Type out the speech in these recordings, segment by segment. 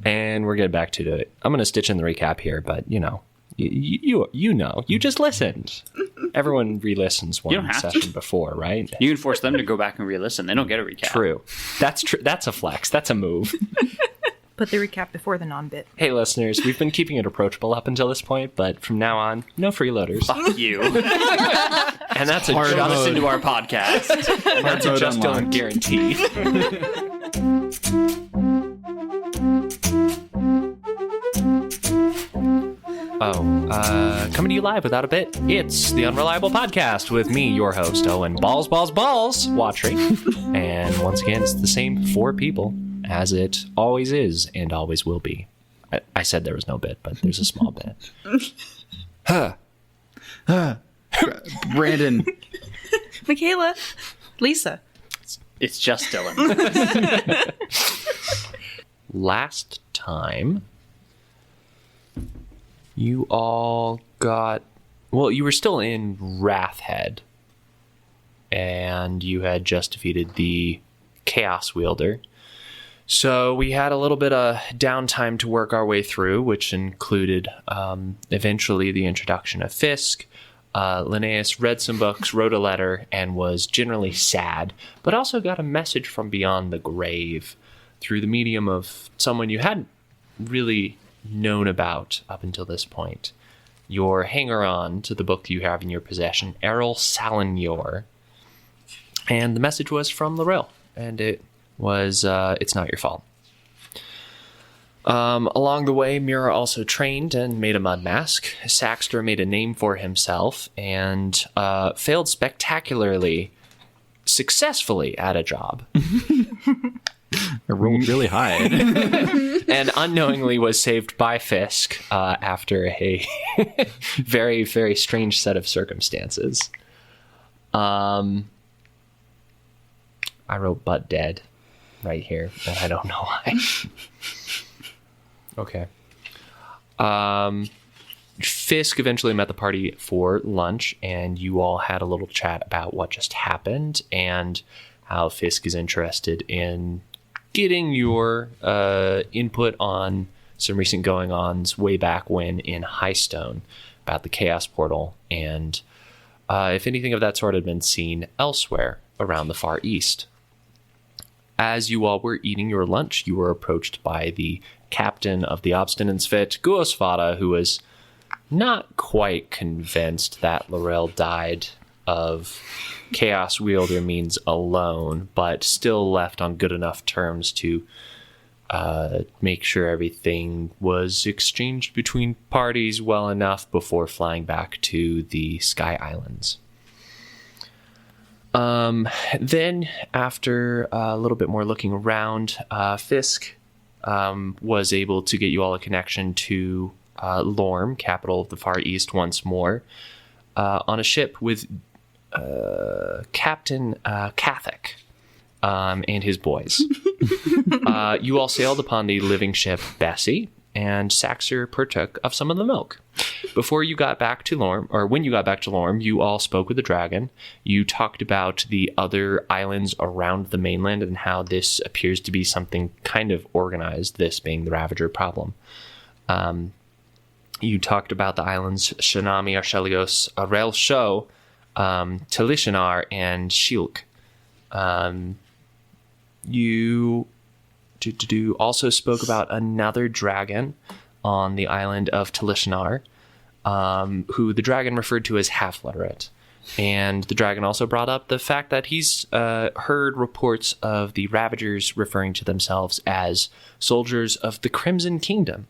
And we're getting back to it. I'm going to stitch in the recap here, but you know, you just listened. Everyone re-listens one session before, right? You can force them to go back and re-listen. They don't get a recap. True. That's true. That's a flex. That's a move. Put the recap before the non-bit. Hey, listeners, we've been keeping it approachable up until this point, but from now on, no freeloaders. Fuck you. And that's a Got us into our podcast. And that's a Just Dylan guarantee. Coming to you live without a bit, it's the Unreliable Podcast with me, your host, Owen Balls Watry. And once again, it's the same 4 people, as it always is and always will be. I said there was no bit, but there's a small bit. Brandon. Michaela. Lisa. It's just Dylan. Last time, you all got... Well, you were still in Wrathhead, and you had just defeated the Chaos Wielder. So we had a little bit of downtime to work our way through, which included eventually the introduction of Fisk. Linnaeus read some books, wrote a letter, and was generally sad, but also got a message from beyond the grave through the medium of someone you hadn't really known about up until this point. Your hanger-on to the book you have in your possession, Errol Salinyor. And the message was from Lorel, and it was, it's not your fault. Along the way, Mira also trained and made a mud mask. Saxter made a name for himself and failed spectacularly, successfully at a job. I rolled really high. And unknowingly was saved by Fisk after a very, very strange set of circumstances. I wrote butt dead right here, and I don't know why. Okay. Fisk eventually met the party for lunch, and you all had a little chat about what just happened and how Fisk is interested in getting your input on some recent going-ons way back when in Highstone about the Chaos Portal, and if anything of that sort had been seen elsewhere around the Far East. As you all were eating your lunch, you were approached by the captain of the Obstinansfit, Guosvada, who was not quite convinced that Lorel died of Chaos Wielder means alone, but still left on good enough terms to make sure everything was exchanged between parties well enough before flying back to the Sky Islands. Then, after a little bit more looking around, Fisk was able to get you all a connection to Lorm, capital of the Far East, once more, on a ship with Captain Kathak and his boys. You all sailed upon the living ship Bessie, and Saxter partook of some of the milk. Before you got back to Lorm, or when you got back to Lorm, you all spoke with the dragon. You talked about the other islands around the mainland and how this appears to be something kind of organized, this being the Ravager problem. You talked about the islands Shanami, Archelios, Arel Sho, Talishanar, and Shilk. You also spoke about another dragon on the island of Talishanar, who the dragon referred to as Half-Literate. And the dragon also brought up the fact that he's heard reports of the Ravagers referring to themselves as soldiers of the Crimson Kingdom.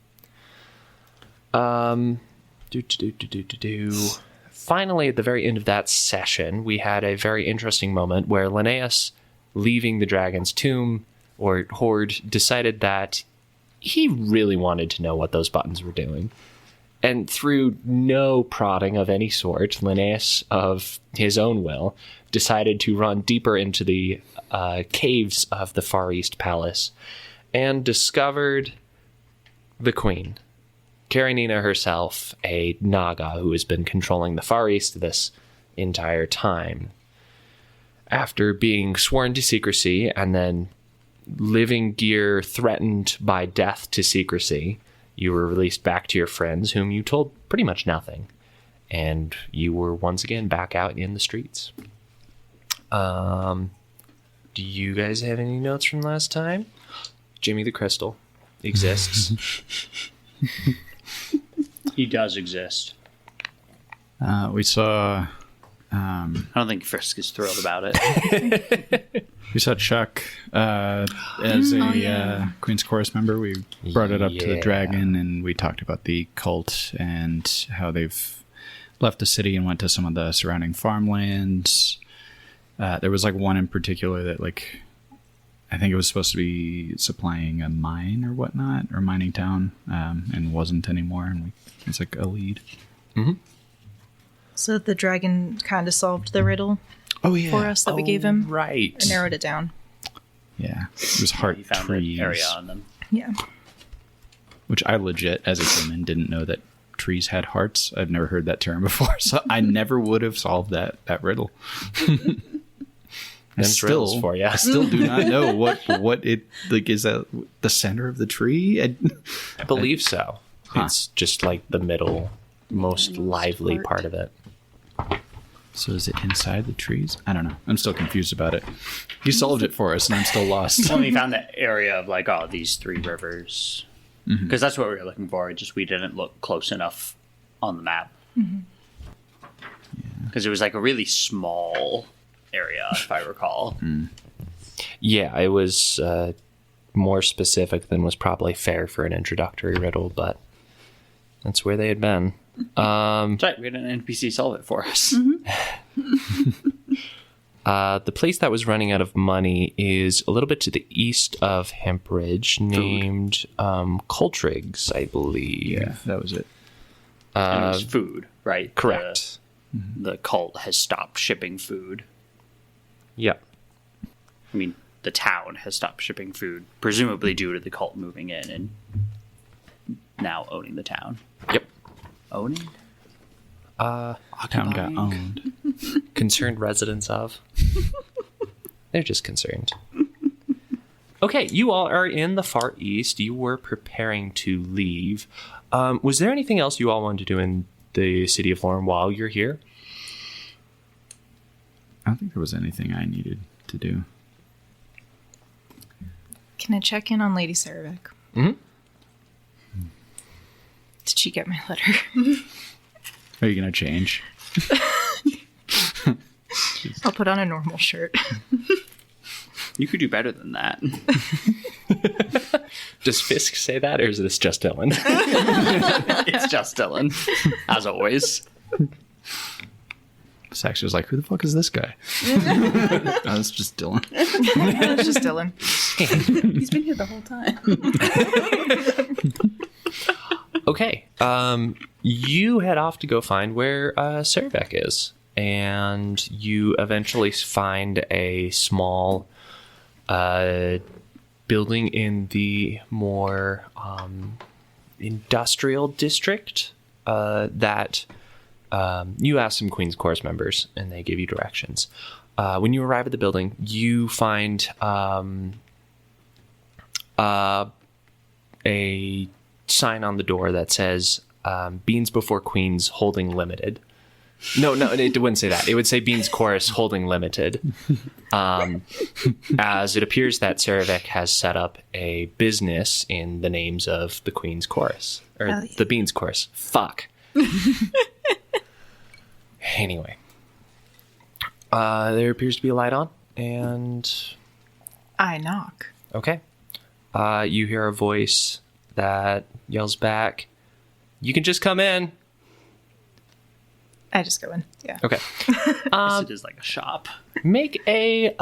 Finally, at the very end of that session, we had a very interesting moment where Linnaeus, leaving the dragon's tomb, or hoard, decided that he really wanted to know what those buttons were doing. And through no prodding of any sort, Linnaeus, of his own will, decided to run deeper into the caves of the Far East Palace and discovered the Queen, Karenina herself, a Naga who has been controlling the Far East this entire time. After being sworn to secrecy and then living gear threatened by death to secrecy, you were released back to your friends, whom you told pretty much nothing. And you were once again back out in the streets. Do you guys have any notes from last time? Jimmy the Crystal exists. He does exist. We saw I don't think Fisk is thrilled about it. Chuck as a Queen's Chorus member. We brought it up to the dragon, and we talked about the cult and how they've left the city and went to some of the surrounding farmlands. There was like one in particular that I think it was supposed to be supplying a mine or whatnot, or mining town, and wasn't anymore. And it's like a lead. Mm-hmm. So the dragon kind of solved the riddle for us that we gave him. Right. Or narrowed it down. Yeah. It was heart He found trees. an area on them. Yeah. Which I legit, as a human, didn't know that trees had hearts. I've never heard that term before, so I never would have solved that riddle. Them drills for you. I still do not know what it is. That the center of the tree? I believe so. Huh. It's just like the middle, most lively part of it. So is it inside the trees? I don't know. I'm still confused about it. You solved it for us, and I'm still lost. Well, we found that area of these three rivers. Because that's what we were looking for. Just we didn't look close enough on the map. Because it was like a really small area, if I recall. Yeah, it was more specific than was probably fair for an introductory riddle, but that's where they had been. That's right, we had an NPC solve it for us. The place that was running out of money is a little bit to the east of Hempridge, named Coltriggs, I believe. Yeah, that was it. And it was food, right? Correct. The cult has stopped shipping food. Yeah. I mean, the town has stopped shipping food, presumably due to the cult moving in and now owning the town. Yep. Owning? Town got owned. Concerned residents of. They're just concerned. Okay, you all are in the far east. You were preparing to leave. Was there anything else you all wanted to do in the city of Lorne while you're here? I don't think there was anything I needed to do. Can I check in on Lady Saravek? Mm-hmm. Did she get my letter? Are you going to change? I'll put on a normal shirt. You could do better than that. Does Fisk say that, or is this just Dylan? It's just Dylan, as always. Saxter's like, who the fuck is this guy? Oh, it's just Dylan. It's just Dylan. He's been here the whole time. Okay. You head off to go find where Saravek is. And you eventually find a small building in the more industrial district that you ask some Queen's Chorus members, and they give you directions. When you arrive at the building, you find a sign on the door that says Beans Before Queens Holding Limited. No, it wouldn't say that. It would say Beans Chorus Holding Limited. As it appears that Saravek has set up a business in the names of the Queen's Chorus. Or the Beans Chorus. Fuck. Anyway. There appears to be a light on, and... I knock. Okay. You hear a voice that yells back, "You can just come in." I just go in. Yeah. Okay. It is like a shop. Make a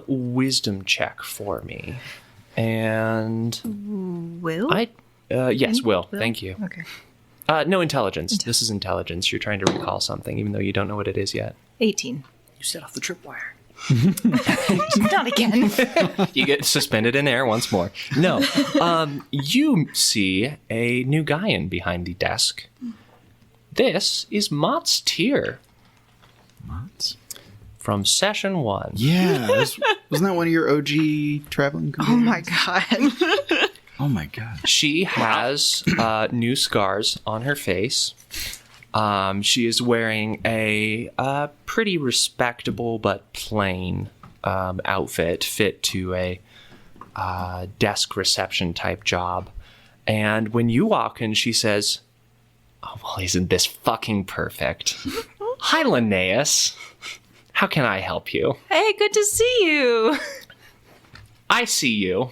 wisdom check for me. And Will? yes, Will. Thank you. Okay. No, intelligence. This is intelligence. You're trying to recall something, even though you don't know what it is yet. 18. You set off the tripwire. Not again. You get suspended in air once more. No. You see a new guy in behind the desk. This is Mott's Tier Mott's? from session 1. Yeah, Wasn't that one of your OG traveling companions? Oh my god. Oh my god. She has new scars on her face. She is wearing a pretty respectable but plain outfit fit to a desk reception type job. And when you walk in, she says, "Oh, well, isn't this fucking perfect? Hi, Linnaeus. How can I help you?" Hey, good to see you. I see you.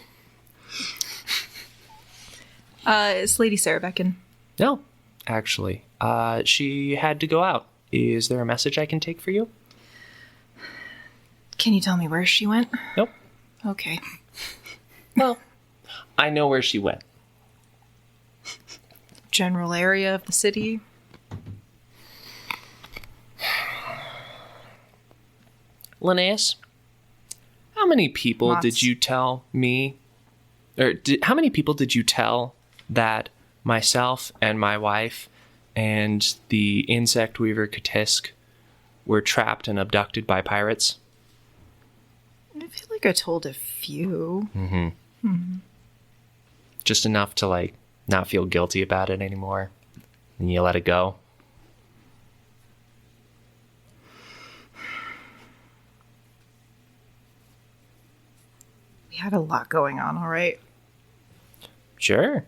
Is Lady Sarah back in? No, actually. She had to go out. Is there a message I can take for you? Can you tell me where she went? Nope. Okay. Well, I know where she went. General area of the city? Linnaeus, how many people did you tell me, or how many people did you tell that myself and my wife and the insect weaver Fisk were trapped and abducted by pirates? I feel like I told a few. Just enough to, like, not feel guilty about it anymore. And you let it go. We had a lot going on, all right? Sure.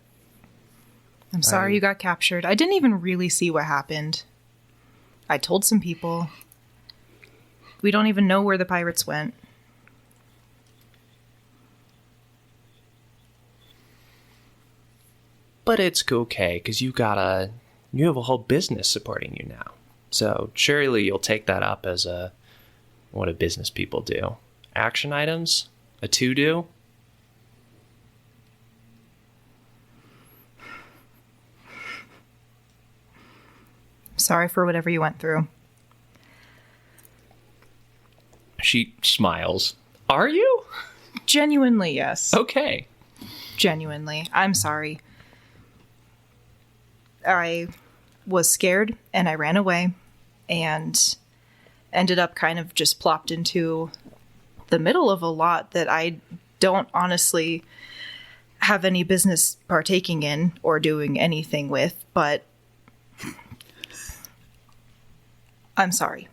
I'm sorry you got captured. I didn't even really see what happened. I told some people. We don't even know where the pirates went. But it's okay, because you have a whole business supporting you now. So surely you'll take that up as what do business people do? Action items? A to-do? Sorry for whatever you went through. She smiles. Are you? Genuinely, yes. Okay. Genuinely. I'm sorry. I was scared and I ran away and ended up kind of just plopped into the middle of a lot that I don't honestly have any business partaking in or doing anything with, but I'm sorry.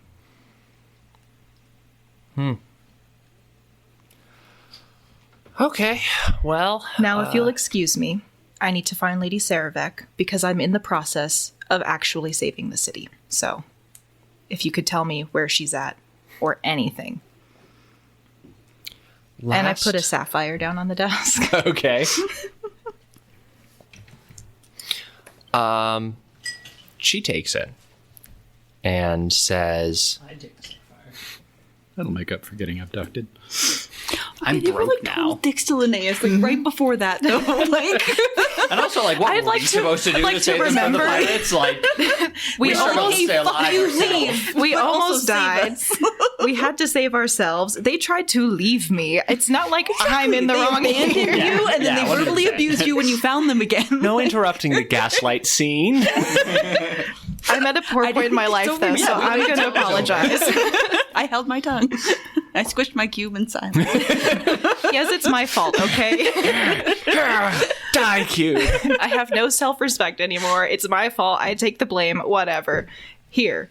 Okay, well... Now, if you'll excuse me, I need to find Lady Saravek because I'm in the process of actually saving the city. So, if you could tell me where she's at or anything. And I put a sapphire down on the desk. Okay. She takes it and says... That'll make up for getting abducted. I'm You were broke like now. total dicks to Linnaeus, like right before that though. Like And also, like, what I'd were like we to- supposed to do like to to save them from the remember- pirates? Like, We struggled almost to stay alive ourselves. leave. We but also almost save died. us. We had to save ourselves. They tried to leave me. It's not like I'm in the They wrong abandoned here. you, and then Yeah, they verbally 100%. abused you when you found them again. No interrupting the gaslight scene. I'm at a poor point in my life, It's though, over. so Yeah, I'm going to apologize. I held my tongue. I squished my cube in silence. Yes, it's my fault, okay? Die, cube. I have no self-respect anymore. It's my fault. I take the blame. Whatever. Here.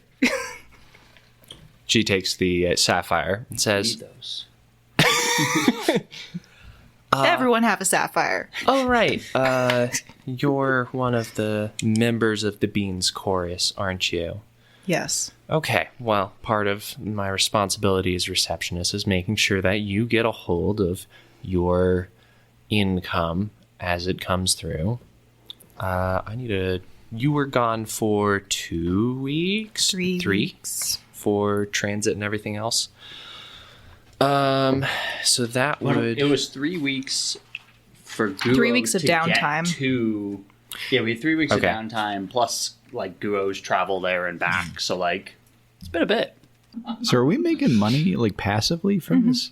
She takes the sapphire and says, those. Everyone have a sapphire. "Oh, right. You're one of the members of the Beans Chorus, aren't you?" Yes. Okay, well, part of my responsibility as receptionist is making sure that you get a hold of your income as it comes through. You were gone for 2 weeks? 3 weeks. For transit and everything else. So that would... It was 3 weeks for Guo 3 weeks of to downtime. get to... Yeah, we had 3 weeks Okay. of downtime, plus, like, Guo's travel there and back, so, like, it's been a bit. So are we making money, like, passively from this?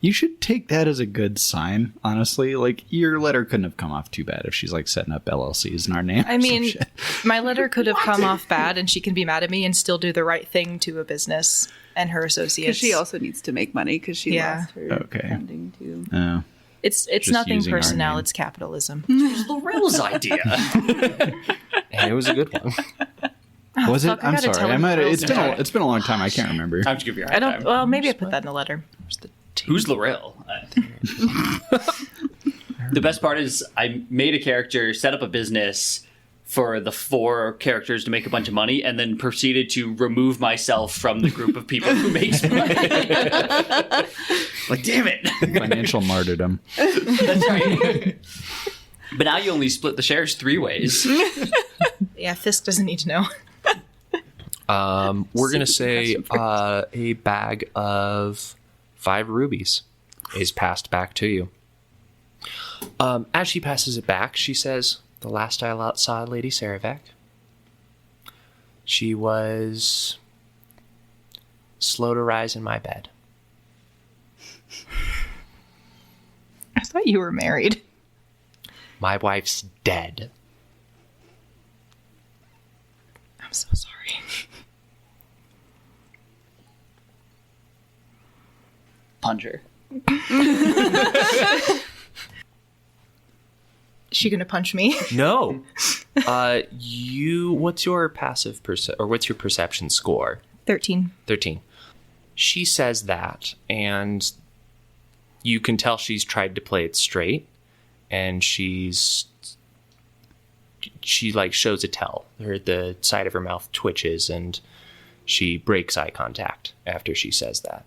You should take that as a good sign, honestly. Like, your letter couldn't have come off too bad if she's like setting up LLCs in our name. I mean, my letter could have come off bad, and she can be mad at me and still do the right thing to a business and her associates. Because she also needs to make money because she lost her funding too. Oh. It's nothing personnel. It's capitalism. It was Lorel's idea. And it was a good one. Was fuck, it? I I'm gotta sorry. tell her It's been a long time. I can't remember. Time to give you a hard time. Well, maybe I put that in the letter. Who's Laurel? The best part is I made a character, set up a business for the 4 characters to make a bunch of money, and then proceeded to remove myself from the group of people who makes money. Like, damn it. Financial martyrdom. That's right. But now you only split the shares 3 ways. Yeah, Fisk doesn't need to know. We're going to say a bag of 5 rubies is passed back to you. As she passes it back, she says, "The last I saw Lady Saravek, she was slow to rise in my bed." I thought you were married. My wife's dead. I'm so sorry. Punch her. Is she gonna punch me? No. What's your passive what's your perception score? 13. 13. She says that, and you can tell she's tried to play it straight, and she like shows a tell. The side of her mouth twitches, and she breaks eye contact after she says that.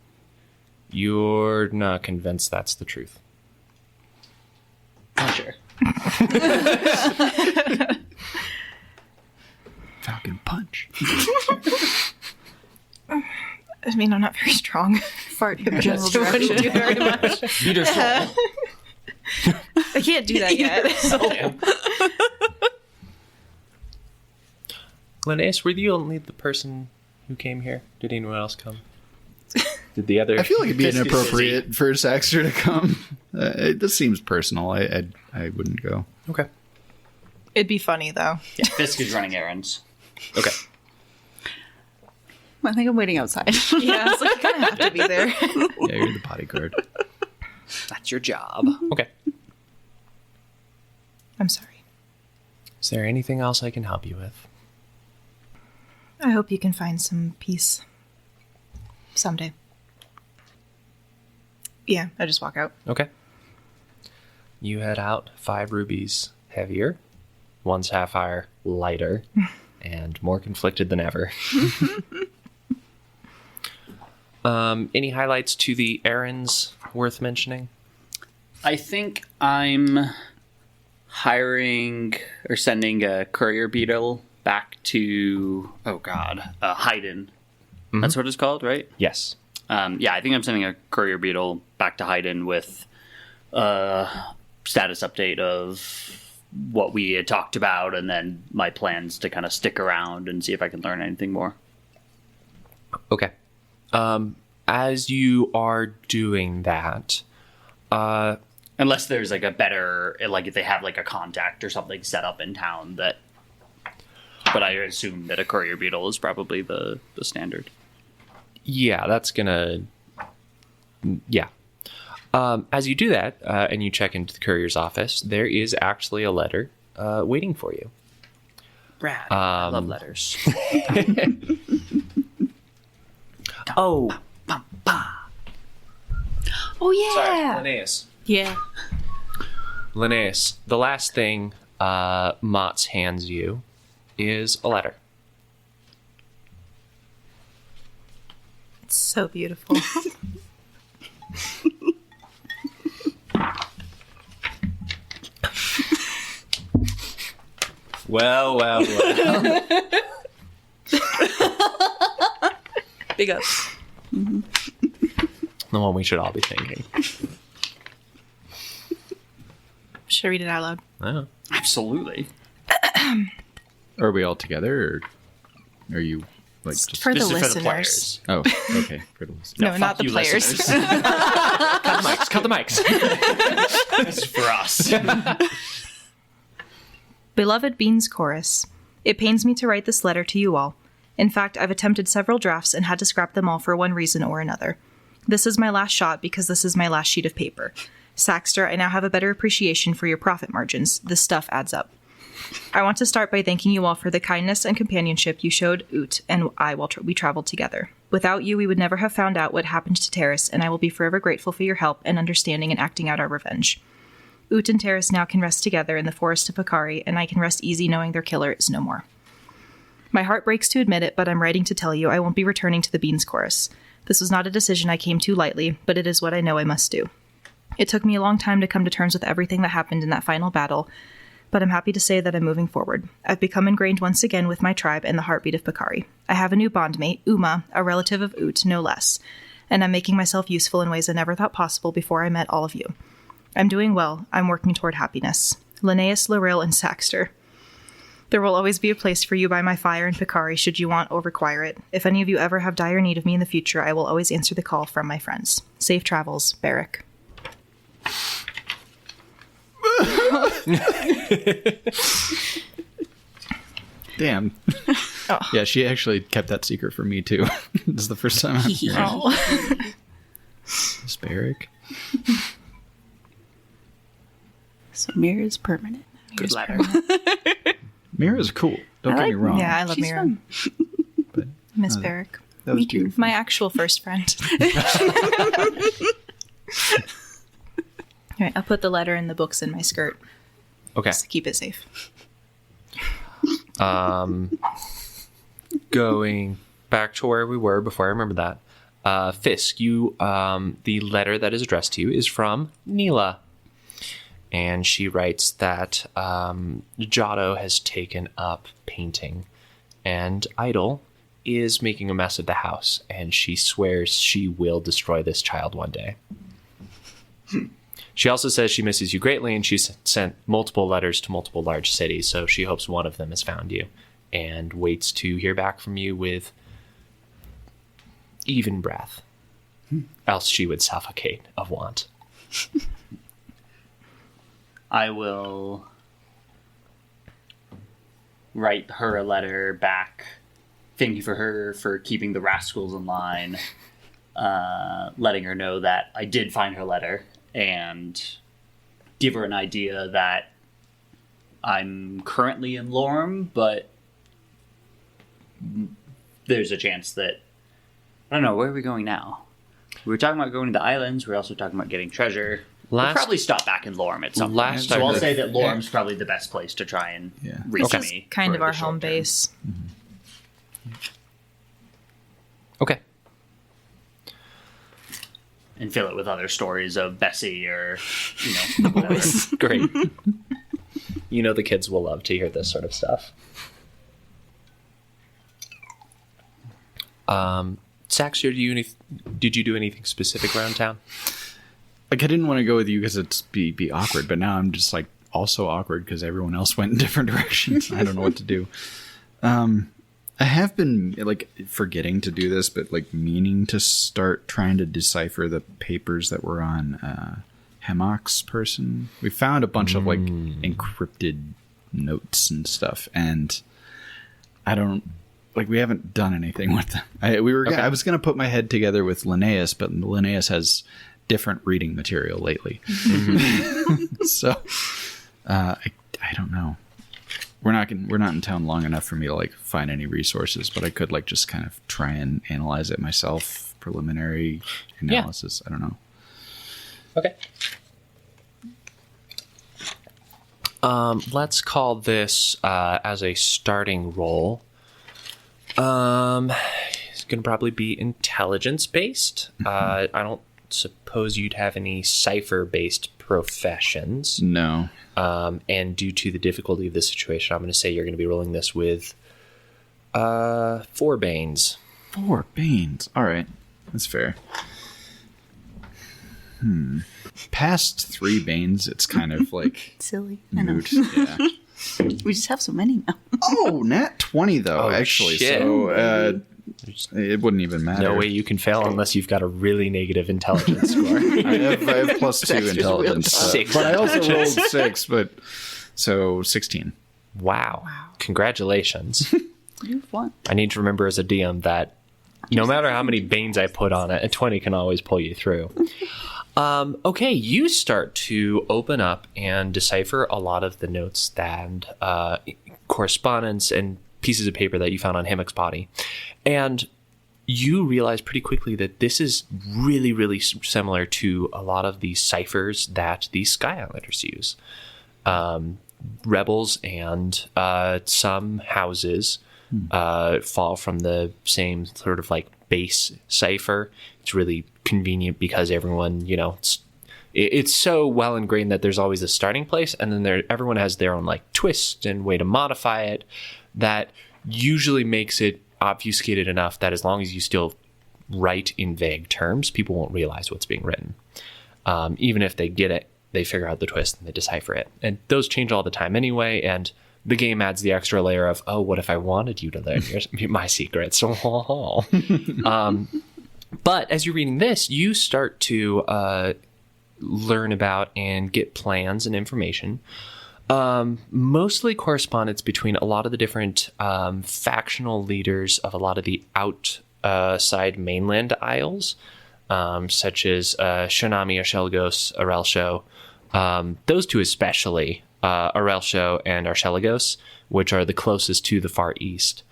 You're not convinced that's the truth. Punch her. Falcon punch. I mean, I'm not very strong. Fart in general So I wouldn't do direction. very much. Beat her soul. I can't do that yet. Linnaeus, were you only the person who came here? Did anyone else come? Did the other? I feel like it'd be Fisk is inappropriate for Saxter to come. This seems personal. I wouldn't go. Okay. It'd be funny, though. Yeah, Fisk is running errands. Okay. I think I'm waiting outside. Yeah, it's like, you kind of have to be there. Yeah, you're the bodyguard. That's your job. Okay. I'm sorry. Is there anything else I can help you with? I hope you can find some peace someday. Yeah, I just walk out. Okay. You head out 5 rubies heavier, 1 sapphire lighter, and more conflicted than ever. Any highlights to the errands worth mentioning? I think I'm hiring or sending a courier beetle back to, Haydn. Mm-hmm. That's what it's called, right? Yes. Yeah, I think I'm sending a courier beetle back to Haydn with a status update of what we had talked about, and then my plans to kind of stick around and see if I can learn anything more. Okay. As you are doing that, Unless there's like a better, like if they have like a contact or something set up in town that. But I assume that a courier beetle is probably the standard. yeah, that's gonna. Yeah. As you do that, and you check into the courier's office, there is actually a letter waiting for you. Brad, I love letters. Oh, Oh, yeah. sorry, Linnaeus. Yeah. Linnaeus, the last thing Mott's hands you is a letter. It's so beautiful. Well. Big ups. The one we should all be thinking. Should I read it out loud? Oh. Absolutely. Are we all together, or are you Like just For the This is listeners. for the players. oh, okay. For the listeners. No, fuck not the you, players. listeners. Cut the mics. This is for us. Beloved Beans Chorus, it pains me to write this letter to you all. In fact, I've attempted several drafts and had to scrap them all for one reason or another. This is my last shot because this is my last sheet of paper. Saxter, I now have a better appreciation for your profit margins. This stuff adds up. I want to start by thanking you all for the kindness and companionship you showed Oot and I while we traveled together. Without you, we would never have found out what happened to Terrace, and I will be forever grateful for your help and understanding in acting out our revenge. Oot and Terrace now can rest together in the forest of Bakari, and I can rest easy knowing their killer is no more. My heart breaks to admit it, but I'm writing to tell you I won't be returning to the Beans Chorus. This was not a decision I came to lightly, but it is what I know I must do. It took me a long time to come to terms with everything that happened in that final battle, but I'm happy to say that I'm moving forward. I've become ingrained once again with my tribe and the heartbeat of Bakari. I have a new bondmate, Uma, a relative of Oot, no less, and I'm making myself useful in ways I never thought possible before I met all of you. I'm doing well. I'm working toward happiness. Linnaeus, Loril, and Saxter. There will always be a place for you by my fire in Bakari should you want or require it. If any of you ever have dire need of me in the future, I will always answer the call from my friends. Safe travels, Barrik. Damn. Oh. Yeah, she actually kept that secret from me too. This is the first time I'm hearing it. Miss Barrik. So mirror is permanent. Good letter. Mira's cool. Don't get me wrong. Yeah, I love She's Mira. fun. But Miss Barrik. that was Me too. beautiful. My actual first friend. All right, I'll put the letter and the books in my skirt Okay. just to keep it safe. Going back to where we were before I remember that. Fisk, the letter that is addressed to you is from Neela. And she writes that Giotto has taken up painting, and Idol is making a mess of the house, and she swears she will destroy this child one day. She also says she misses you greatly, and she's sent multiple letters to multiple large cities, so she hopes one of them has found you, and waits to hear back from you with even breath. Else she would suffocate of want. I will write her a letter back, thanking her for keeping the rascals in line, letting her know that I did find her letter, and give her an idea that I'm currently in Lorem, but there's a chance that... I don't know, where are we going now? We were talking about going to the islands, we were also talking about getting treasure. We'll probably stop back in Lorem at some point. Last So I I'll heard- say that Lorem's probably the best place to try and reach Okay. me. Kind for of our the short home term. base. Okay. And fill it with other stories of Bessie or, whatever. Great. You know the kids will love to hear this sort of stuff. Saxter, did you do anything specific around town? Like, I didn't want to go with you because it's be awkward, but now I'm just like also awkward because everyone else went in different directions. I don't know what to do. I have been like forgetting to do this, but like meaning to start trying to decipher the papers that were on Hemmock's person. We found a bunch of like encrypted notes and stuff, and I don't like we haven't done anything with them. I was gonna put my head together with Linnaeus, but Linnaeus has different reading material lately. So I don't know. We're not in town long enough for me to like find any resources, but I could like just kind of try and analyze it myself. Preliminary analysis. I don't know. Okay. Let's call this as a starting roll. It's going to probably be intelligence based. I don't suppose you'd have any cipher-based professions. No. And due to the difficulty of this situation, I'm going to say you're going to be rolling this with 4 Banes. 4 Banes. All right. That's fair. Past 3 Banes, it's kind of like Silly. I know. moot. Yeah. We just have so many now. Oh, nat 20 though, Oh, actually. shit. So It wouldn't even matter. No way you can fail unless you've got a really negative intelligence score. I have +2 intelligence. Six but I also rolled intelligence. 6, so 16. Wow. Congratulations. You've won. I need to remember as a DM that no matter how many banes I put on it, a 20 can always pull you through. Okay, you start to open up and decipher a lot of the notes and correspondence and pieces of paper that you found on Hammock's body. And you realize pretty quickly that this is really, really similar to a lot of the ciphers that the Sky Islanders use. Rebels and some houses fall from the same sort of like base cipher. It's really convenient because everyone, it's so well ingrained that there's always a starting place, and then everyone has their own like twist and way to modify it that usually makes it obfuscated enough that as long as you still write in vague terms, people won't realize what's being written. Even if they get it, they figure out the twist and they decipher it. And those change all the time anyway, and the game adds the extra layer of, oh, what if I wanted you to learn my secrets? But as you're reading this, you start to learn about and get plans and information. Mostly correspondence between a lot of the different factional leaders of a lot of the outside mainland isles, such as Shonami, Archelago's, Arelsho. Those two especially, Arelsho and Archelago's, which are the closest to the Far East.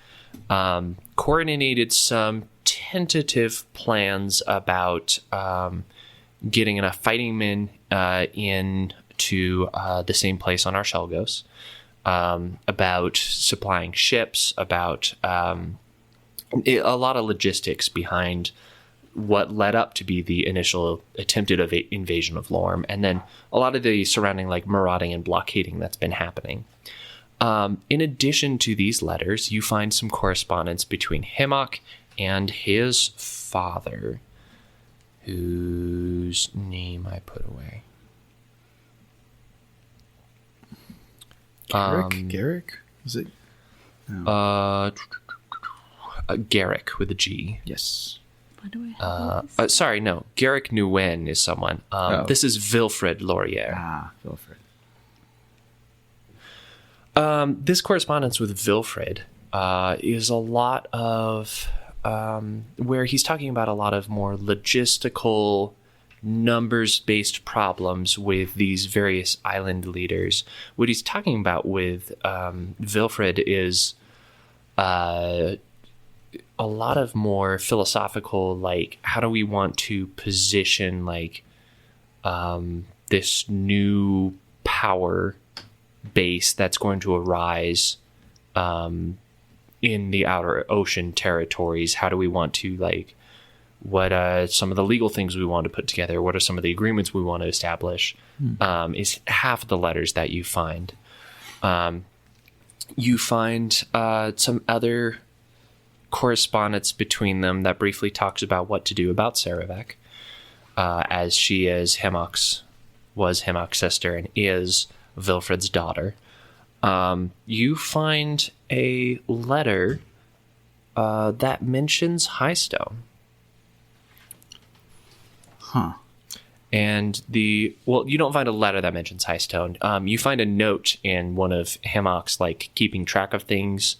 Coordinated some tentative plans about getting enough fighting men in to the same place on Archelago's, about supplying ships, about a lot of logistics behind what led up to be the initial attempted invasion of Lorm, and then a lot of the surrounding like marauding and blockading that's been happening. In addition to these letters, you find some correspondence between Hammock and his father, whose name I put away. Garrick? Is it? Garrick with a G. Yes. Why do I have this? Sorry, no. Garrick Nguyen is someone. This is Wilfred Laurier. Wilfred. This correspondence with Wilfred is a lot of where he's talking about a lot of more logistical, numbers-based problems with these various island leaders. What he's talking about with Wilfred is a lot of more philosophical, like, how do we want to position, like, this new power base that's going to arise in the outer ocean territories? How do we want to, like, what some of the legal things we want to put together? What are some of the agreements we want to establish? Is half of the letters that you find. You find some other correspondence between them that briefly talks about what to do about Saravek, as she was Hammock's sister and is Wilfred's daughter. You find a letter that mentions Highstone. Huh. And you don't find a letter that mentions Highstone. You find a note in one of Hammock's, like, keeping track of things,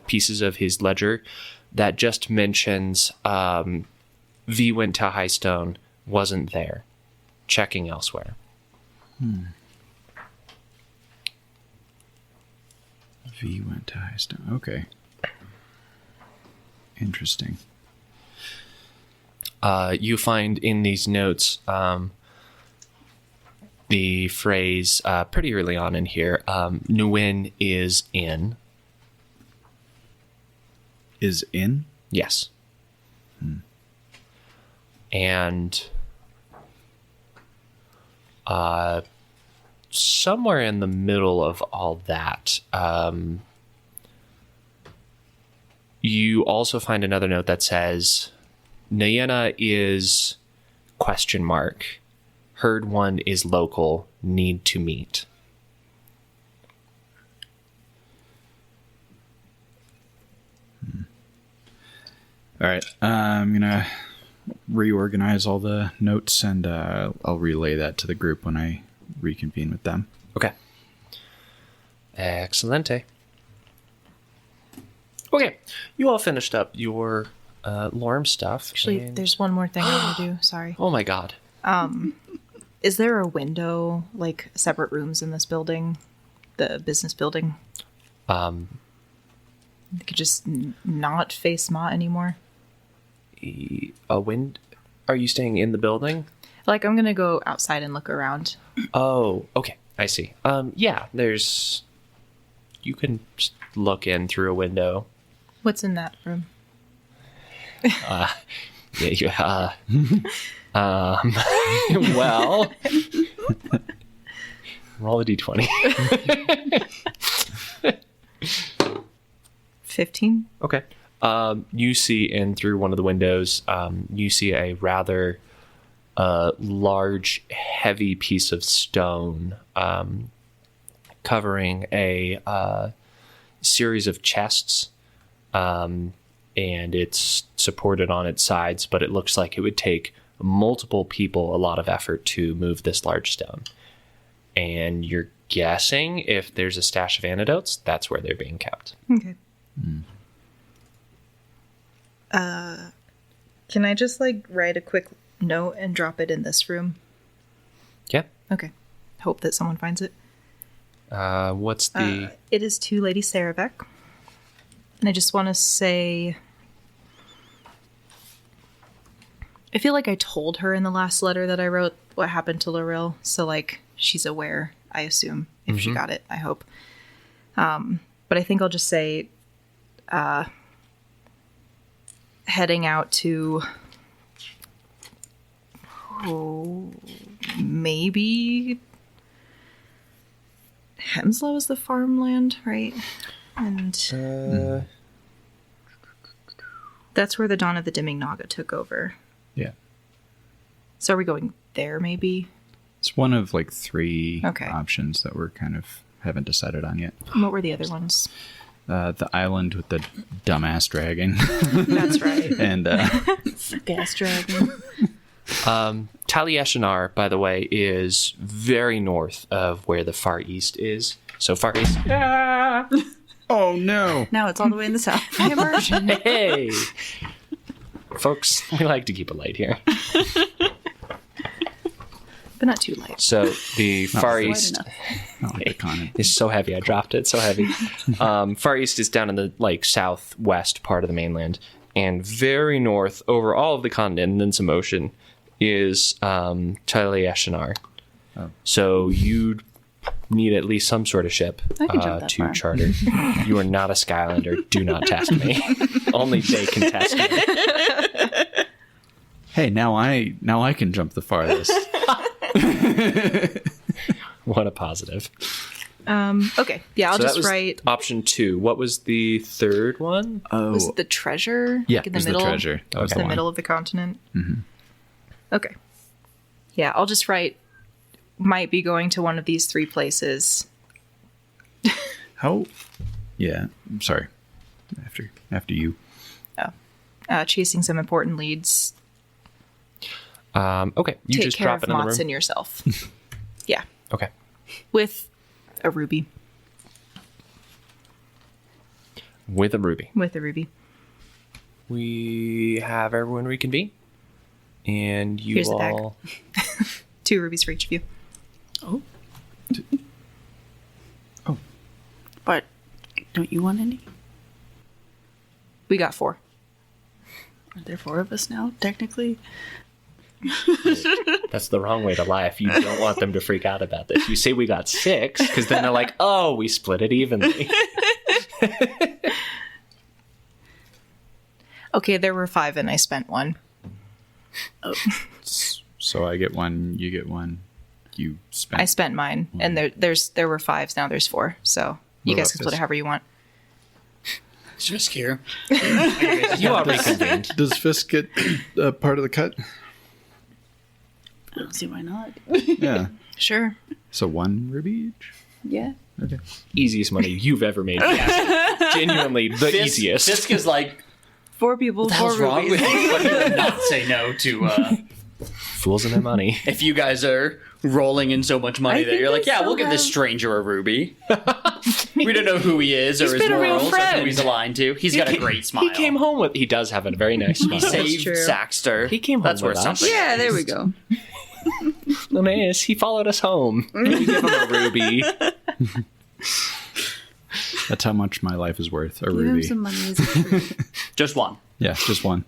pieces of his ledger that just mentions V went to Highstone, wasn't there, checking elsewhere. V went to Highstone. Okay. Interesting. You find in these notes the phrase pretty early on in here, Nguyen is in. Is in? Yes. And somewhere in the middle of all that, you also find another note that says, Nayena is ... Heard one is local, need to meet. All right. I'm going to reorganize all the notes, and I'll relay that to the group when I reconvene with them. Okay. Excelente. Okay. You all finished up your Lorm stuff. Actually, there's one more thing I want to do. Sorry. Oh my god. Is there a window, like separate rooms in this building? The business building? They could just not face Ma anymore? Are you staying in the building? Like, I'm going to go outside and look around. Oh, okay. I see. Yeah, you can just look in through a window. What's in that room? Well, roll a d20. 15? Okay. You see in through one of the windows, you see a rather large, heavy piece of stone covering a series of chests, and it's supported on its sides, but it looks like it would take multiple people a lot of effort to move this large stone. And you're guessing if there's a stash of antidotes, that's where they're being kept. Okay. Can I just, like, write a quick note and drop it in this room? Yeah. Okay. Hope that someone finds it. What's the... It is to Lady Saravek. And I just want to say... I feel like I told her in the last letter that I wrote what happened to Loril, so, like, she's aware, I assume, if she got it, I hope. But I think I'll just say... heading out to maybe Hamsle was the farmland, right? And that's where the Dawn of the Dimming Naga took over. Yeah. So are we going there, maybe? It's one of like 3 Okay. options that we're kind of haven't decided on yet. What were the other ones? The island with the dumbass dragon. That's right. And Gas dragon. Talieshinar, by the way, is very north of where the Far East is. So Far East... oh no. Now it's all the way in the south. Immersion. Hey! Folks, we like to keep it light here. But not too light. So the Far East... Not like the continent. It's so heavy. I dropped it. So heavy. Far East is down in the like southwest part of the mainland, and very north over all of the continent and then some ocean is Talieshinar. Oh. So you'd need at least some sort of ship I can jump that to far. charter. You are not a Skylander. Do not test me. Only they can test me. Hey, now I can jump the farthest. What a positive. Okay. Yeah, I'll So that just was write... option 2. What was the third one? Oh, Was it the treasure? yeah, Like in it was the middle? the treasure. That was In the the one. middle of the continent? Mm-hmm. Okay. Yeah, I'll just write, might be going to one of these 3 places. How? Yeah. I'm sorry. After you. Chasing some important leads. Okay, you Take just care drop of it in the Mots room. and yourself. Yeah. Okay. With a ruby. With a ruby. With a ruby. We have everyone reconvene. And you Here's the bag. all... 2 rubies for each of you. But don't you want any? We got 4. Are there 4 of us now, technically? That's the wrong way to lie if you don't want them to freak out about this. You say we got 6, because then they're like, oh, we split it evenly. Okay, there were 5 and I spent 1. So I get 1, you get 1. You spent. I spent mine, and there were 5s. Now there's 4. So you What guys about can split it this? however you want. It's Fisk here. You all reconvened. Does Fisk get part of the cut? I don't see why not. Yeah. Sure. So 1 ruby each? Yeah. Okay. Easiest money you've ever made. Yes. Genuinely the easiest. Fisk is like 4 people, What the 4 hell's wrong rubies. with you? But he would not say no to Fools and their money. if you guys are rolling in so much money I that think you're like, they yeah, still we'll give this have- stranger a ruby. We don't know who he is or his been a real morals or who friend. he's aligned to. He's got a great smile. He came home with. He does have a very nice smile. He saved true. Saxter. He came home That's with worth us. something. Yeah, there we go. Linnaeus, he followed us home. We give him a ruby. That's how much my life is worth. A Give him ruby. some money as a treat. Just one. Yeah, just one.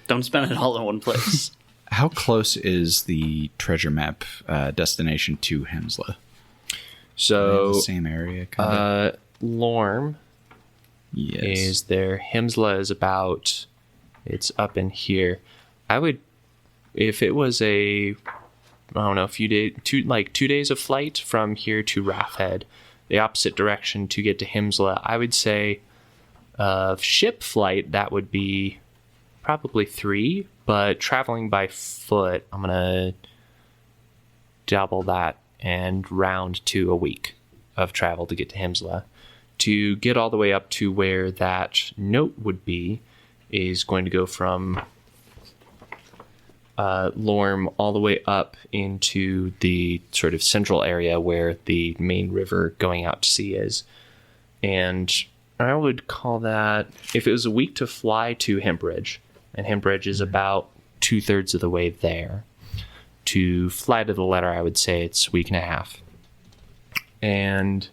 Don't spend it all in one place. How close is the treasure map destination to Hamsle? Are they in So, the same area, kind of. Lorm Yes. is there. Hamsle is about. It's up in here. I would, if it was I don't know, a few days, 2 days of flight from here to Rathhead, the opposite direction to get to Hamsle, I would say ship flight, that would be probably 3, but traveling by foot, I'm going to double that and round to a week of travel to get to Hamsle. To get all the way up to where that note would be is going to go from Lorm all the way up into the sort of central area where the main river going out to sea is. And I would call that, if it was a week to fly to Hempridge, and Hempridge is about 2/3 of the way there. To fly to the letter, I would say it's a week and a half. And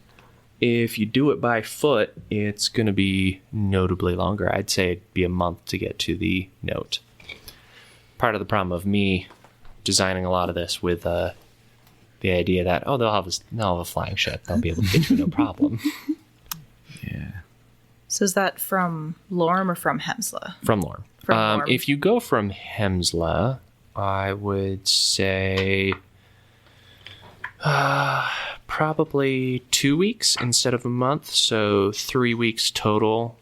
if you do it by foot, it's going to be notably longer. I'd say it'd be a month to get to the note. Part of the problem of me designing a lot of this with the idea that, they'll have a flying ship. They'll be able to get you no problem. Yeah. So is that from Lorm or from Hamsle? From Lorm. From Lorm. If you go from Hamsle, I would say probably 2 weeks instead of a month, so 3 weeks total.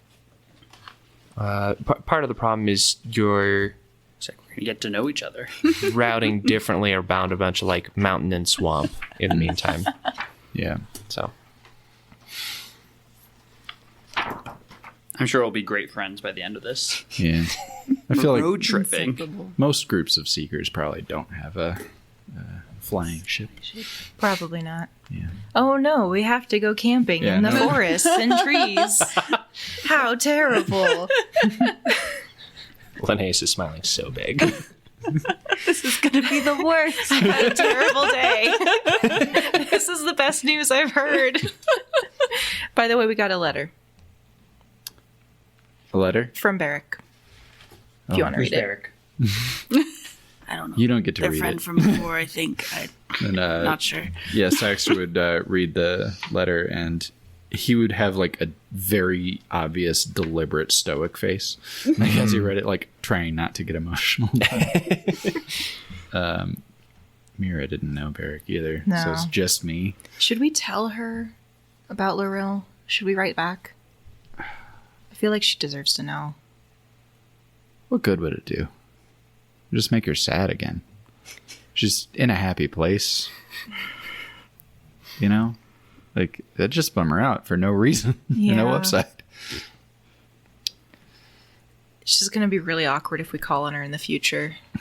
Part of the problem is you're It's like we're going to get to know each other. routing differently around a bunch of mountain and swamp in the meantime. Yeah. So I'm sure we'll be great friends by the end of this. Yeah. I feel like Road tripping. Inseparable. most groups of seekers probably don't have a flying ship. Probably not. Yeah. Oh no, we have to go camping Yeah, in the no. forests and trees. How terrible. Linnaeus is smiling so big. This is going to be the worst. What a terrible day. This is the best news I've heard. By the way, we got a letter A letter? from Barrik. If you want to read it. Barrik? I don't know. You don't get to Their read friend it. from before, I think. I'm And, not sure. yeah, Saxter would read the letter, and he would have a very obvious, deliberate stoic face. As he read it, trying not to get emotional. Mira didn't know Barrik either, so No. it's just me. Should we tell her about Lorel? Should we write back? I feel like she deserves to know. What good would it do? Just make her sad again. She's in a happy place. You know? That just bum her out for no reason. No Yeah. upside. It's just going to be really awkward if we call on her in the future. I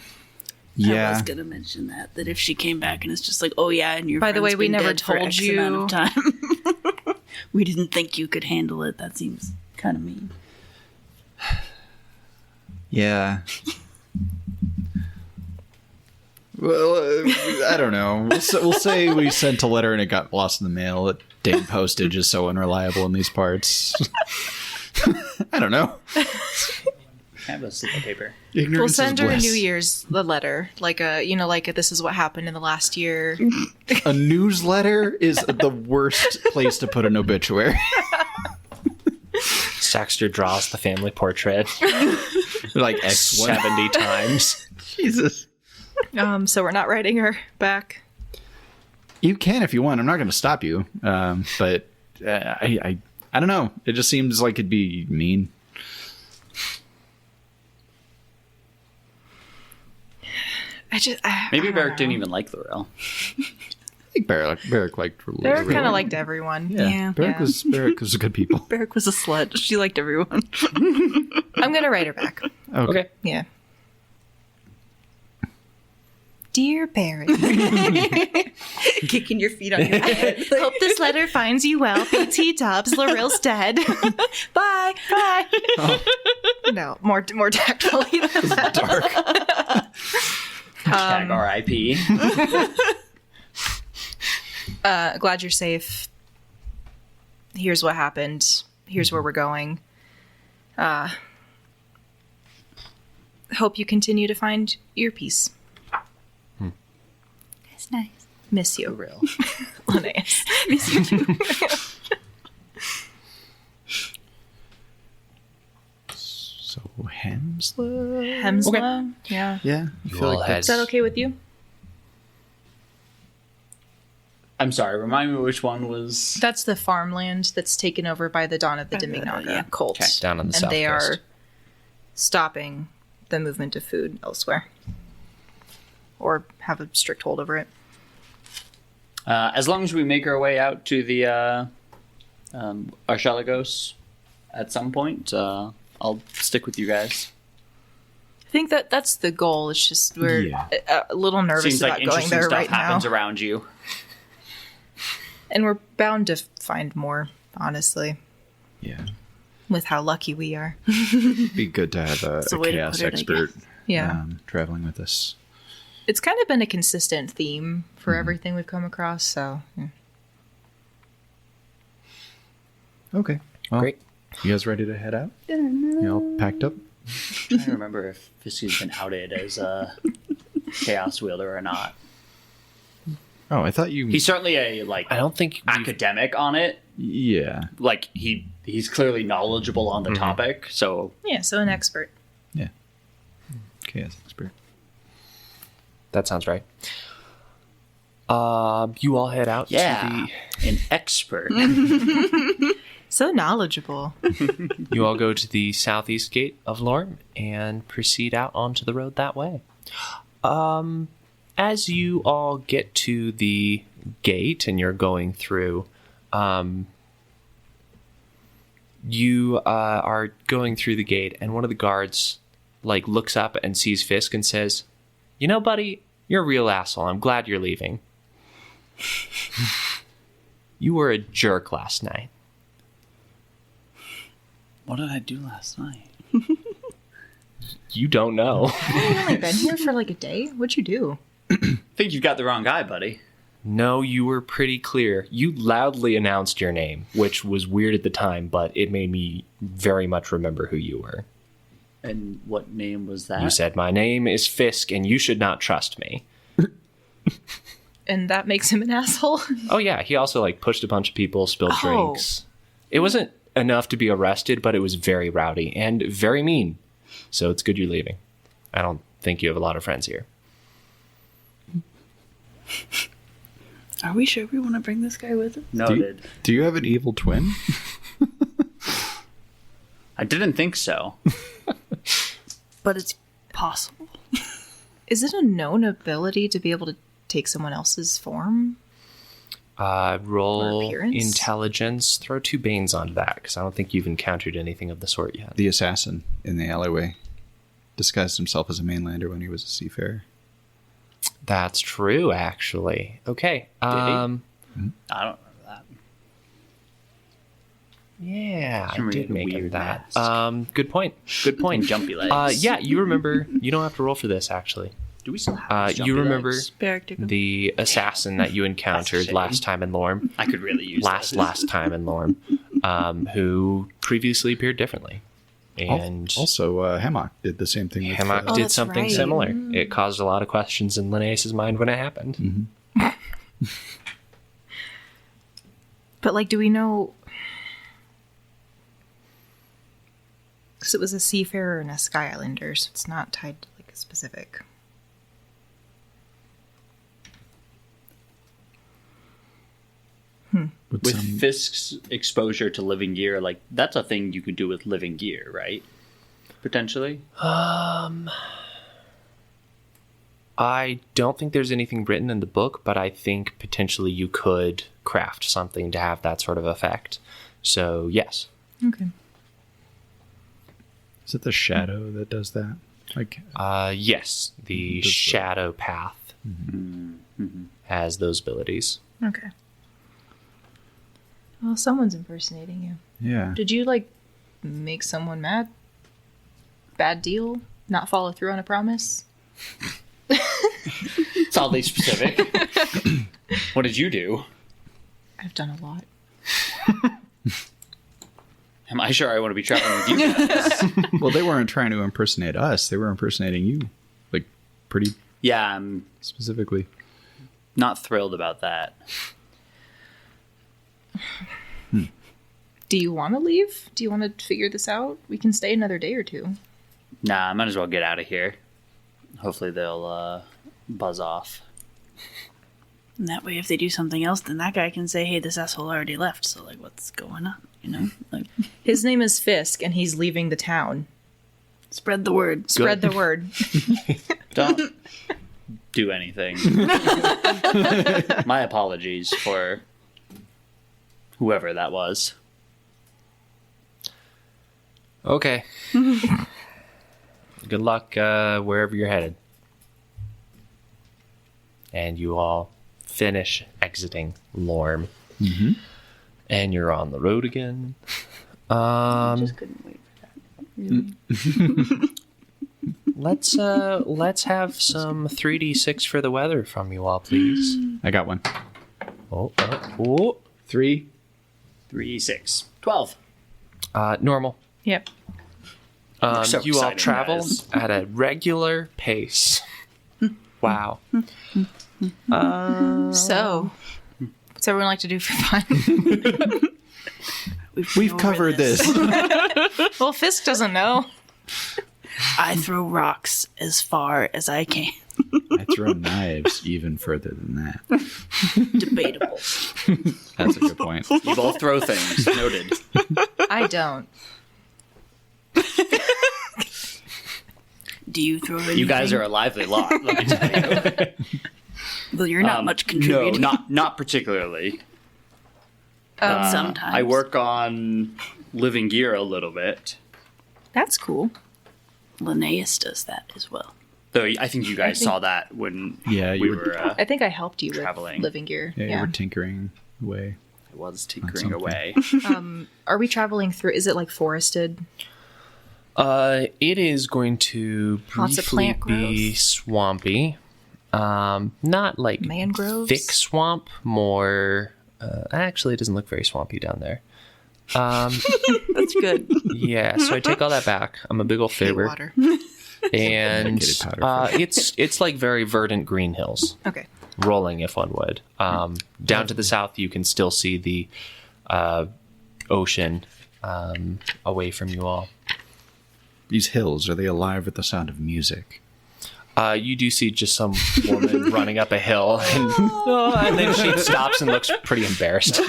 Yeah. was going to mention that if she came back and it's just like, oh yeah, and your By the way, friend's we been never dead for told X you. amount of time. We didn't think you could handle it. That seems kind of mean. Yeah. Well, I don't know. We'll say we sent a letter and it got lost in the mail. That date postage is so unreliable in these parts. I don't know. Have a slip of paper. Ignorance We'll is send her a bliss. New Year's letter, this is what happened in the last year. A newsletter is the worst place to put an obituary. Saxter draws the family portrait X 70 times. Jesus. So we're not writing her back. You can if you want. I'm not going to stop you. But I don't know. It just seems like it'd be mean. I Maybe don't Barrik know. didn't even like Laurel. think Barrik liked Barrik kind of liked everyone. Yeah. Barrik was good people. Barrik was a slut. She liked everyone. I'm going to write her back. Okay. Yeah. Dear Barry, Kicking your feet on your head. hope this letter finds you well. BT Dubs, Laril's dead. Bye. Bye. No, more tactfully than that. Dark. Hashtag RIP. Glad you're safe. Here's what happened. Here's where we're going. Hope you continue to find your peace. That's nice. Miss you, real. Linnaeus. Miss you too. So Hamsle. Hamsle? Yeah. Yeah. I feel like Is that okay with you? I'm sorry, remind me which one was... That's the farmland that's taken over by the Dawn of the Dimignaga cult. Okay. Down on the and south they coast. are stopping the movement of food elsewhere. Or have a strict hold over it. as long as we make our way out to the Archipelagos at some point, I'll stick with you guys. I think that's the goal. It's just we're Yeah. a little nervous Seems about like going interesting there stuff right now. happens around you. And we're bound to find more, honestly, Yeah. with how lucky we are. It'd be good to have a a way to chaos put it, I expert Yeah. traveling with us. It's kind of been a consistent theme for everything we've come across, so... yeah. Okay. Well, Great. You guys ready to head out? You all packed up? I don't remember if Fisk's been outed as a chaos wielder or not. Oh, I thought you... He's certainly a I don't think we've- academic on it. Yeah. Like he's clearly knowledgeable on the topic. So Yeah, so an expert. Yeah. Chaos expert. that sounds right. You all head out yeah, an expert. So knowledgeable. You all go to the southeast gate of Lorm and proceed out onto the road that way. As you all get to the gate and you're going through, you are going through the gate, and one of the guards looks up and sees Fisk and says, "You know, buddy, you're a real asshole. I'm glad you're leaving. You were a jerk last night." What did I do last night? You don't know. You've only been here for like a day? What'd you do? I think you've got the wrong guy, buddy. No, you were pretty clear. You loudly announced your name, which was weird at the time, but it made me very much remember who you were. And what name was that? You said, "My name is Fisk, and you should not trust me." And that makes him an asshole? Oh, yeah. He also, pushed a bunch of people, spilled Oh. drinks. It wasn't enough to be arrested, but it was very rowdy and very mean. So it's good you're leaving. I don't think you have a lot of friends here. Are we sure we want to bring this guy with us? Noted. Do you have an evil twin? I didn't think so. But it's possible. Is it a known ability to be able to take someone else's form? Or Roll appearance? intelligence. Throw 2 Banes onto that, because I don't think you've encountered anything of the sort yet. The assassin in the alleyway disguised himself as a mainlander when he was a seafarer. That's true, actually. Okay. I don't remember that. Yeah, I Can did read a make weird that. mask. Good point. Good point. Jumpy legs. Yeah, you remember. You don't have to roll for this, actually. Do we still have these You jumpy remember legs? Barrik took him. the assassin that you encountered shame. last time in Lorm, I could really use last time in Lorm, who previously appeared differently. And Also, Hammock did the same thing with... Hammock Oh, did that's something right. similar. It caused a lot of questions in Linnaeus' mind when it happened. But, do we know... Because it was a seafarer and a Sky Islander, so it's not tied to, a specific... With Fisk's exposure to living gear, that's a thing you could do with living gear, right? Potentially. I don't think there's anything written in the book, but I think potentially you could craft something to have that sort of effect. So, yes. Okay. Is it the shadow that does that? Like, Yes, the shadow path has those abilities. Okay. Well, someone's impersonating you. yeah. Did you, like, make someone mad? Bad deal? Not follow through on a promise? It's oddly specific. What did you do? I've done a lot. Am I sure I want to be traveling with you guys? Well, they weren't trying to impersonate us. They were impersonating you, like, pretty Yeah, I'm specifically. not thrilled about that. Do you want to leave? Do you want to figure this out? We can stay another day or two. Nah, I might as well get out of here. Hopefully they'll buzz off. And that way, if they do something else, then that guy can say, hey, this asshole already left. So, like, what's going on? You know? Like, His name is Fisk, and he's leaving the town. spread the word. Spread the word. Don't do anything. My apologies for whoever that was. Okay. Good luck wherever you're headed. And you all finish exiting Lorm. Mm-hmm. And you're on the road again. Just couldn't wait for that. Let's have some 3d6 for the weather from you all, please. I got one. Oh. 3. 3, 6, 12. Normal. Yep. So You all exciting, travel guys. at a regular pace. Wow. So, what's everyone like to do for fun? We've covered this. Well, Fisk doesn't know. I throw rocks as far as I can. I throw knives even further than that. Debatable. That's a good point. You both throw things. Noted. I don't. Do you throw anything? You guys are a lively lot. Let me tell you. Well, you're not much contributing. No, not particularly. Sometimes. I work on living gear a little bit. That's cool. Linnaeus does that as well. Though I think you guys saw that when Yeah, we you were. I think I helped you Traveling. with living gear. Yeah, Yeah. you were tinkering away. I was tinkering something. away. Are we traveling through? Is it like forested? It is going to Lots of briefly plant be growth. swampy. Not like Mangroves? thick swamp, more... actually, it doesn't look very swampy down there. That's good. Yeah, so I take all that back. I'm a big old fibber. Water. And Dedicated powder it's like very verdant green hills. Okay. Rolling, if one would. Down to the south, you can still see the ocean away from you all. These hills, are they alive with the sound of music? You do see just some woman running up a hill, and then she stops and looks pretty embarrassed.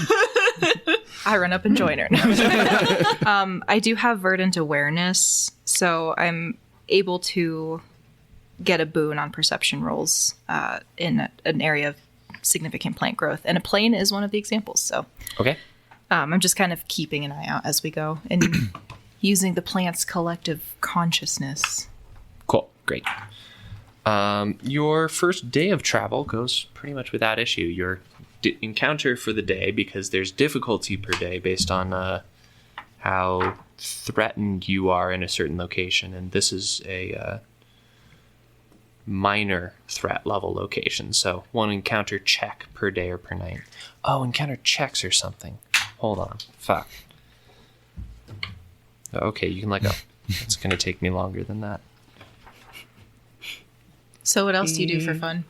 I run up and join her. I do have verdant awareness, so I'm able to get a boon on perception rolls in an area of significant plant growth, and a plane is one of the examples. So Okay. I'm just kind of keeping an eye out as we go and using the plant's collective consciousness. Cool. Great. Your first day of travel goes pretty much without issue. Your encounter for the day, because there's difficulty per day based on how threatened you are in a certain location, and this is a minor threat level location. So one encounter check per day or per night. Oh, encounter checks or something. Hold on. Fuck. Okay, you can let go. It's going to take me longer than that. So what else do you do for fun?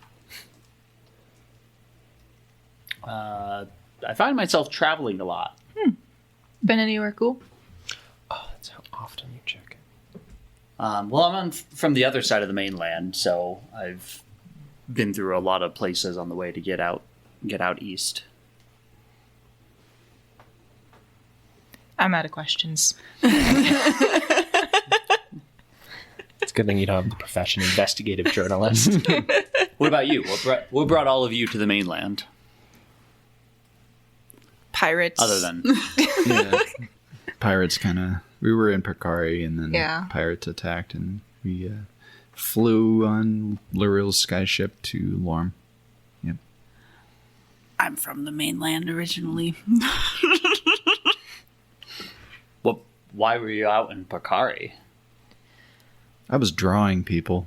I find myself traveling a lot. Been anywhere cool? Oh, that's how often you check. Well, I'm from the other side of the mainland, so I've been through a lot of places on the way to get out east. I'm out of questions. It's a good thing you don't have the profession investigative journalist. What about you? What brought all of you to the mainland? Pirates. Other than Yeah. Pirates kind of... We were in Perkari, and then Yeah. pirates attacked, and we flew on Luril's skyship to Lorm. Yep. I'm from the mainland originally. why were you out in Bakari? I was drawing people.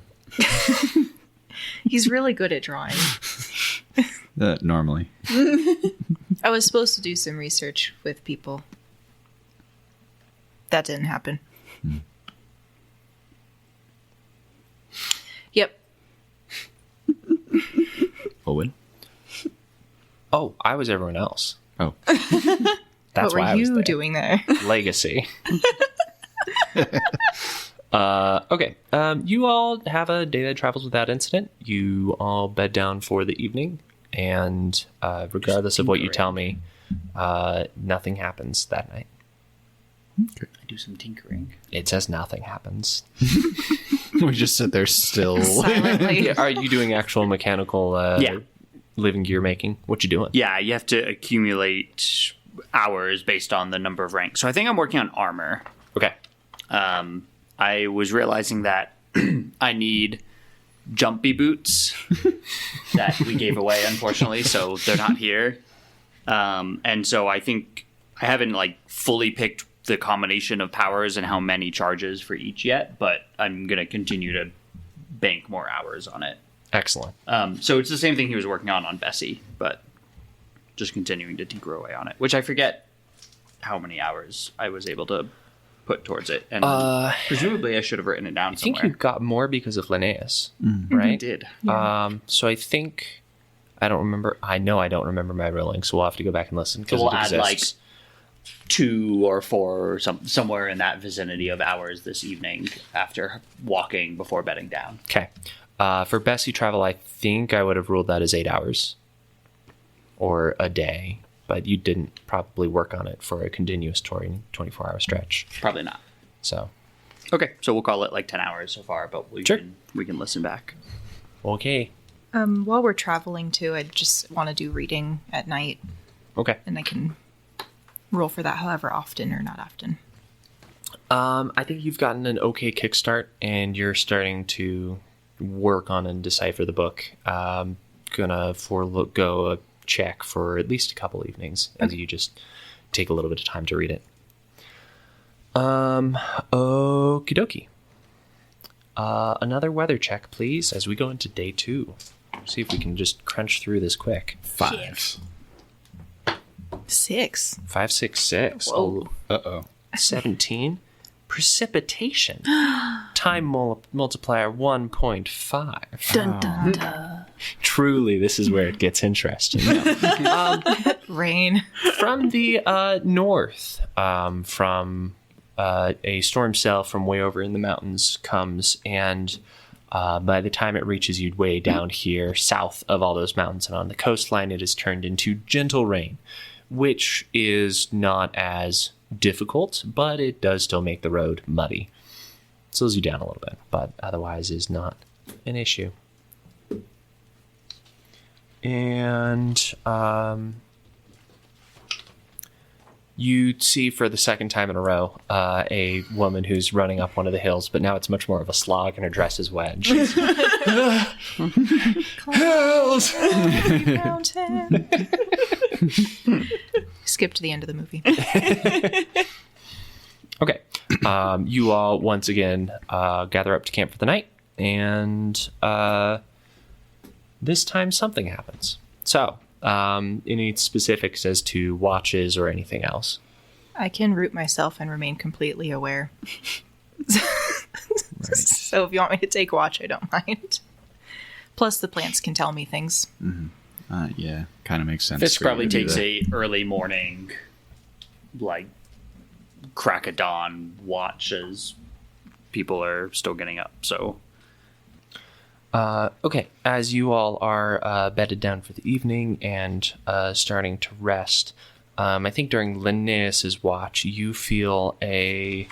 He's really good at drawing. Normally. I was supposed to do some research with people. That didn't happen. Yep. Owen? Oh, I was everyone else. Oh. That's what why were I was you there. doing there? Legacy. Okay. You all have a day that travels without incident. You all bed down for the evening, and regardless of what you tell me, nothing happens that night. I do some tinkering. It says nothing happens. We just sit there still. Silently. Are you doing actual mechanical living gear making? What you doing? Yeah, you have to accumulate hours based on the number of ranks. So I think I'm working on armor. Okay. I was realizing that I need jumpy boots that we gave away, unfortunately, so they're not here. And so I think I haven't fully picked the combination of powers and how many charges for each yet, but I'm going to continue to bank more hours on it. Excellent. So it's the same thing he was working on Bessie, but just continuing to tinker away on it, which I forget how many hours I was able to put towards it. And presumably I should have written it down I think somewhere. you got more because of Linnaeus, I right? did. So I think... I don't remember. I know I don't remember my rolling, so we'll have to go back and listen. So we'll it add exists. 2 or 4 or somewhere in that vicinity of hours this evening after walking before bedding down. Okay. For Bessie travel, I think I would have ruled that as 8 hours or a day, but you didn't probably work on it for a continuous touring 24-hour stretch. Probably not. So, Okay, so we'll call it 10 hours so far, but we Sure. can listen back. okay. While we're traveling too, I just want to do reading at night, Okay. and I can roll for that however often or not often. I think you've gotten an okay kickstart, and you're starting to work on and decipher the book. Gonna forego a check for at least a couple evenings as you just take a little bit of time to read it. Okie dokie. Another weather check, please, as we go into day 2. See if we can just crunch through this quick. 5. 6. 5, 6, 6. Whoa. Uh-oh. 17. Precipitation. Time multiplier 1.5. Dun dun dun. Truly, this is where it gets interesting. Rain. From the north, from a storm cell from way over in the mountains comes, and by the time it reaches you way down here, south of all those mountains and on the coastline, it has turned into gentle rain, which is not as difficult, but it does still make the road muddy. Slows you down a little bit, but otherwise is not an issue. And you see for the second time in a row a woman who's running up one of the hills, but now it's much more of a slog and her dress is wet. And she's hills! Mountain. Skip to the end of the movie. Okay. You all once again gather up to camp for the night, and this time something happens. So, any specifics as to watches or anything else? I can root myself and remain completely aware. Right. So if you want me to take watch, I don't mind. Plus, the plants can tell me things. Yeah, kind of makes sense. Fisk for you probably to do takes that. a early morning, crack of dawn watch as people are still getting up. So Okay, as you all are bedded down for the evening and starting to rest, I think during Linnaeus's watch, you feel a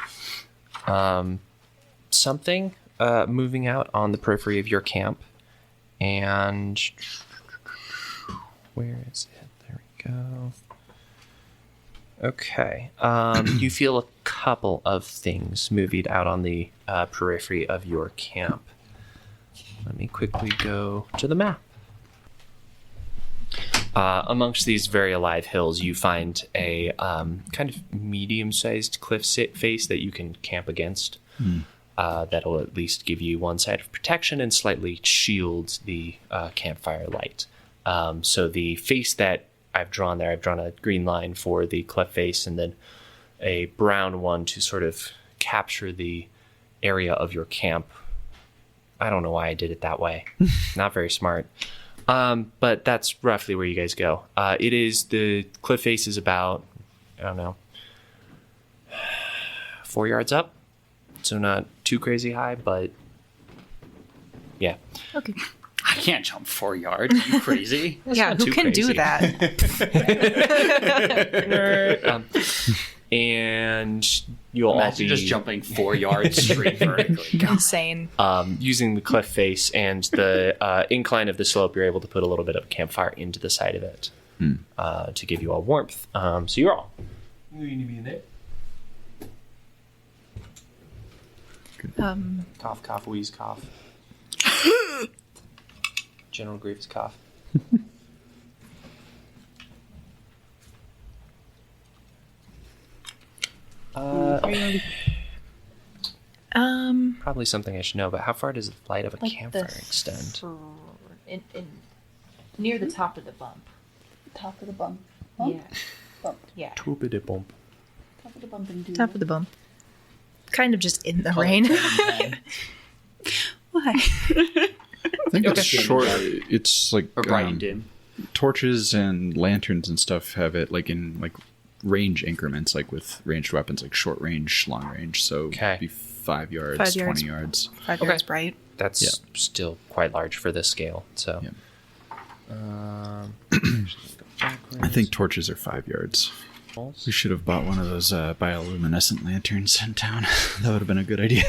something moving out on the periphery of your camp, And where is it? There we go. Okay. You feel a couple of things moving out on the periphery of your camp. Let me quickly go to the map. Amongst these very alive hills, you find a kind of medium-sized cliff face that you can camp against. That'll at least give you one side of protection and slightly shield the campfire light. So the face that I've drawn there, I've drawn a green line for the cliff face and then a brown one to sort of capture the area of your camp. I don't know why I did it that way. Not very smart. But that's roughly where you guys go. The cliff face is about, I don't know, 4 yards up. So not too crazy high, but yeah. Okay. I can't jump 4 yards. Are you crazy? Yeah, who can do that? And you'll all Imagine be just jumping 4 yards straight vertically. Insane. using the cliff face and the incline of the slope. You're able to put a little bit of campfire into the side of it to give you all warmth. So you're all. You need to be in there. Cough, cough, wheeze, cough. General Grievous cough. Probably something I should know, but how far does the light of a campfire extend? Near the top of the bump. Top of the bump. Yeah. Bump. Yeah. Top of the bump. Top of the bump and do. Top of the bump. Kind of just in the rain. Why? I think it's short. It's like Or bright and dim. torches and lanterns and stuff have it like in like range increments, like with ranged weapons, like short range, long range. So Okay. be 5 yards, 5 yards. 20 yards. 5 yards bright. That's still quite large for this scale. So, I think torches are 5 yards. We should have bought one of those bioluminescent lanterns in town. That would have been a good idea.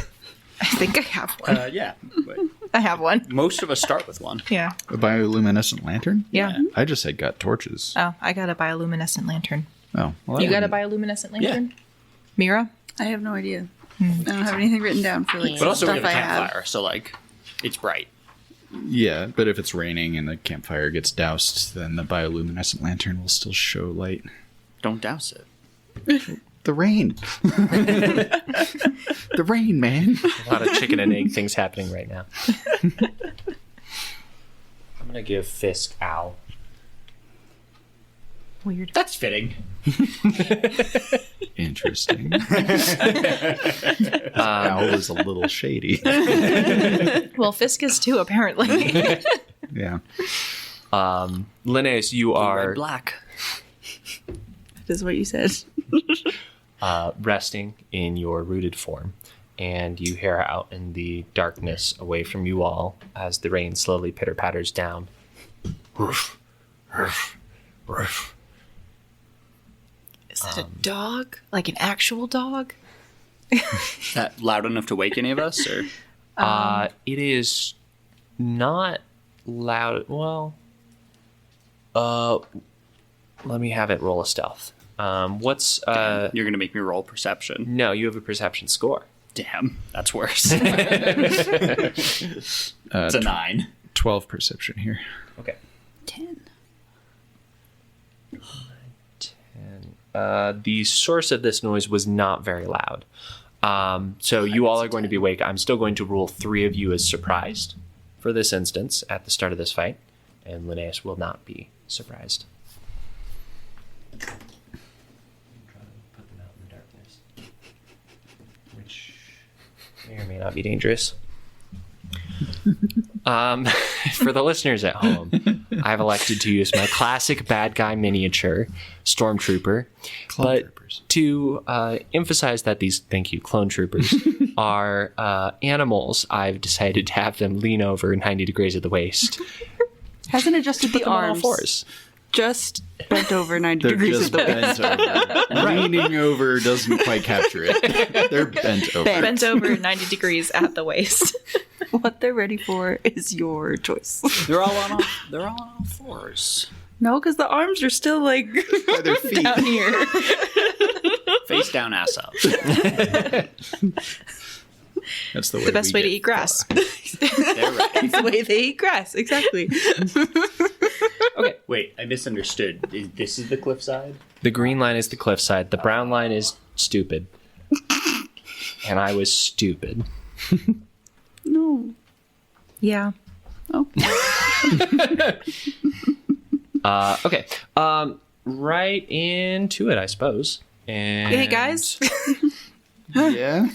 I think I have one. Yeah. But I have one. most of us start with one. Yeah. A bioluminescent lantern? Yeah. I just had got torches. Oh, I got a bioluminescent lantern. Oh, well, You got a bioluminescent lantern? Mira? I have no idea. I don't have anything written down for like But also we stuff have a I have. campfire, so like, it's bright. Yeah, but if it's raining and the campfire gets doused, then the bioluminescent lantern will still show light. Don't douse it. The rain. The rain, man. a lot of chicken and egg things happening right now. I'm going to give Fisk Owl. Weird. That's fitting. Interesting. Owl is a little shady. Well, Fisk is too, apparently. Yeah. Linnaeus, you are Red black. That is what you said. resting in your rooted form, and you hear out in the darkness away from you all as the rain slowly pitter-patters down. Roof, roof, roof. Is that a dog? Like an actual dog? Is that loud enough to wake any of us? Or It is not loud. Well, let me have it roll a stealth. What's you're gonna make me roll perception. No, you have a perception score. Damn, that's worse. It's a 9. 12 perception here. Okay. 10. 10. The source of this noise was not very loud. So you all are going to be awake. I'm still going to rule 3 of you as surprised for this instance at the start of this fight, and Linnaeus will not be surprised. Put them out in the darkness, which may or may not be dangerous. For the listeners at home, I've elected to use my classic bad guy miniature, Stormtrooper. Clone troopers. To emphasize that these, thank you, clone troopers, are animals, I've decided to have them lean over 90 degrees at the waist. Hasn't adjusted Put the them on all arms. fours. Just bent over 90 They're degrees just at the waist. bent over. Leaning over doesn't quite capture it. They're bent over. Bent over 90 degrees at the waist. What they're ready for is your choice. They're all on all fours. No, because the arms are still like By their feet. down here. Face down, ass up. That's the way The best we way to get eat grass. They're right. It's the way they eat grass. Exactly. Okay, wait, I misunderstood. This is the cliffside? The green line is the cliffside. The brown line is stupid. And I was stupid. No. Yeah. Oh. Okay. Right into it, I suppose. And Hey, guys. Yeah.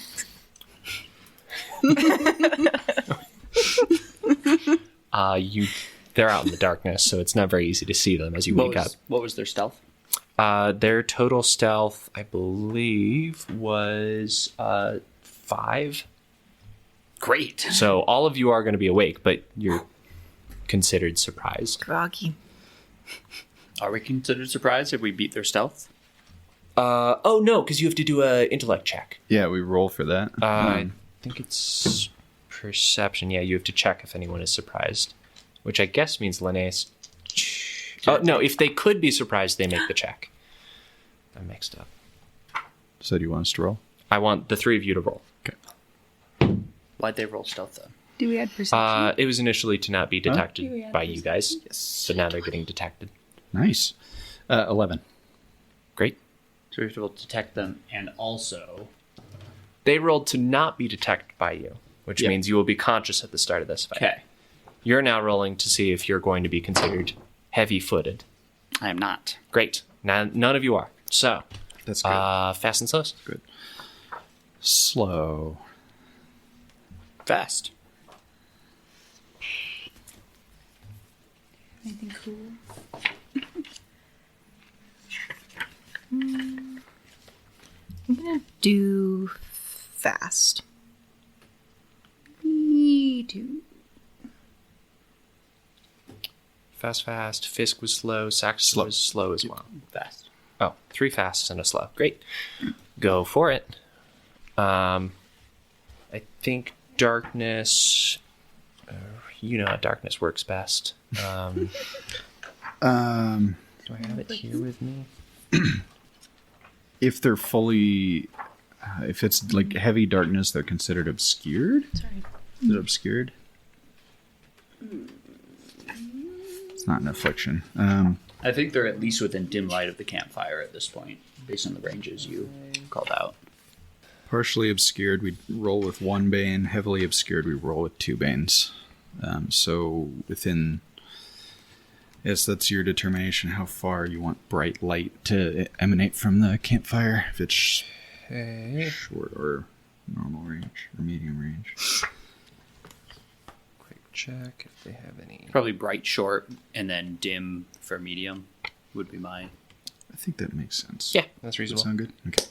They're out in the darkness, so it's not very easy to see them as you wake up. What was their stealth? Their total stealth, I believe, was 5. Great. So all of you are going to be awake, but you're considered surprised. Groggy. Are we considered surprised if we beat their stealth? Oh no, because you have to do a intellect check. Yeah, we roll for that. I think it's perception. Yeah, you have to check if anyone is surprised, which I guess means Linnaeus. Oh no, if they could be surprised, they make the check. I'm mixed up. So do you want us to roll? I want the 3 of you to roll. Why'd they roll stealth then? Do we add perception? It was initially to not be detected Yeah, by you guys. Yes. So now they're getting detected. Nice. 11. Great. So we have to detect them and also... They rolled to not be detected by you, which Yep. means you will be conscious at the start of this fight. Okay. You're now rolling to see if you're going to be considered heavy-footed. I am not. Great. Now none of you are. So, That's good. fast and slow. Good. Slow. Fast. Anything cool? I'm gonna do fast. Me too. Fast. Fisk was slow. Saxter Slow. was slow as well. Fast. Oh, 3 fasts and a slow. Great. Go for it. I think darkness... you know how darkness works best. Do I have it here with me? If they're fully... if it's like heavy darkness, they're considered obscured? Sorry. Is it obscured? It's not an affliction. I think they're at least within dim light of the campfire at this point, based on the ranges you called out. Partially obscured, we roll with 1 bane. Heavily obscured, we roll with 2 banes. So within... Yes, that's your determination how far you want bright light to emanate from the campfire. If it's short or normal range or medium range. Quick check if they have any. Probably bright short and then dim for medium would be my... I think that makes sense. Yeah, that's Does that reasonable. sound good? Okay.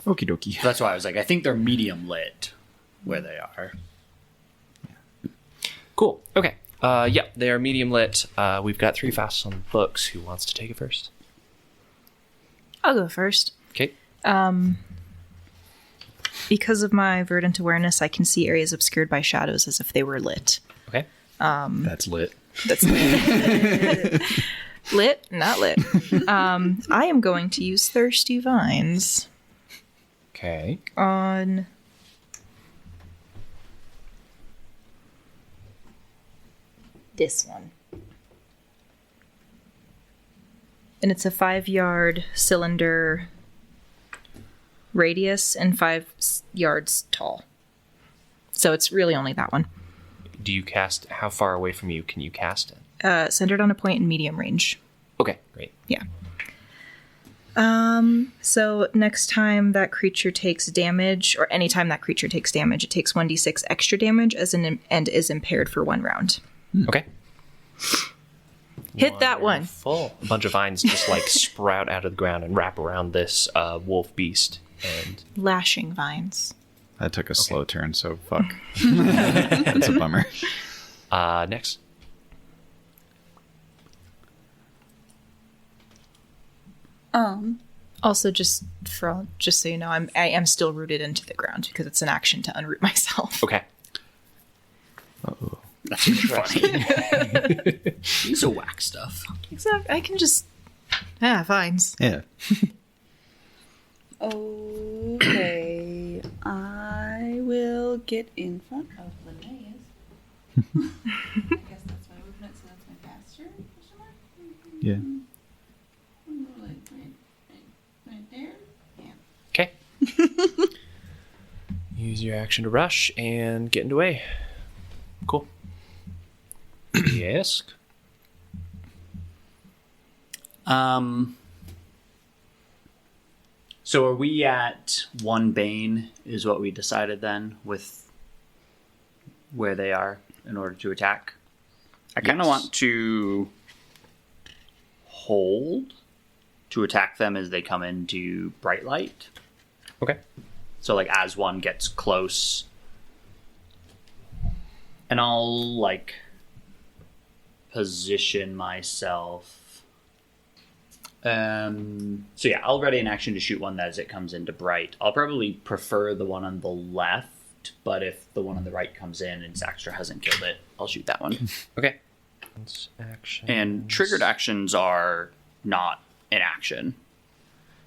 Okie dokie. That's why I was like, I think they're medium lit where they are. Cool. Okay. Yeah, they are medium lit. We've got 3 fasts on the books. Who wants to take it first? I'll go first. Okay. Because of my verdant awareness, I can see areas obscured by shadows as if they were lit. Okay. That's lit. That's lit, not lit. I am going to use Thirsty Vines Okay. on this one. And it's a 5-yard cylinder radius and 5 yards tall. So it's really only that one. Do you cast? How far away from you can you cast it? Centered on a point in medium range. Okay, great. Yeah. So next time that creature takes damage, or anytime that creature takes damage, it takes 1d6 extra damage and is impaired for 1 round. Okay. Hit that one. Full. A bunch of vines just like sprout out of the ground and wrap around this wolf beast. And Lashing vines. That took a slow turn, so fuck. That's a bummer. next. Also, just so you know, I am still rooted into the ground because it's an action to unroot myself. Okay. That's funny. Use a whack stuff. Exactly. I can just fines. Yeah. Okay, I will get in front of Linnaeus. I guess that's my movement, so that's my faster. Yeah. Right there. Yeah. Okay. Use your action to rush and get into way. Cool. Yes. So are we at 1 Bane is what we decided then with where they are in order to attack? I kind of want to hold to attack them as they come into bright light. Okay. So like as one gets close, and I'll like position myself. So yeah, I'll ready an action to shoot one as it comes into bright. I'll probably prefer the one on the left, but if the one on the right comes in and Saxter hasn't killed it, I'll shoot that one. Okay. That's action. And triggered actions are not an action.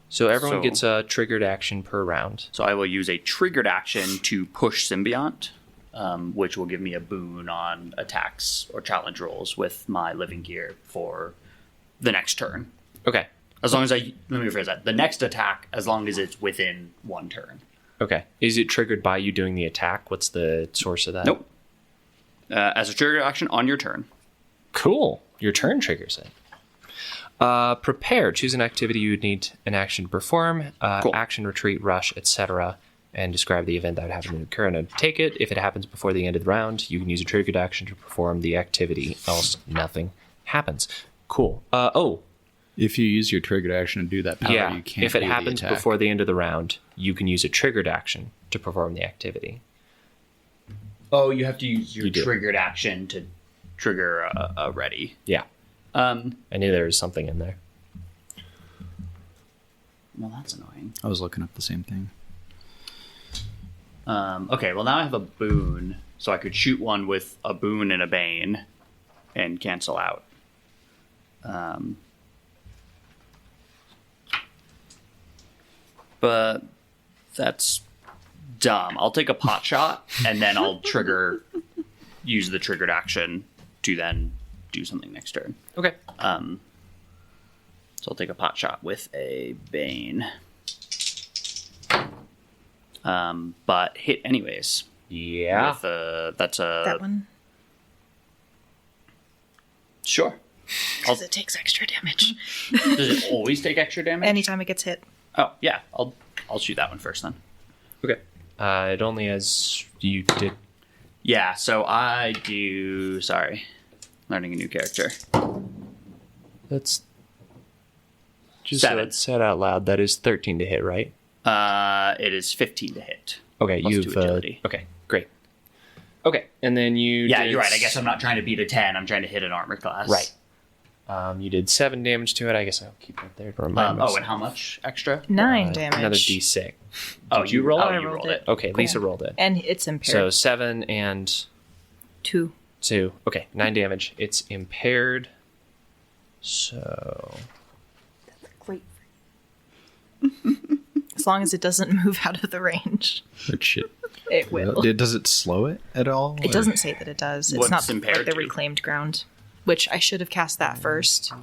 So everyone So- gets a triggered action per round. So I will use a triggered action to push Symbiont, which will give me a boon on attacks or challenge rolls with my living gear for the next turn. Okay. As long as let me rephrase that. The next attack, as long as it's within 1 turn. Okay. Is it triggered by you doing the attack? What's the source of that? Nope. As a triggered action on your turn. Cool. Your turn triggers it. Prepare. Choose an activity you would need an action to perform. Cool. Action, retreat, rush, etc. And describe the event that would happen to occur and take it. If it happens before the end of the round, you can use a triggered action to perform the activity. Else, nothing happens. Cool. If you use your triggered action to do that power, Yeah. you can't If it do the happens attack. before the end of the round, you can use a triggered action to perform the activity. Oh, you have to use your You do. triggered action to trigger a ready. Yeah. I knew there was something in there. Well, that's annoying. I was looking up the same thing. Okay, well now I have a boon, so I could shoot one with a boon and a bane and cancel out. But that's dumb. I'll take a pot shot and then I'll use the triggered action to then do something next turn. Okay. So I'll take a pot shot with a bane. But hit anyways. Yeah. With that's a That one. sure. Because it takes extra damage. Does it always take extra damage? Anytime it gets hit. Oh yeah, I'll shoot that one first then. Okay. It only has you did. Yeah, so I do. Sorry, learning a new character. That's just 7. said out loud. That is 13 to hit, right? It is 15 to hit. Okay, Plus you've 2 agility. okay, great. Okay, and then you Yeah, did you're right. I guess I'm not trying to beat a 10. I'm trying to hit an armor class. right. You did 7 damage to it. I guess I'll keep that there to remind myself. And how much extra? 9 damage. Another D6. Oh, Did you roll it? Oh, I you rolled rolled it. it. Okay, Lisa rolled it. And it's impaired. So 7 and 2. 2. Okay, 9 damage. It's impaired. So Great. As long as it doesn't move out of the range. But shit. It will. Does it slow it at all? It doesn't say that it does. It's What's not impaired like the to? reclaimed ground, which I should have cast that first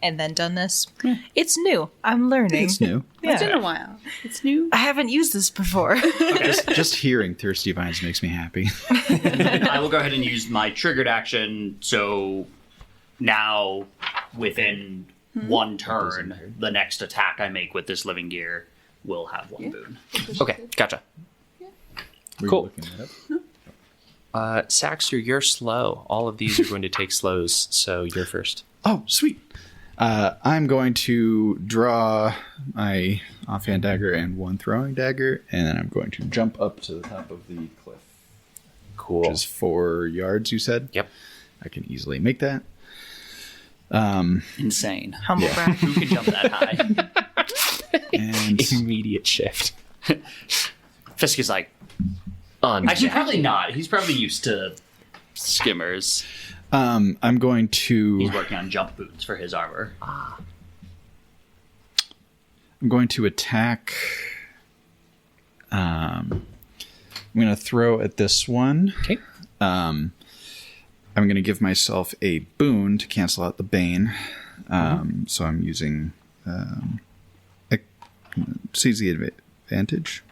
and then done this. It's new. I'm learning. It's new. It's been Yeah. a while. It's new. I haven't used this before. Just hearing Thirsty Vines makes me happy. I will go ahead and use my triggered action. So now, within 1 turn, the next attack I make with this living gear will have 1 boon. okay, gotcha. Were you Cool. looking that up? Saxter, you're slow. All of these are going to take slows, so you're first. Oh, sweet. I'm going to draw my offhand dagger and 1 throwing dagger, and then I'm going to jump up to the top of the cliff. Cool. Which is 4 yards, you said? Yep. I can easily make that. Insane. Humble brag. Who can jump that high? And Immediate shift. Fisk is like, actually, probably not. He's probably used to skimmers. I'm going to He's working on jump boots for his armor. attack. I'm going to throw at this one. Okay. I'm going to give myself a boon to cancel out the bane. So I'm using seize the advantage.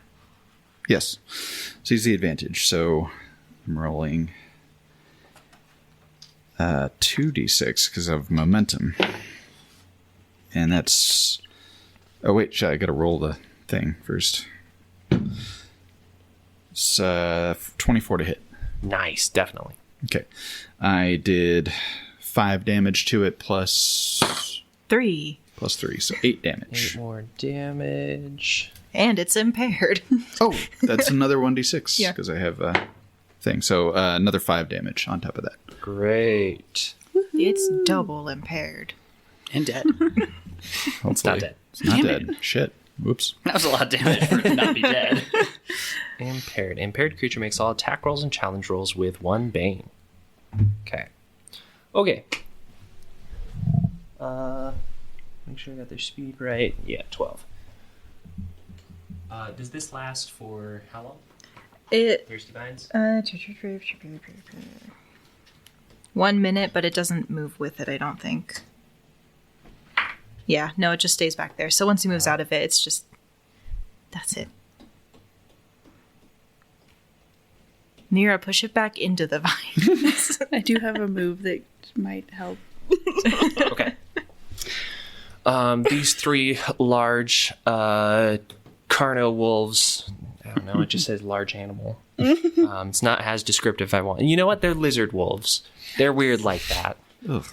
Yes, seize the advantage. So I'm rolling 2d6 because of momentum, and that's. Oh wait, I got to roll the thing first. It's 24 to hit. Nice, definitely. Okay. I did 5 damage to it plus 3. 3, so 8 damage. 8 more damage. And it's impaired. Oh, that's another 1d6 Yeah. because I have a thing. So another 5 damage on top of that. Great. It's double impaired. And dead. It's not dead. It's not Damn dead. Shit. Whoops. That was a lot of damage for it to not be dead. Impaired. Impaired creature makes all attack rolls and challenge rolls with 1 bane. Okay. Make sure I got their speed right. Yeah, 12. Does this last for how long? Thirsty Vines? 1 minute, but it doesn't move with it, I don't think. Yeah, no, it just stays back there. So once he moves out of it, it's just... That's it. Mira, push it back into the vines. I do have a move that might help. Okay. These 3 large carno wolves. I don't know. It just says large animal. It's not as descriptive. I want. You know what? They're lizard wolves. They're weird like that. Ugh.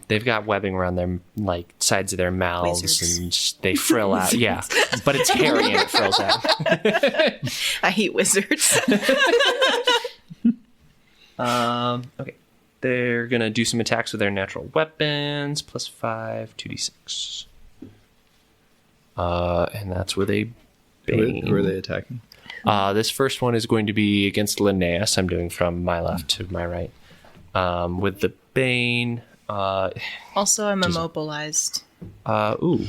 They've got webbing around their like sides of their mouths, Wizards. and they frill out. Yeah, but it's hairy and it frills out. I hate wizards. Okay. They're gonna do some attacks with their natural weapons. +5, 2d6. And that's with a bane. Who are they attacking? This first one is going to be against Linnaeus. I'm doing from my left to my right. With the bane. Also, I'm immobilized. Ooh.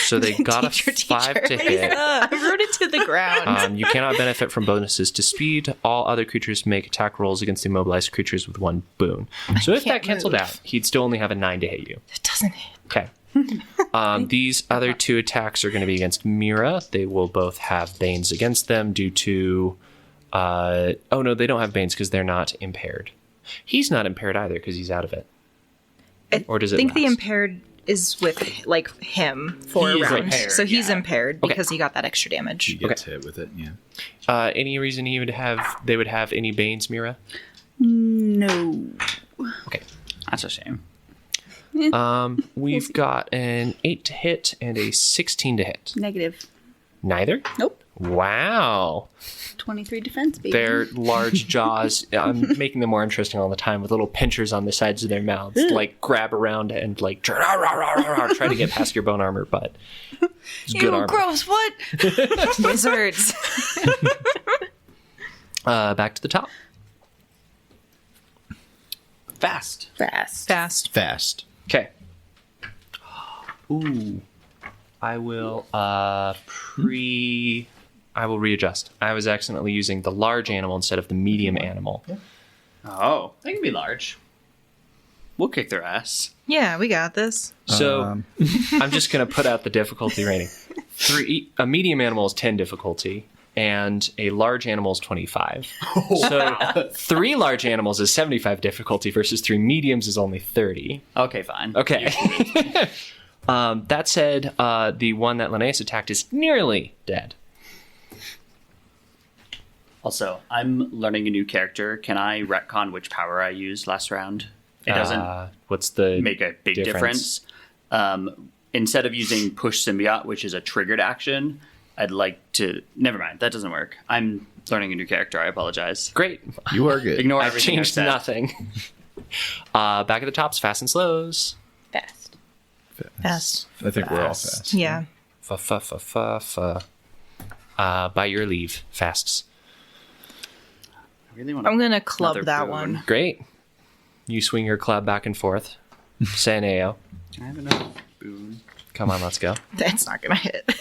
So they got a Teacher. 5 to hit. I'm rooted to the ground. You cannot benefit from bonuses to speed. All other creatures make attack rolls against immobilized creatures with 1 boon. So if that can't canceled move. out, he'd still only have a 9 to hit you. It doesn't hit. Okay. These other 2 attacks are going to be against Mira. They will both have banes against them due to... oh no, they don't have banes because they're not impaired. He's not impaired either because he's out of it. Or does it I think the last? impaired is with like him for He a is round. impaired, So he's yeah. impaired because he got that extra damage. You get Okay. hit with it, yeah. Any reason they would have any banes, Mira? No. Okay. That's a shame. We've got an 8 to hit and a 16 to hit. Negative. Neither? Nope. Wow. 23 defense, baby. Their large jaws, I'm making them more interesting all the time with little pinchers on the sides of their mouths, like grab around and like try to get past your bone armor, but it's good armor. Gross, what? Wizards. Back to the top. Fast. Fast. Fast. Okay. Ooh. I will readjust. I was accidentally using the large animal instead of the medium animal. Oh, they can be large. We'll kick their ass. Yeah, we got this. So I'm just going to put out the difficulty rating. A medium animal is 10 difficulty, and a large animal is 25. So 3 large animals is 75 difficulty versus 3 mediums is only 30. Okay, fine. Okay. That said, the one that Linnaeus attacked is nearly dead. Also, I'm learning a new character. Can I retcon which power I used last round? It doesn't What's the make a big difference. Instead of using push symbiote, which is a triggered action, I'd like to... Never mind, that doesn't work. I'm learning a new character. I apologize. Great. You are good. Ignore I've everything changed I've said. nothing. Back at the tops, fast and slows. Fast. Fast. I think we're all fast. Yeah. By your leave, fasts. I really want I'm going to club another that boon. one. Great. You swing your club back and forth. Saneo. I have another boon. Come on, let's go. That's not going to hit.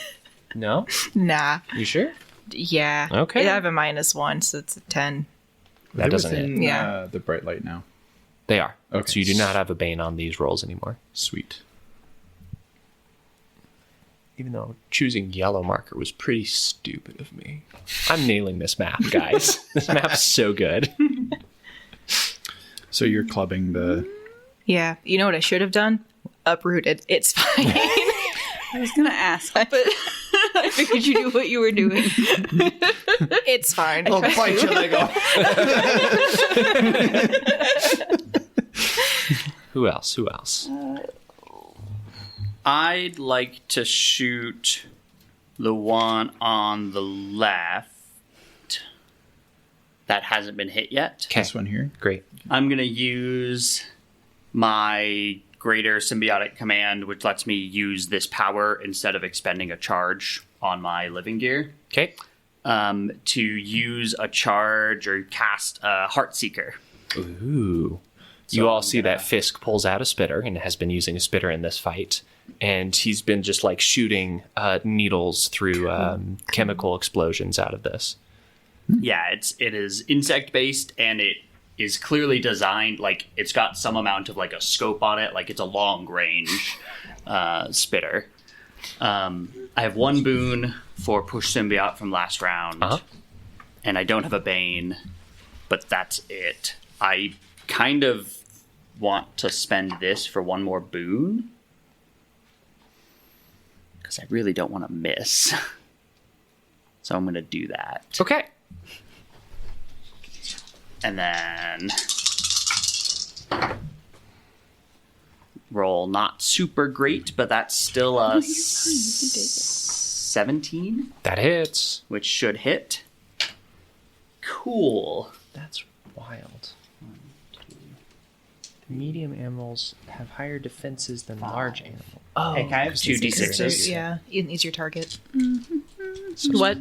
No? Nah. You sure? Yeah. Okay. I have a -1, so it's a 10. That doesn't hit. within, Yeah. the bright light now. They are. Okay. So you do not have a bane on these rolls anymore. Sweet. Even though choosing yellow marker was pretty stupid of me. I'm nailing this map, guys. This map's so good. So you're clubbing the... Yeah. You know what I should have done? Uprooted. It's fine. I was gonna ask, but I figured you knew what you were doing. It's fine. I'll bite your leg off. Who else? I'd like to shoot the one on the left that hasn't been hit yet. Okay. This one here. Great. I'm going to use my greater symbiotic command, which lets me use this power instead of expending a charge on my living gear, Okay. to use a charge or cast a Heartseeker. Ooh. So You all I'm see gonna- that Fisk pulls out a spitter and has been using a spitter in this fight. And he's been just like shooting needles through chemical explosions out of this. Yeah, it is insect based, and it is clearly designed like it's got some amount of like a scope on it, like it's a long range spitter. I have one boon for push symbiote from last round, and I don't have a bane, but that's it. I kind of want to spend this for one more boon because I really don't want to miss. So I'm going to do that. Okay. And then roll not super great, but that's still a 17, That hits. which should hit. Cool. That's wild. Medium animals have higher defenses than large animals. Oh, Hey, can I have 2d6s? Yeah. An easier target. So- What?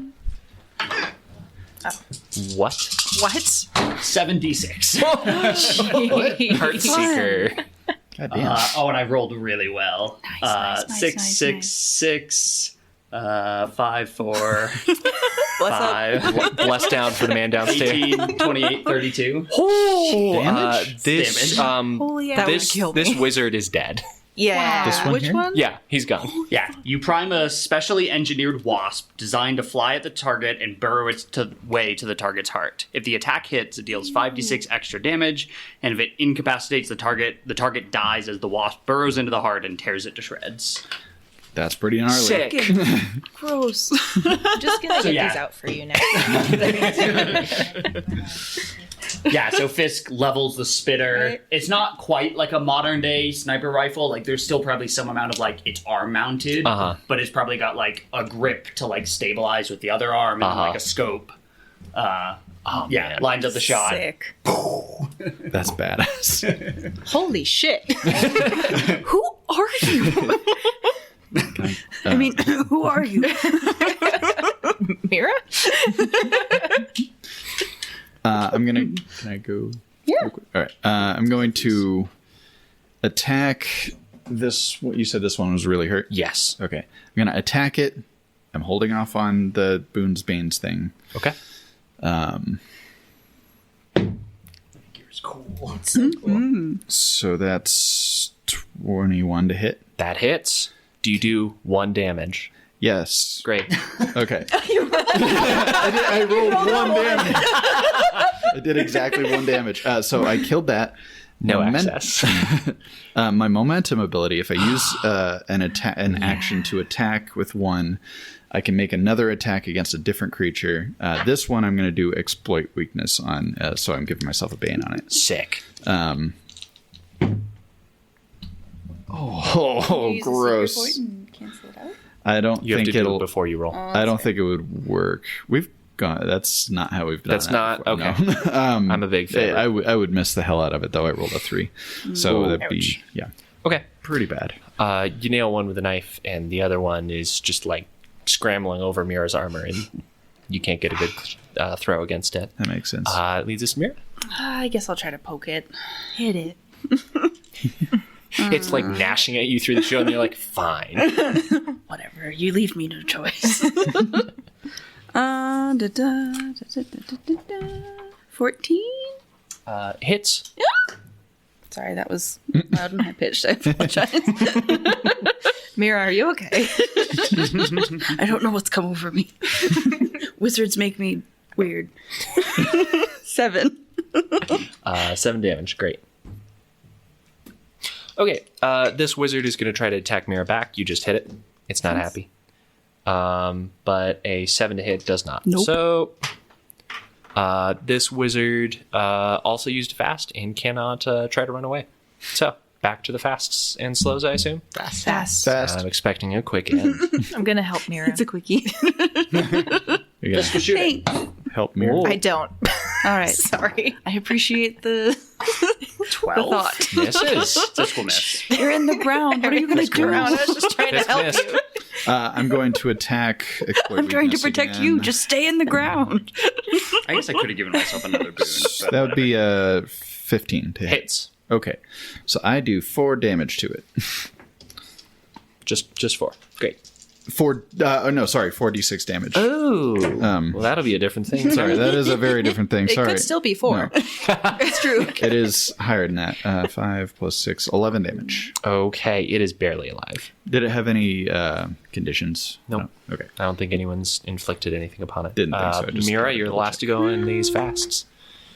What? What? 7d6. Heartseeker. God damn. And I rolled really well. Nice, 6, nice, 6, 6, 5, 4, What's up? 5, Bless down for the man downstairs. 18, 28, 32. Damage? This Holy That would this kill me. this wizard is dead. Yeah. This one Which here? one? Yeah, he's gone. Yeah, you prime a specially engineered wasp designed to fly at the target and burrow its way to the target's heart. If the attack hits, it deals 5d6 extra damage, and if it incapacitates the target dies as the wasp burrows into the heart and tears it to shreds. That's pretty gnarly. Sick. Gross. I'm just gonna So, get yeah. these out for you now. Yeah, so Fisk levels the spitter. Right. It's not quite like a modern day sniper rifle. Like, there's still probably some amount of like it's arm mounted, but it's probably got like a grip to like stabilize with the other arm and like a scope. Yeah, man. lines up the shot. Sick. That's badass. Holy shit. Who are you? I mean, who are you? Mira? Can I go? Yeah. All right. I'm going to attack this. What you said, this one was really hurt. Yes. Okay. I'm going to attack it. I'm holding off on the Boons Banes thing. Okay. Gear's cool. So that's 21 to hit. That hits. Do you do 1 damage? Yes. Great. Okay. I rolled 1 damage. I did exactly 1 damage. So I killed that. No Moment- access. My momentum ability, if I use an action to attack with 1, I can make another attack against a different creature. This one I'm going to do exploit weakness on, so I'm giving myself a bane on it. Sick. Oh, Use a secret point gross. and cancel it out? I don't You have think to do it'll. it before you roll. I don't think it would work. We've gone. That's not how we've done. That's that not- before, okay. No. I'm a big fan. I would miss the hell out of it though. I rolled a 3, so that'd be Ouch. yeah. Okay. Pretty bad. You nail one with a knife, and the other one is just like scrambling over Mira's armor, and you can't get a good throw against it. That makes sense. Leads us to Mira. I guess I'll try to poke it. Hit it. It's like gnashing at you through the show, and you're like, fine. Whatever. You leave me no choice. 14? Hits. Sorry, that was loud and high pitched. I apologize. Mira, are you okay? I don't know what's come over me. Wizards make me weird. 7. 7 damage. Great. Okay, this wizard is going to try to attack Mira back. You just hit it. It's not happy. But a 7 to hit does not. Nope. So this wizard also used a fast and cannot try to run away. So back to the fasts and slows, I assume. Fast. I'm expecting a quick end. I'm going to help Mira. It's a quickie. You're gonna Thanks. help me. Whoa. I don't. All right. Sorry. I appreciate the 12. thought. Misses. Physical miss. You're in the ground. What are you going to do? Around. I was just trying to Fist help missed. you. I'm going to attack. I'm trying to protect you. Just stay in the ground. I guess I could have given myself another boon. But That would be 15 to hit. Hits. Okay, so I do 4 damage to it. Just 4. Great. 4d6 damage. Oh. Well, that'll be a different thing. Sorry, that is a very different thing. It Sorry. could still be 4. No. It's true. It is higher than that. 5 plus 6, 11 damage. Okay, it is barely alive. Did it have any conditions? Nope. No. Okay. I don't think anyone's inflicted anything upon it. Didn't think so, I just Mira, wanted to you're the double last to go in these fasts.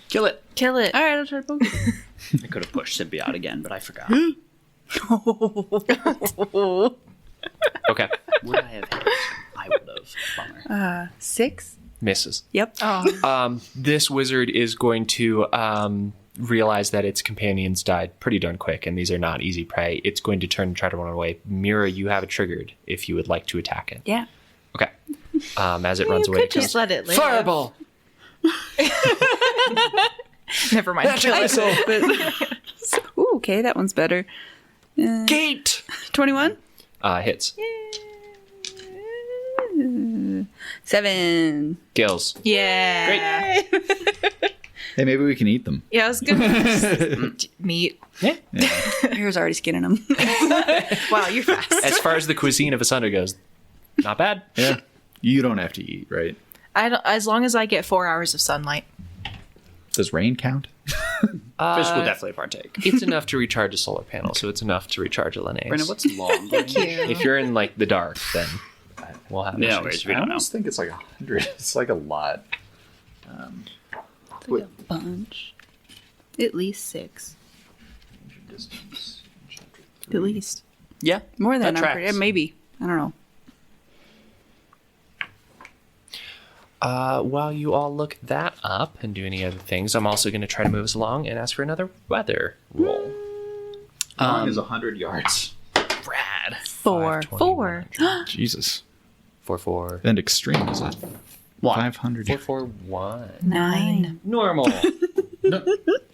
kill it. Kill it. All right, I'll try to poke it. I could have pushed Symbiote again, but I forgot. Okay. Would I have hit? I would have. Bummer. 6? Misses. Yep. Oh. This wizard is going to realize that its companions died pretty darn quick, and these are not easy prey. It's going to turn and try to run away. Mira, you have it triggered if you would like to attack it. Yeah. Okay. As it runs away, could just let it live. Fireball! Never mind. Kill it. Ooh, okay, that one's better. Gate! 21? Hits. 7. Kills. Yeah. Hey, maybe we can eat them. Yeah, I was good. Meat. Here's already skinning them. Wow, you're fast. As far as the cuisine of Asunder goes, not bad. Yeah. You don't have to eat, right? I don't, as long as I get 4 hours of sunlight. Does rain count? Fisk will definitely partake. It's enough to recharge a solar panel, so it's enough to recharge a Linnaeus. Brennan, what's long? If you're in like the dark, then we'll have No issues. worries, we I don't know. almost think it's like 100. It's like a lot. Bunch. At least 6. At least. Yeah, More than that I'm pretty. tracks. Maybe. I don't know. While you all look that up and do any other things, I'm also going to try to move us along and ask for another weather roll. Long is 100 yards. Rad. 4. 4. Jesus. 4-4. And extreme is it? 500 yards. 4-4-1. 9. Normal.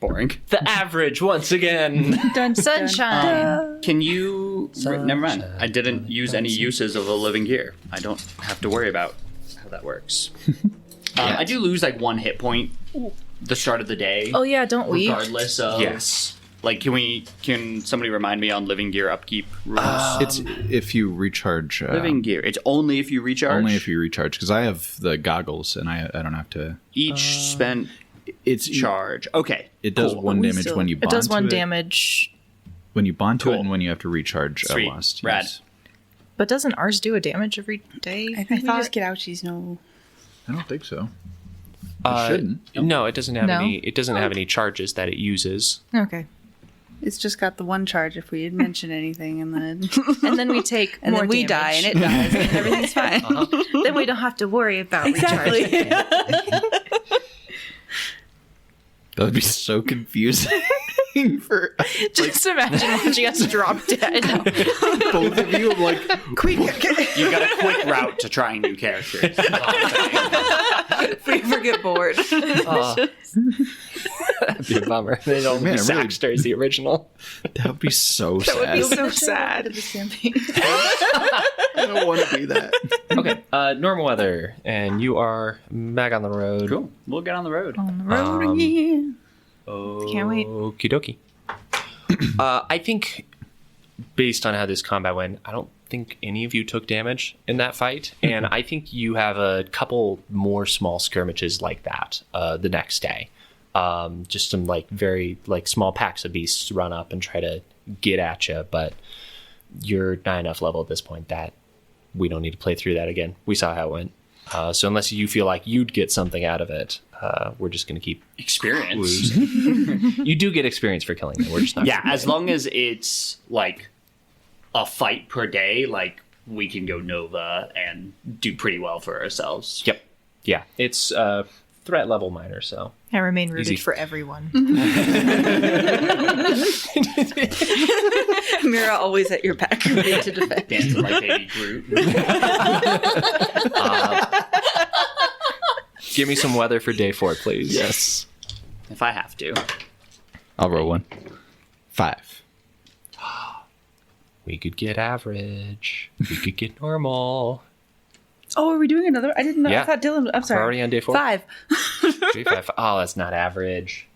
Boring. The average once again. Sunshine. Can you? Never mind. Sunshine. I didn't use any uses of a living gear. I don't have to worry about how that works. I do lose like 1 hit point the start of the day. Oh yeah, don't we? Regardless of Yes. Like, can somebody remind me on living gear upkeep rules? It's if you recharge. Living gear. It's only if you recharge. Only if you recharge, because I have the goggles and I don't have to. Each spent It's charge. Okay. It does cool. 1 We damage still- when you It bond does to 1 it. damage, When you bond to it Cool. and when you have to recharge Sweet. a lost. Rad. Yes. but doesn't ours do a damage every day? I think we thought- just get ouchies. No. I don't think so. Shouldn't. No, it doesn't have No? any. It doesn't have any charges that it uses. Okay. It's just got the 1 charge if we had mentioned anything, and then And then we take and more then we damage. die, and it dies, and everything's fine. Then we don't have to worry about recharging. That would be so confusing. waiting for Just imagine watching us drop dead. both of you. I'm like, Quick. You got a quick route to trying new characters. We ever get bored. That'd be a bummer. They don't be Man, really- Saxter is the original. that would be so That would sad. be so sad. I don't want to be that. Okay, normal weather, and you are back on the road. Cool. We'll get on the road. On the road again. Can't wait. Okie dokie. I think, based on how this combat went, I don't think any of you took damage in that fight, and I think you have a couple more small skirmishes like that the next day. Just some very small packs of beasts run up and try to get at you, but you're high enough level at this point that we don't need to play through that again. We saw how it went. So unless you feel like you'd get something out of it, we're just going to keep Experience. losing. You do get experience for killing them. We're just not. Yeah, as long as it's like a fight per day, we can go Nova and do pretty well for ourselves. Yep. Yeah. It's threat level minor, so. I remain rooted Easy. for everyone. Mira always at your back, ready to defend. Dancing like baby Groot. Give me some weather for day 4, please. Yes. If I have to. I'll roll one. 5. We could get average. We could get normal. Oh, are we doing another? I didn't know. Yeah. I thought Dylan. I'm sorry. We're already on day 4. 5. 3, 5. Oh, that's not average.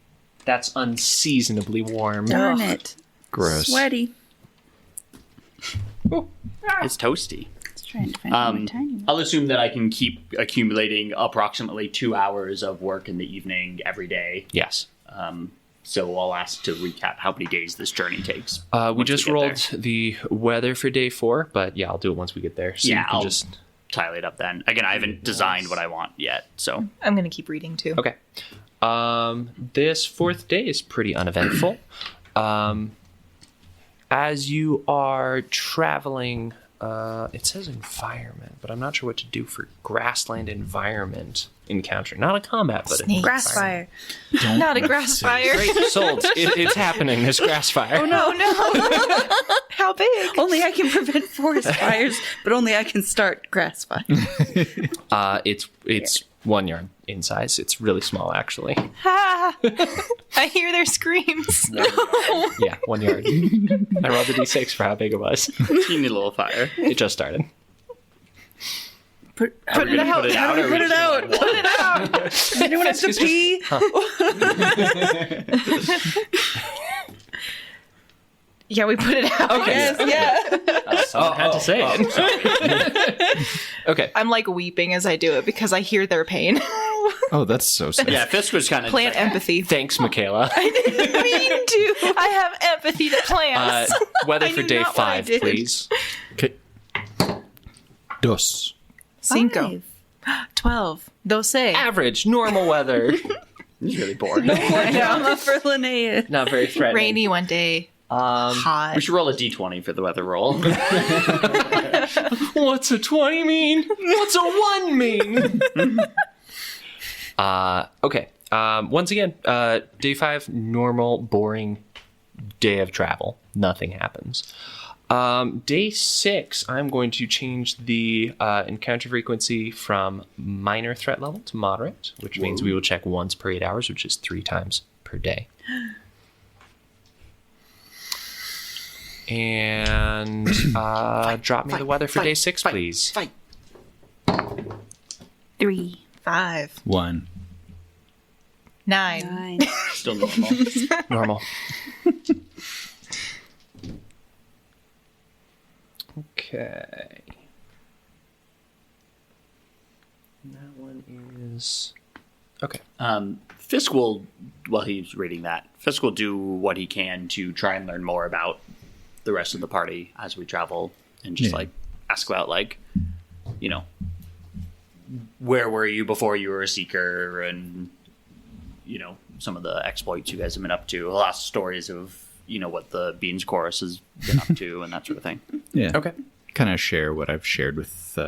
That's unseasonably warm. Darn it. Gross. Sweaty. It's toasty. Let's try and find a more tiny one. I'll assume that I can keep accumulating approximately 2 hours of work in the evening every day. Yes. So I'll ask to recap how many days this journey takes. We once just get rolled there. the weather for day 4, but yeah, I'll do it once we get there. So Yeah, you can I'll just. tally it up then. Again, I haven't designed what I want yet, so. I'm going to keep reading too. Okay. This 4th day is pretty uneventful. As you are traveling, it says environment, but I'm not sure what to do for grassland environment encounter. Not a combat, but Snakes. Grass fire. Not a grass fire. Great, sold. It's happening. There's grass fire. Oh no. How big? Only I can prevent forest fires, but only I can start grass fire. It's 1 yard in size. It's really small, actually. Ah, I hear their screams. Yeah, 1 yard. I rolled the d6 for how big it was. Teeny little fire. It just started. Put Are we it gonna out. put it How out, do or we put are it we out? just Put it out. Does anyone have to pee? Yeah, we put it out. Yes, yeah. Someone had to say it. Okay. I'm weeping as I do it because I hear their pain. Oh, that's so sad. Yeah, Fisk was kind of Plant empathy. Thanks, Michaela. I didn't mean to. I have empathy to plants. Weather I for knew day not what I 5, did. please. Okay. Dos. 5. 12. Doce. Average, normal weather. It's really boring. Drama for Linnaeus. Not very threatening. Rainy one day. Hot. We should roll a d20 for the weather roll. What's a 20 mean? What's a 1 mean? Okay. Once again, day 5, normal, boring day of travel. Nothing happens. Day 6, I'm going to change the encounter frequency from minor threat level to moderate, which means we will check once per 8 hours, which is 3 times per day. And drop me the weather for day 6, please. Fight. 3. 5. 1. 9. 9. Still normal. Normal. Okay. That one is... Okay. Fisk will, while he's reading that, Fisk will do what he can to try and learn more about the rest of the party as we travel and just ask about where were you before you were a seeker and some of the exploits you guys have been up to. Lots of stories of what the Beans Chorus has been up to and that sort of thing. Yeah. Okay. Kind of share what I've shared with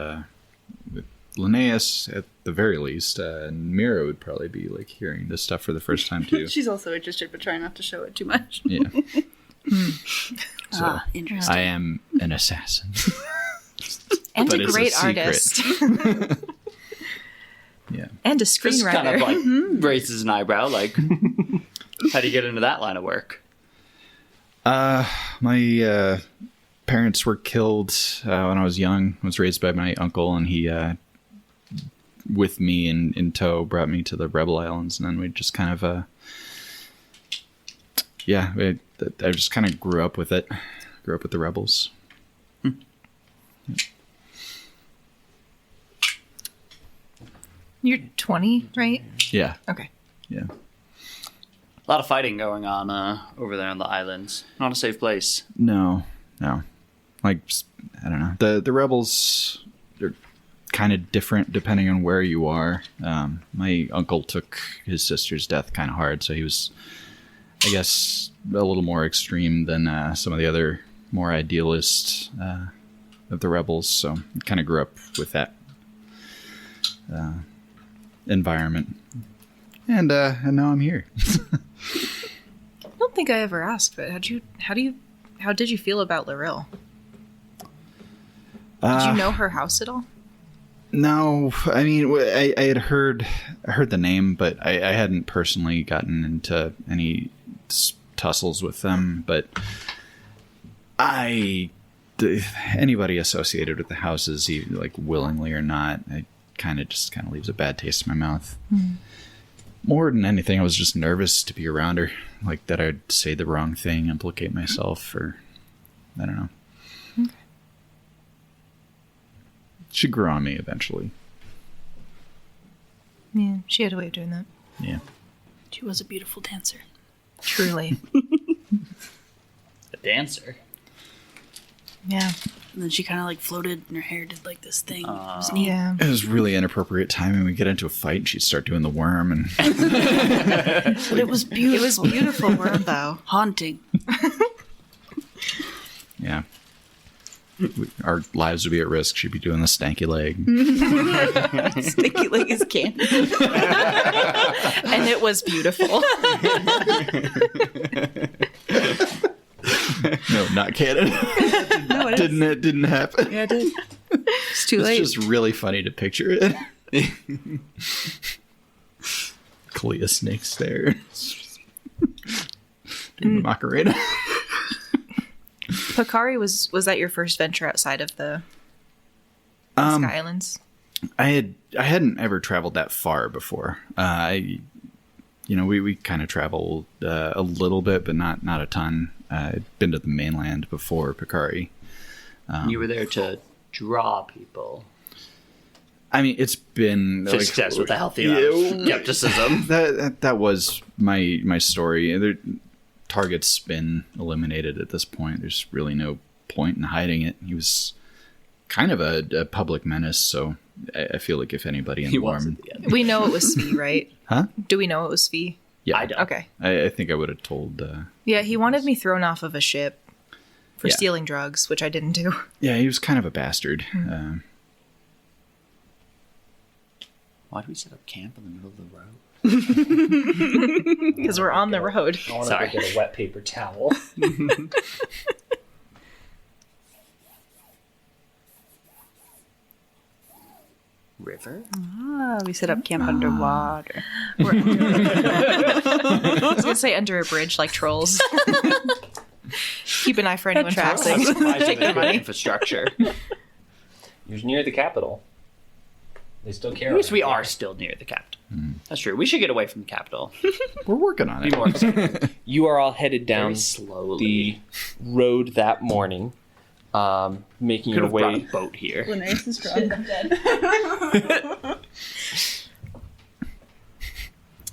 Linnaeus at the very least, and Mira would probably be like hearing this stuff for the first time too. She's also interested, but trying not to show it too much. Yeah. So Interesting. I am an assassin. And But a it's a great secret. artist. Yeah. And a Fisk screenwriter. kind of like raises an eyebrow, like, how do you get into that line of work? My parents were killed when I was young. I was raised by my uncle, and he, with me in tow, brought me to the Rebel Islands, and then we just kind of, I just kind of grew up with it. Grew up with the Rebels. You're 20, right? Yeah. Okay. Yeah. A lot of fighting going on over there on the islands. Not a safe place. No. Like, I don't know. The Rebels, they're kind of different depending on where you are. My uncle took his sister's death kind of hard, so he was, I guess, a little more extreme than some of the other more idealists of the Rebels. So I kind of grew up with that environment. And now I'm here. I don't think I ever asked, but how did you feel about Loril? Did you know her house at all? No, I mean, I had heard the name, but I hadn't personally gotten into any tussles with them. But anybody associated with the houses, like willingly or not, it kind of leaves a bad taste in my mouth. More than anything, I was just nervous to be around her, like that I'd say the wrong thing, implicate myself, or I don't know. Okay. She grew on me eventually. Yeah, she had a way of doing that. Yeah. She was a beautiful dancer. Truly. A dancer. Yeah. And then she kind of like floated and her hair did like this thing. It was neat. Yeah. It was really inappropriate timing. We get into a fight and she'd start doing the worm and But it was beautiful. It was beautiful worm, though. Haunting. yeah. Our lives would be at risk. She'd be doing the stanky leg. Sticky like his candy. And it was beautiful. No, not canon. No, it is. Didn't happen. Yeah, it did. It's too It's late. just really funny to picture it. Clea snake stare. Doing the Macarena. Pakari, was that your first venture outside of the Fisk Islands? I hadn't ever traveled that far before. We kind of traveled a little bit, but not a ton. I'd been to the mainland before Pakari. You were there to draw people. I mean, it's been Fisk says with a healthy skepticism. That was my story. Target's been eliminated at this point. There's really no point in hiding it. He was kind of a public menace, so I feel like if anybody in the warm... We know it was Svi, right? Huh? Do we know it was Svi? Yeah. I don't. Okay. I think I would have told... Yeah, he wanted me thrown off of a ship for Yeah. stealing drugs, which I didn't do. Yeah, he was kind of a bastard. Why do we set up camp in the middle of the road? Because we're on the road. I want Sorry. to get a wet paper towel. River? We set up camp underwater. I was going to say under a bridge like trolls. Keep an eye for anyone passing. Take their money. Infrastructure. You're near the capital. They still care. At least about we you. are still near the capital. That's true. We should get away from the capital. We're working on Be it. more excited. You are all headed down Very slowly. the road that morning, making Could your have brought a way. boat here. Linnaeus is drunk. I'm dead.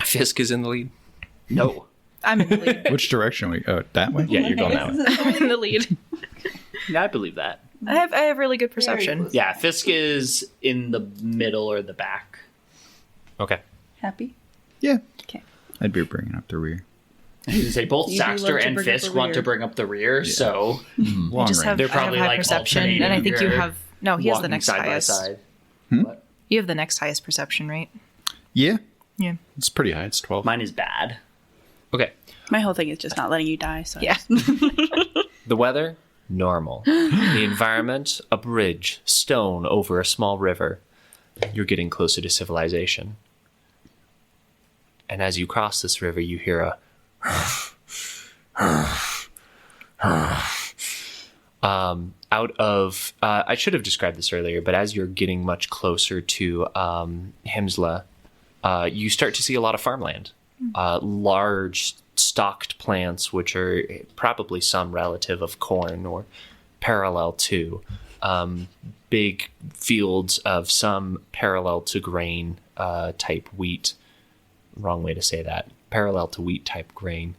Fisk is in the lead. No. I'm in the lead. Which direction are we... Oh, that way? Yeah, you're going that way. I'm in the lead. Yeah, I believe that. I have really good perception. close. Yeah, Fisk is in the middle or the back. Okay. Happy? Yeah. Okay. I'd be bringing up the rear. I was gonna say both You do love Saxter to and bring up Fisk the want to rear. bring up the rear, so Long I just range. have, They're I have probably, high like, perception, and I think you alternating have... No, he has the walking next side by highest. side. Hmm? What? You have the next highest perception, right? Yeah. Yeah. It's pretty high. It's 12. Mine is bad. Okay. My whole thing is just not letting you die. So Yeah. The weather, normal. The environment, a bridge, stone over a small river. You're getting closer to civilization. And as you cross this river, you hear a out of I should have described this earlier, but as you're getting much closer to Hamsle, you start to see a lot of farmland, large stocked plants, which are probably some relative of corn or parallel to, big fields of some parallel to grain type wheat. Wrong way to say that. Parallel to wheat type grain.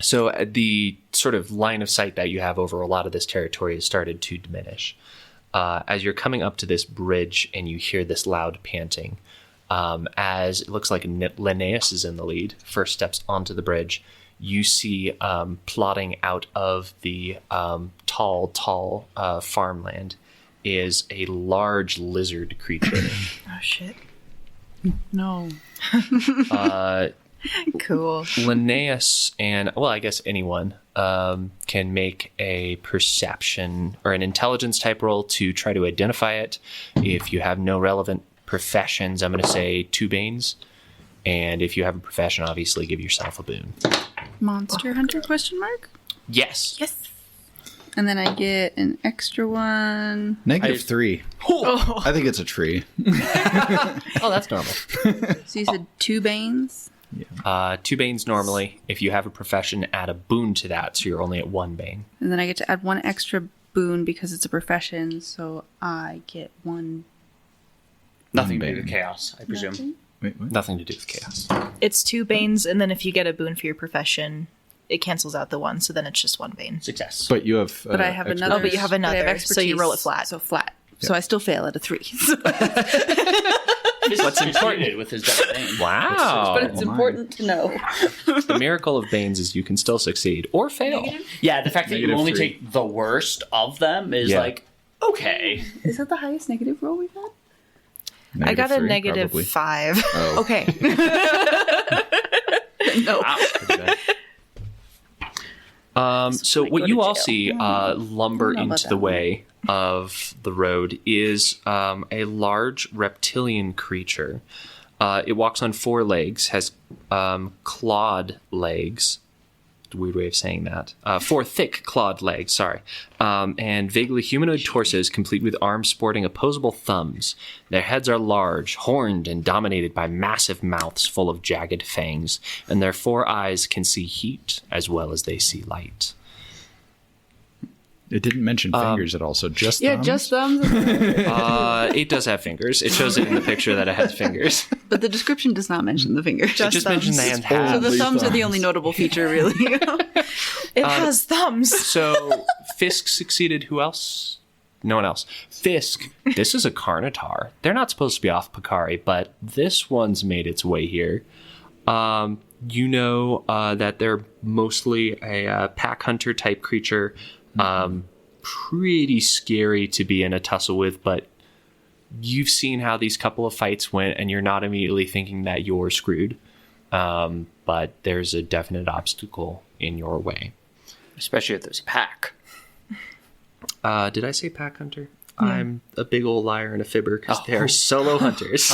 So the sort of line of sight that you have over a lot of this territory has started to diminish. As you're coming up to this bridge and you hear this loud panting, as it looks like Linnaeus is in the lead, first steps onto the bridge, you see plodding out of the tall farmland is a large lizard creature. Oh, shit. no. Cool. Linnaeus and, well, I guess anyone can make a perception or an intelligence type roll to try to identify it. If you have no relevant professions, I'm going to say 2 Banes. And if you have a profession, obviously give yourself a boon. Monster Hunter question mark? Yes. Yes. And then I get an extra one. -3. Oh. I think it's a tree. Oh, that's normal. So you said 2 Banes? 2 Banes normally. If you have a profession, add a boon to that, so you're only at 1 Bane. And then I get to add 1 extra boon because it's a profession, so I get 1. Nothing to do Bane. with chaos, I presume. Nothing? Wait, what? Nothing to do with chaos. It's 2 Banes, and then if you get a boon for your profession, it cancels out the 1, so then it's just 1 Bane. Success. But you have. But I have extra- another. Oh, but you have but I another, so you roll it flat. So flat. So I still fail at a 3. What's important with his double name? Wow. But it's important to know. The miracle of Banes is you can still succeed or fail. Yeah, the fact that you -3. only take the worst of them is Yeah. like, okay. Is that the highest negative roll we've had? I got a -3, probably. -5. Oh. Okay. No. So might what go you to all jail. see lumber I don't know about into that the one. way of the road is a large reptilian creature. It walks on 4 legs, has clawed legs. Weird way of saying that. 4 thick clawed legs, sorry. And vaguely humanoid torsos complete with arms sporting opposable thumbs. Their heads are large, horned, and dominated by massive mouths full of jagged fangs. And their 4 eyes can see heat as well as they see light. It didn't mention fingers at all, so just Yeah, thumbs? just thumbs. It does have fingers. It shows it in the picture that it has fingers. But the description does not mention the fingers. It just mentions the hand So have. the thumbs are the thumbs. only notable feature, really. It has thumbs. So Fisk succeeded. Who else? No one else. Fisk. This is a Carnotaur. They're not supposed to be off Picari, but this one's made its way here. You know that they're mostly a pack hunter type creature. Pretty scary to be in a tussle with, but you've seen how these couple of fights went, and you're not immediately thinking that you're screwed. But there's a definite obstacle in your way. Especially if there's a pack. Did I say pack hunter? I'm a big old liar and a fibber because they are solo hunters.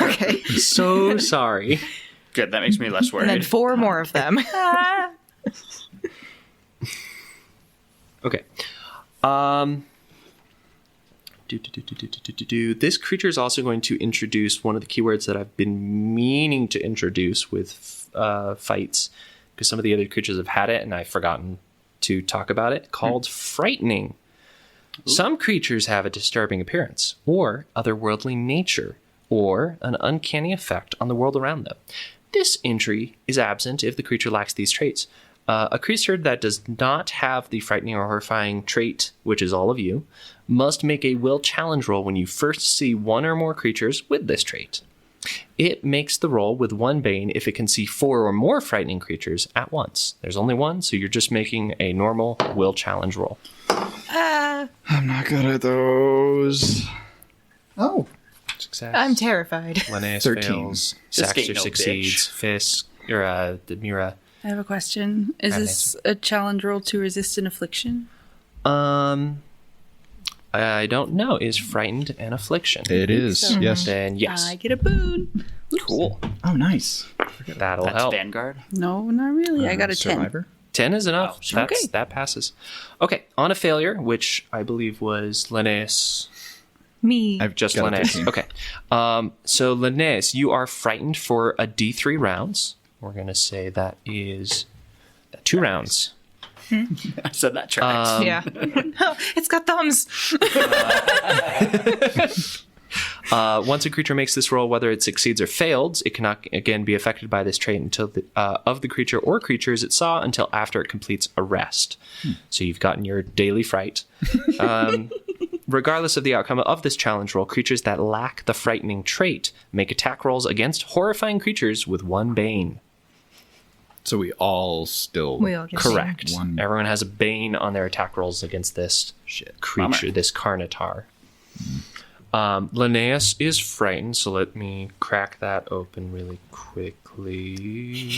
Okay. So sorry. Good, that makes me less And then worried. 4 more of them. Okay. This creature is also going to introduce one of the keywords that I've been meaning to introduce with fights, because some of the other creatures have had it and I've forgotten to talk about it, called frightening. Some creatures have a disturbing appearance, or otherworldly nature, or an uncanny effect on the world around them. This entry is absent if the creature lacks these traits. A creature that does not have the frightening or horrifying trait, which is all of you, must make a will challenge roll when you first see one or more creatures with this trait. It makes the roll with 1 Bane if it can see 4 or more frightening creatures at once. There's only 1, so you're just making a normal will challenge roll. I'm not good at those. Oh. Success. I'm terrified. Linnaeus 13. fails. This ain't Saxter no succeeds. bitch. Fisk, or the Mira. I have a question. Is this a challenge roll to resist an affliction? I don't know. Is frightened an affliction? It is. so. Yes. Then yes. I get a boon. Cool. Oh, nice. That'll That's help. Vanguard. No, not really. I got a 10. Survivor. 10 is enough. Oh, That's, That passes. Okay. On a failure, which I believe was Linnaeus. Me. I've Just got a Linnaeus. 15. Okay. So Linnaeus, you are frightened for a D3 rounds. We're going to say that is 2 rounds. I said that tracks. Yeah. It's got thumbs. Once a creature makes this roll, whether it succeeds or fails, it cannot again be affected by this trait until of the creature or creatures it saw until after it completes a rest. So you've gotten your daily fright. Regardless of the outcome of this challenge roll, creatures that lack the frightening trait make attack rolls against horrifying creatures with 1 bane. So we all still. We all get Correct. One- Everyone has a bane on their attack rolls against this creature, this Carnotaur. Linnaeus is frightened, so let me crack that open really quickly.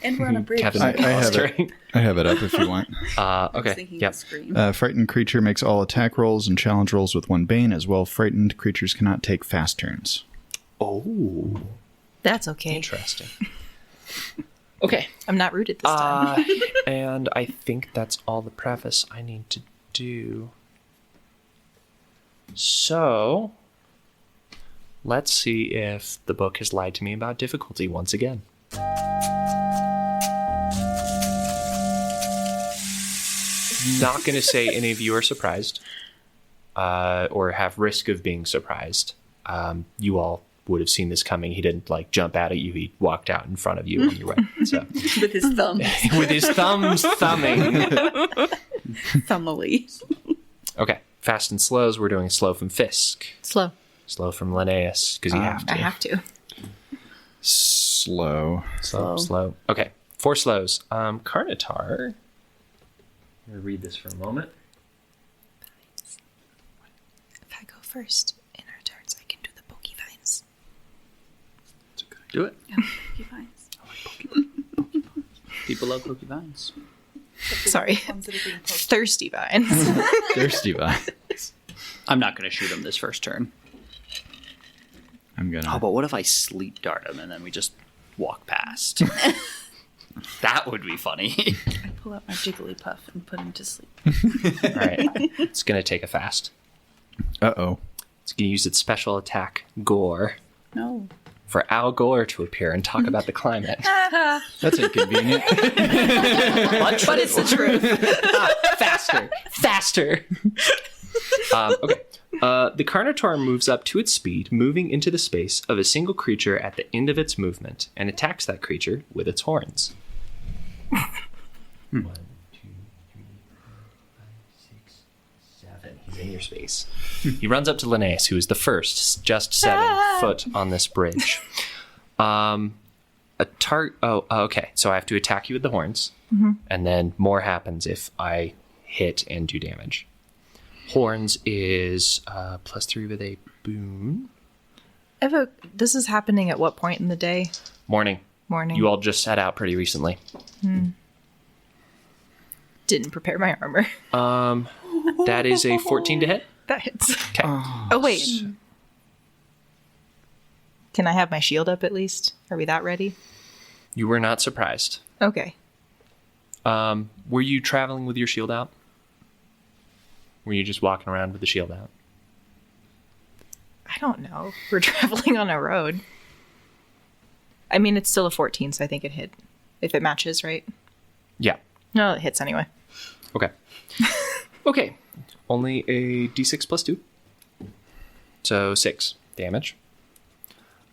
And we're on a bridge. Kevin I have Foster. I have it up if you want. Okay. Thinking Yep. of scream. Frightened creature makes all attack rolls and challenge rolls with 1 bane. As well, frightened creatures cannot take fast turns. Oh, That's okay. interesting. Okay. I'm not rooted this time. And I think that's all the preface I need to do. So, let's see if the book has lied to me about difficulty once again. Not going to say any of you are surprised or have risk of being surprised. You all would have seen this coming. He didn't jump out at you. He walked out in front of you on your way. So With his thumb. with his thumbs thumbing. Thumbily. Okay, fast and slows. We're doing slow from Fisk, Slow. slow from Linnaeus because you have to. I have to. Slow. Slow. Okay, 4 slows. Carnotaur. I'm gonna read this for a moment. If I go first in our turns, I can do the pokey vines. Do it. He finds. People love Pokey Vines. Sorry. Ones that are being posted. Thirsty vines. Thirsty vine. I'm not going to shoot him this first turn. I'm gonna. Oh, but what if I sleep dart him and then we just walk past? That would be funny. I pull out my Jigglypuff and put him to sleep. All right, it's gonna take a fast. Uh-oh. It's gonna use its special attack, Gore, No. for Al Gore to appear and talk about the climate. That's inconvenient. But it's the truth. Faster. Okay. The Carnotaur moves up to its speed, moving into the space of a single creature at the end of its movement, and attacks that creature with its horns. 1, 2, 3, 4, 5, 6, 7. He's in your space. He runs up to Linnaeus, who is the first, just 7 foot on this bridge. Okay. So I have to attack you with the horns, and then more happens if I hit and do damage. Horns is +3 with a boon. This is happening at what point in the day? Morning. Morning. You all just set out pretty recently. Didn't prepare my armor. That is a 14 to hit. That hits. Okay. Oh, wait. Can I have my shield up at least? Are we that ready? You were not surprised. Okay. Were you traveling with your shield out? Were you just walking around with the shield out? I don't know. We're traveling on a road. I mean, it's still a 14, so I think it hit. If it matches, right? Yeah. No, it hits anyway. Okay. Okay. Only a d6 plus 2. So 6 damage.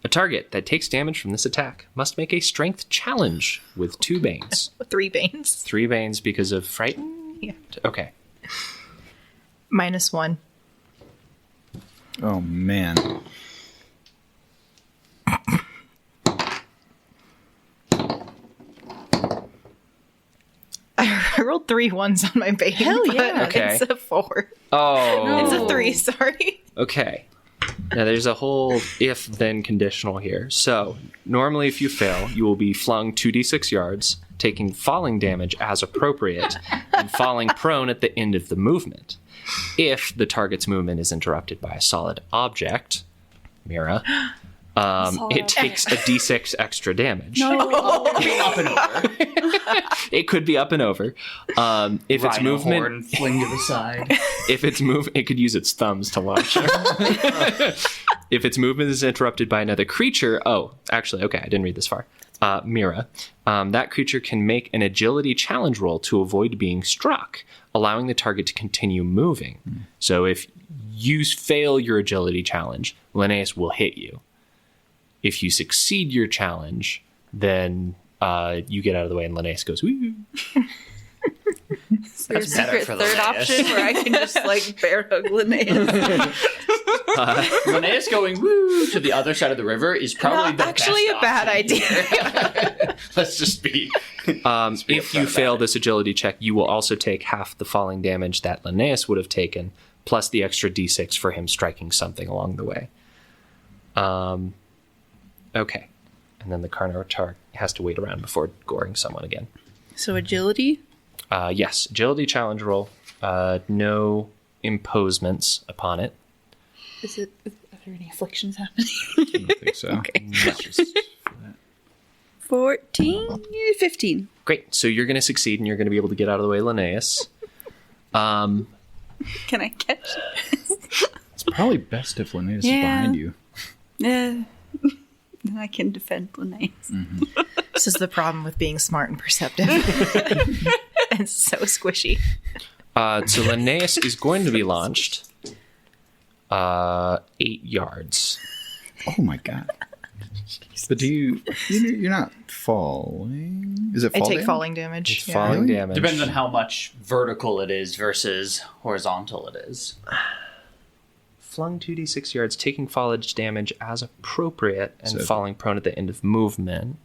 A target that takes damage from this attack must make a strength challenge with 2 banes. 3 banes. 3 banes because of frighten? Yeah. Okay. -1. Oh, man. I rolled 3 ones on my bait. Hell yeah. But Okay. It's a 4. Oh. It's No. a 3, sorry. Okay. Now there's a whole if-then conditional here. So normally if you fail, you will be flung 2d6 yards, taking falling damage as appropriate, and falling prone at the end of the movement. If the target's movement is interrupted by a solid object, Mira, it takes a d6 extra damage. Up and over. It could be up and over. If its Rhino movement, horn fling to the side. if its it could use its thumbs to launch. If its movement is interrupted by another creature, actually, okay, I didn't read this far. Mira, that creature can make an agility challenge roll to avoid being struck, allowing the target to continue moving. So if you fail your agility challenge, Linnaeus will hit you. If you succeed your challenge, then you get out of the way and Linnaeus goes, woo. Is there a That's better secret for third Linnaeus. option where I can just like bear hug Linnaeus? Linnaeus going woo to the other side of the river is probably the Actually best a bad option idea. here. Let's just be. If you fail this agility check, you will also take half the falling damage that Linnaeus would have taken, plus the extra d6 for him striking something along the way. Okay. And then the Carnotar has to wait around before goring someone again. So agility? Yes, agility challenge roll. No imposements upon it. Are there any afflictions happening? I don't think so. Okay. No. 14, 15. Great. So you're going to succeed and you're going to be able to get out of the way, Linnaeus. Can I catch it? It's probably best if Linnaeus is Yeah. behind you. Yeah. Then I can defend Linnaeus. This is the problem with being smart and perceptive. And so squishy. So Linnaeus is going to be launched 8 yards. Oh my god. But you're not falling? Is it I fall take damage? falling damage. It's falling Really? damage. Depends on how much vertical it is versus horizontal it is. Flung 2d6 yards, taking fallage damage as appropriate, and So- falling prone at the end of movement.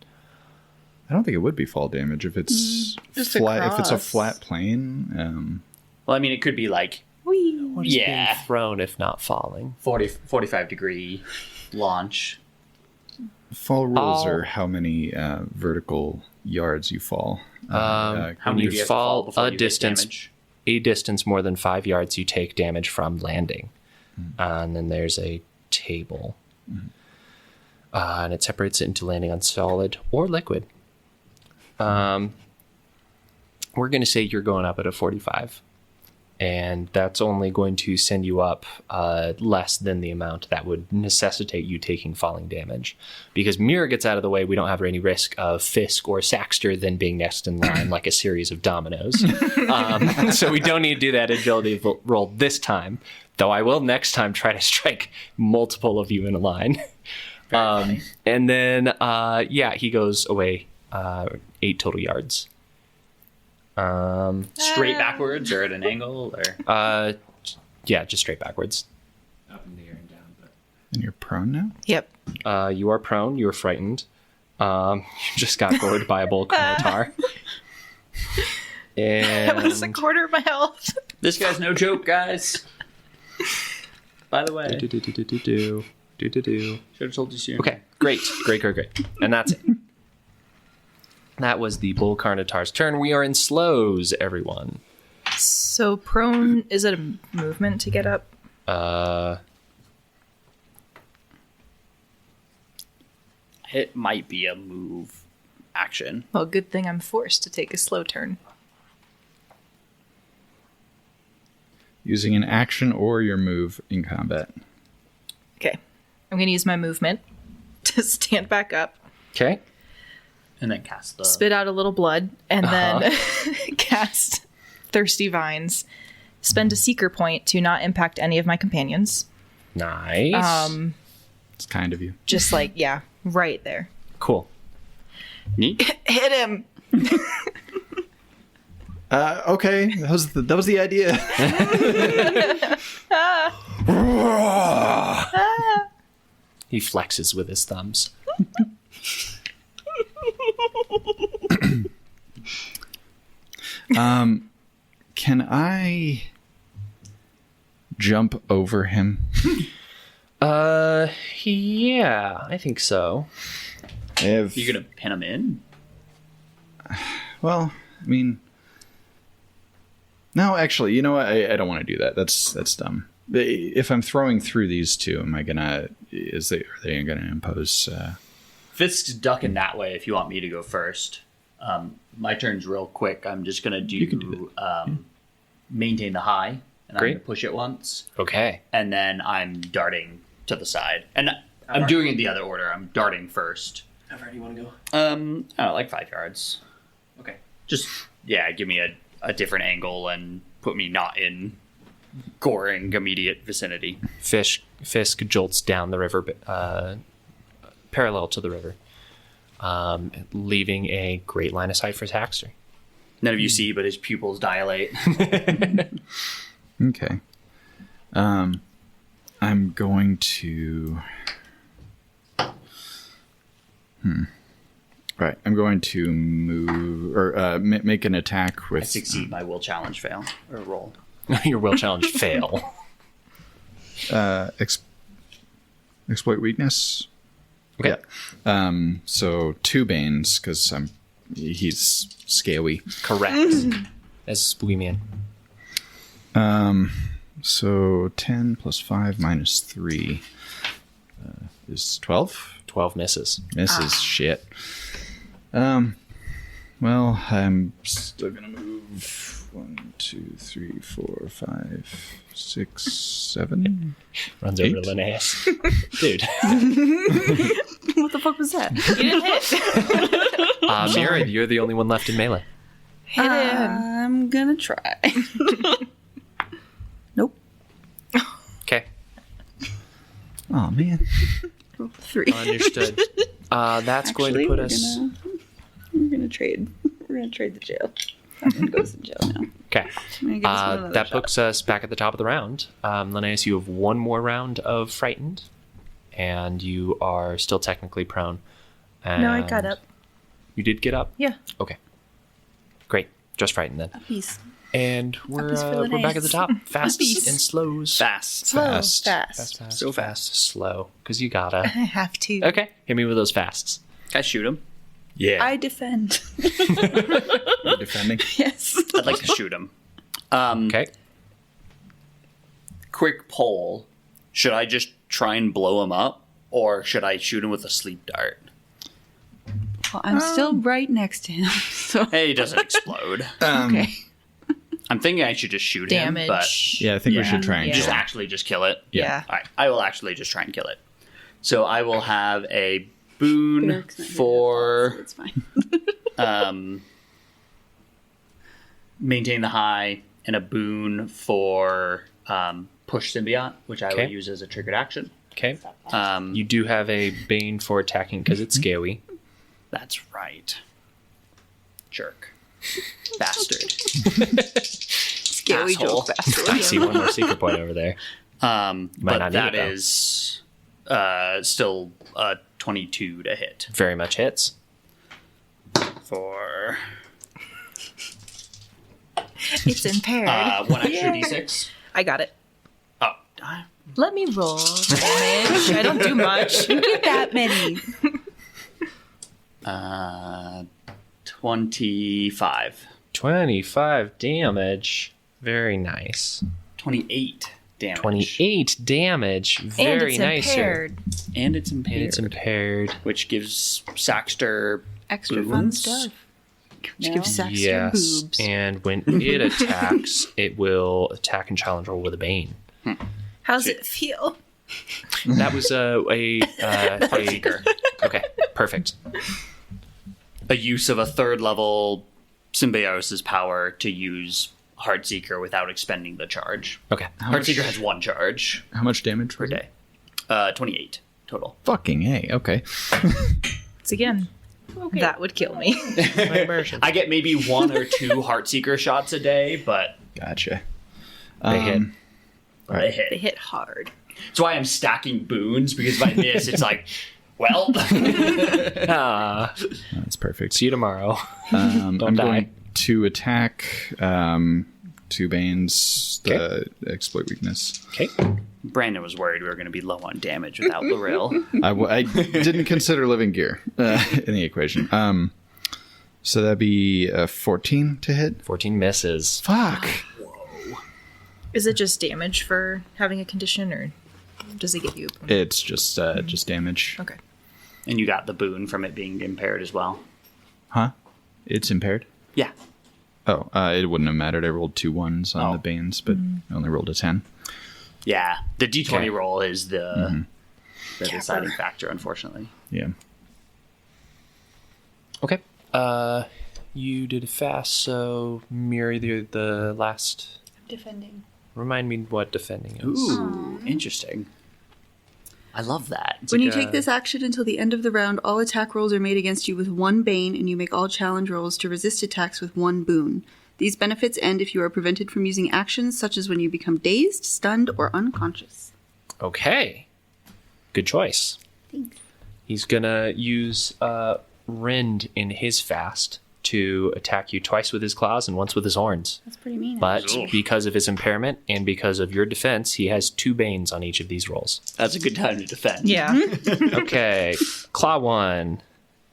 I don't think it would be fall damage if it's just flat. If it's a across. flat plane, Well, I mean, it could be like What is Yeah. being thrown if not falling? 45 degree launch. fall rules Oh. are how many vertical yards you fall. How When many you do you have to fall before a you get distance- damage? A distance more than 5 yards, you take damage from landing. And then there's a table. And it separates it into landing on solid or liquid. We're going to say you're going up at a 45. And that's only going to send you up less than the amount that would necessitate you taking falling damage. Because Mira gets out of the way, we don't have any risk of Fisk or Saxter then being next in line like a series of dominoes. So we don't need to do that agility roll this time. Though I will next time try to strike multiple of you in a line. And then, he goes away 8 total yards. Straight backwards or at an angle or Just straight backwards. up in the air and down. But And you're prone now? Yep. You are prone. You are frightened. You just got gored by a bull carnitar. That was a And quarter of my health. this guy's no joke, guys. By the way, do. should have told you sooner. Okay, great. And that's it. That was the bull carnitar's turn. We are in slows, everyone. So prone, is it a movement to get up? It might be a move action. Well, good thing I'm forced to take a slow turn. Using an action or your move in combat. Okay. I'm going to use my movement to stand back up, Okay. And then cast the. spit out a little blood, and then cast Thirsty Vines. Spend a seeker point to not impact any of my companions. Nice. It's kind of you. Just right there. Cool. Neat. Hit him! Okay, that was the idea. He flexes with his thumbs. Can I jump over him? Yeah, I think so. You're gonna pin him in? Well, I mean, no, actually, you know what? I don't want to do that. That's dumb. If I'm throwing through these two, are they gonna impose? Fisk's ducking that way. If you want me to go first, my turn's real quick. I'm just gonna do maintain the high, and Great. I'm gonna push it once, Okay. and then I'm darting to the side, and I'm doing it in the other order. I'm darting first. How far do you want to go? I don't know, like 5 yards. Okay. Just give me a different angle and put me not in goring immediate vicinity. Fisk jolts down the river, parallel to the river, leaving a great line of sight for Saxter. None of you see, but his pupils dilate. Okay. I'm going to. Right. I'm going to move or make an attack with. I succeed my will challenge fail or roll. Your will challenge fail. Exploit weakness. Okay. Yeah. So 2 Banes because he's scaly. Correct. As a spooky man. So 10 plus 5 minus 3 is 12. 12 misses. Misses shit. Well, I'm still gonna move 1, 2, 3, 4, 5, 6, 7. Runs 8. over to Linnaeus. Dude. What the fuck was that? You didn't hit. Mira, you're the only one left in melee. Hit him. I'm gonna try. Nope. Okay. Oh man. 3. Understood. That's going to Actually, put us... We're gonna trade. We're gonna trade the jail. Someone goes to jail now. Okay. I'm gonna give this one another That shot. puts us back at the top of the round. Linnaeus, you have one more round of frightened, and you are still technically prone. No, I got And up. You did get up? Yeah. Okay. Great. Just frightened then. Peace. And we're Puppies for back at the Linnaeus. top. Fasts Puppies. and slows. Fast. Fast. Fast, So fast. slow. Because you gotta. I have to. Okay. Hit me with those fasts. Can I shoot him? Yeah. I defend. You're defending. Yes. I'd like to shoot him. Okay. Quick poll. Should I just try and blow him up, or should I shoot him with a sleep dart? Well, I'm still right next to him. So Hey, he doesn't explode. okay. I'm thinking I should just shoot him, Damage. but Yeah, I think we should try and Yeah. just kill him. actually just kill it. Yeah. All right, I will actually just try and kill it. So I will have a boon Barrick's not here, for so it's fine. maintain the high, and a boon for push symbiote, which I Okay. will use as a triggered action. Okay. You do have a bane for attacking because it's scaly. That's right. Jerk. Bastard. Scary Asshole. joke bastard. I see one more secret point over there. Might But not need that it, though. is still 22 to hit Very much hits. for It's impaired. 1 extra d6. I got it. Oh, Let me roll damage. I don't do much. Get that many. 25. 25 damage. Very nice. 28 damage. 28 damage. And Very it's nice. impaired. And it's impaired. And it's impaired. Which gives Saxter Extra fun boons. stuff. Which Yeah. gives Saxter Yes. boobs. And when it attacks, it will attack and challenge roll with a bane. How's it feel? That was a Seeker. Okay, perfect. A use of a 3rd level symbiosis power to use Heartseeker without expending the charge. Okay. Heartseeker has 1 charge How much damage per was it? day. 28 total. Fucking A. Okay. It's again. That would kill me. I get maybe 1 or 2 Heartseeker shots a day, but Gotcha. They hit. they hit. They hit hard. That's why I'm stacking boons, because if I miss, it's like, well. Ah, That's perfect. see you tomorrow. I'm Don't die. 2 attack, 2 Banes, the exploit weakness. Okay. Brandon was worried we were going to be low on damage without Lorel. I didn't consider living gear in the equation. So that'd be 14 to hit. 14 misses. Fuck. Is it just damage for having a condition, or does it give you? It's just damage. Okay. And you got the boon from it being impaired as well. Huh? It's impaired? Yeah. Oh, it wouldn't have mattered. I rolled 2 1s on the Banes, but I only rolled a 10. Yeah. The D20 Okay. roll is the deciding factor, unfortunately. Yeah. Okay. You did it fast, so Miri, the last... Defending. Remind me what defending is. Ooh, interesting. I love that. When you take this action until the end of the round, all attack rolls are made against you with 1 bane, and you make all challenge rolls to resist attacks with 1 boon. These benefits end if you are prevented from using actions such as when you become dazed, stunned, or unconscious. Okay. Good choice. Thanks. He's gonna use Rend in his fast to attack you twice with his claws and once with his horns. That's pretty mean. But because of his impairment and because of your defense, he has 2 Banes on each of these rolls. That's a good time to defend. Yeah. Okay. Claw 1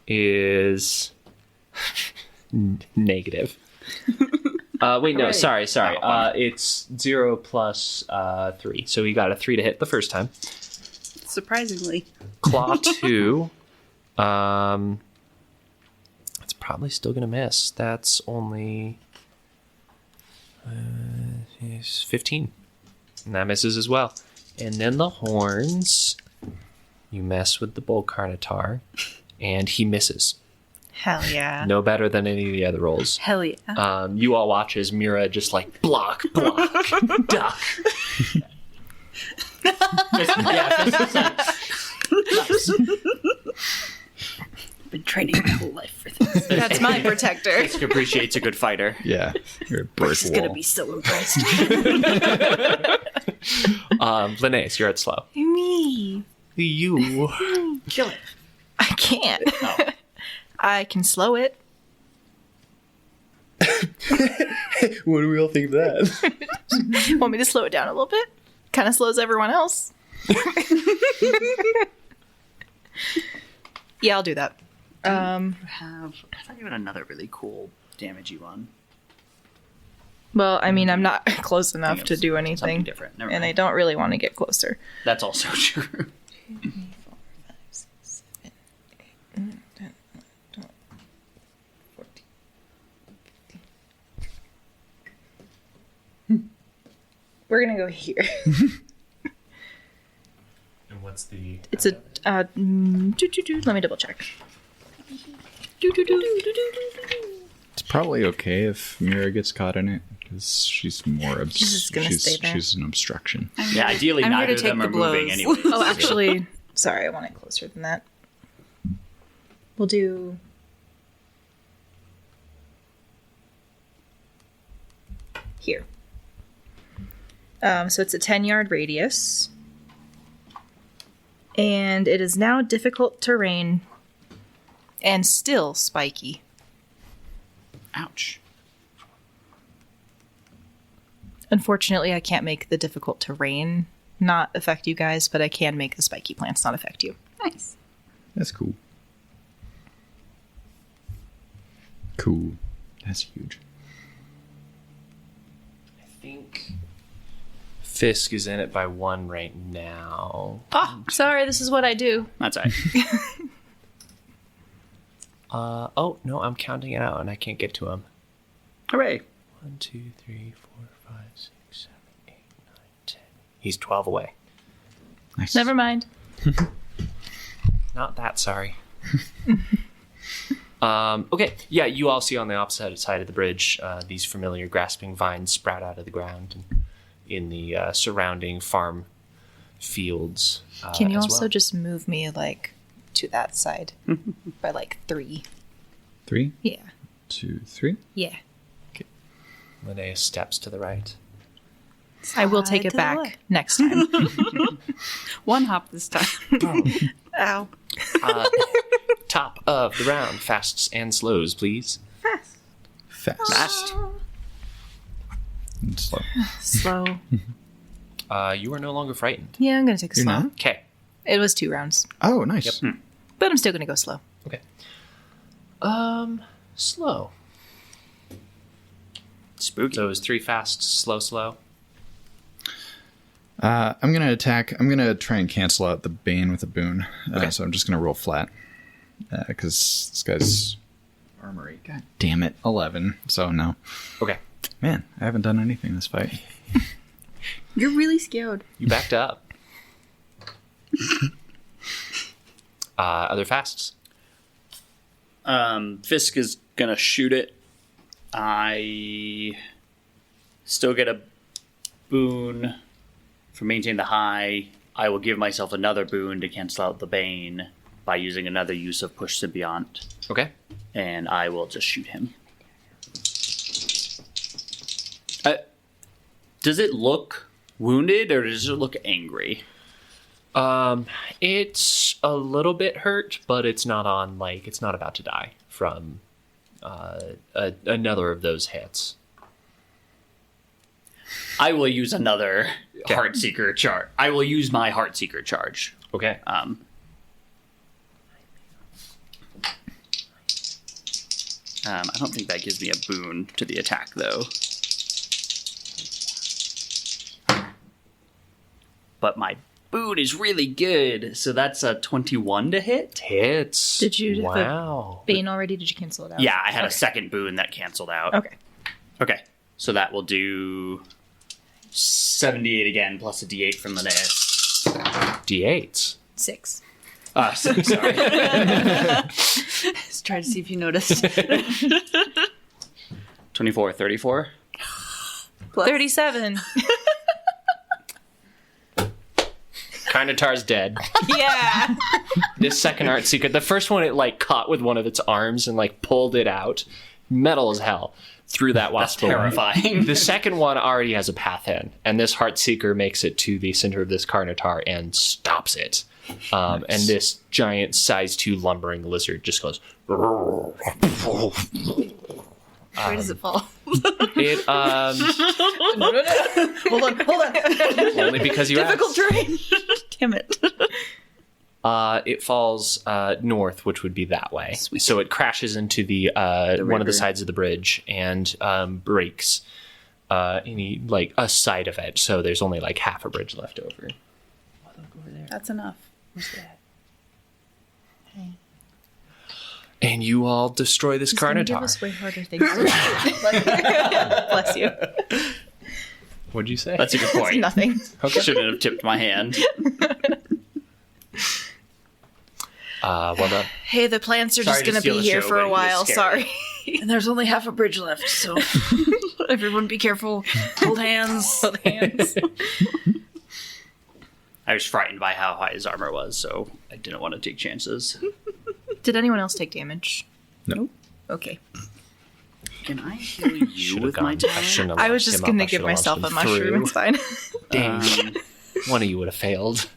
is negative. Wait, no, sorry. It's 0 plus 3. So he got a 3 to hit the first time. Surprisingly. Claw 2. It's probably still going to miss. That's only 15. And that misses as well. And then the horns. You mess with the Bull Carnotaur, and he misses. Hell yeah. No better than any of the other rolls. Hell yeah. You all watch as Mira just like block, duck. Been training my whole life for this. That's my protector. Fisk appreciates a good fighter. Yeah. You're a brick He's wall. gonna be so impressed. Linnaeus, you're at slow. Me. You. Kill it. I can't. Oh. I can slow it. What do we all think of that? Want me to slow it down a little bit? Kind of slows everyone else. Yeah, I'll do that. I thought you had another really cool damagey one. Well, I mean, I'm not close enough think to it was do something anything. different. Never And I mind. don't really want to get closer. That's also true. 2, 3, 4, 5, 6, 7, 8, 9, 10, 12, 14, 15. We're going to go here. And what's the... It's a... let me double check. It's probably okay if Mira gets caught in it, because she's more... just gonna stay there. She's an obstruction. Yeah, ideally I'm here neither to of them take are the moving blows. anyway. Oh, actually, sorry, I want it closer than that. We'll do... Here. So it's a 10-yard radius. And it is now difficult terrain and still spiky. Ouch. Unfortunately, I can't make the difficult terrain not affect you guys, but I can make the spiky plants not affect you. Nice. That's cool. Cool. That's huge. I think Fisk is in it by 1 right now. Oh, sorry, this is what I do. That's all right. Oh, no, I'm counting it out and I can't get to him. Hooray. 1, 2, 3, 4, 5, 6, 7, 8, 9, 10. He's 12 away. Nice. Never mind. Not that sorry. Okay, yeah, you all see on the opposite side of the bridge these familiar grasping vines sprout out of the ground and in the surrounding farm fields. Can you as also well. just move me, like, to that side by, like, 3? 3, Yeah. 2, 3. Yeah. Linnaeus steps to the right. I will take it to the back left. next time. One hop this time. Ow. Top of the round, fasts and slows, please. fast. And slow. Slow. You are no longer frightened. Yeah, I'm going to take a You're slow. not? Okay. It was 2 rounds, Oh, nice. but I'm still going to go slow. Okay. Slow. Spooky. So it was 3 fast, slow. I'm going to attack. I'm going to try and cancel out the Bane with a boon. So I'm just going to roll flat. Because this guy's armory. God damn it. 11. So no. Okay. Man, I haven't done anything this fight. You're really scared. You backed up. Other fasts? Fisk is gonna shoot it. I still get a boon for maintain the high. I will give myself another boon to cancel out the Bane by using another use of push symbiont, Okay. and I will just shoot him. Does it look wounded or does it look angry? It's a little bit hurt, but it's not on, like, it's not about to die from another of those hits. I will use another Heartseeker charge. I will use my Heartseeker charge. Okay. I don't think that gives me a boon to the attack, though. But my boon is really good, so that's a 21 to hit. Hits. Did you have Wow. Bane already? Did you cancel it out? Yeah, I had a second boon that canceled out. Okay. Okay, so that will do 78 again, plus a d8 from Linnaeus. D8s. 6. Sorry. Just try to see if you noticed. 24, 34. Plus. 37. Carnotaur's dead. Yeah. This second art secret, the first one, it like caught with one of its arms and like pulled it out, metal as hell, through that wasp. Terrifying. The second one already has a path in, and this Heartseeker makes it to the center of this Carnotaur and stops it. And this giant size 2 lumbering lizard just goes. Where does it fall? It Hold on. only because you Difficult asked. terrain. Damn it. It falls north, which would be that way. So it crashes into the one of the river. sides of the bridge and breaks like a side of it. So there's only like half a bridge left over. That's enough. And you all destroy this Give Carnotaur. us way harder things to do. Bless you. What'd you say? That's a good point. Nothing. Shouldn't have tipped my hand. Well done. Hey, the plants are Sorry just to going to steal be the here show, for but a it was while. scary. Sorry. And there's only half a bridge left, so everyone be careful. Hold hands. Hold hands. I was frightened by how high his armor was, so I didn't want to take chances. Did anyone else take damage? No. Okay. Can I heal you Should've with my gone. I talent? shouldn't have I was launched just him going up. to I give should've myself a launched him mushroom. It's fine. Dang. One of you would have failed.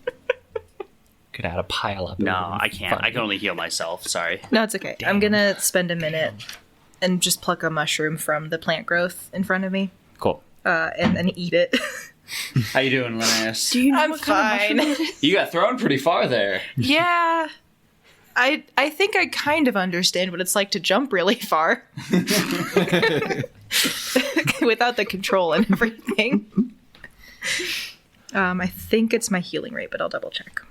Could add a pile up. It No, would've been I can't. fun. I can only heal myself. Sorry. No, it's okay. I'm going to spend a minute and just pluck a mushroom from the plant growth in front of me Cool. and then eat it. How you doing, Linnaeus? Do you know I'm what kind of fine. mushroom it is? You got thrown pretty far there. Yeah. I think I kind of understand what it's like to jump really far. Without the control and everything. I think it's my healing rate, but I'll double check.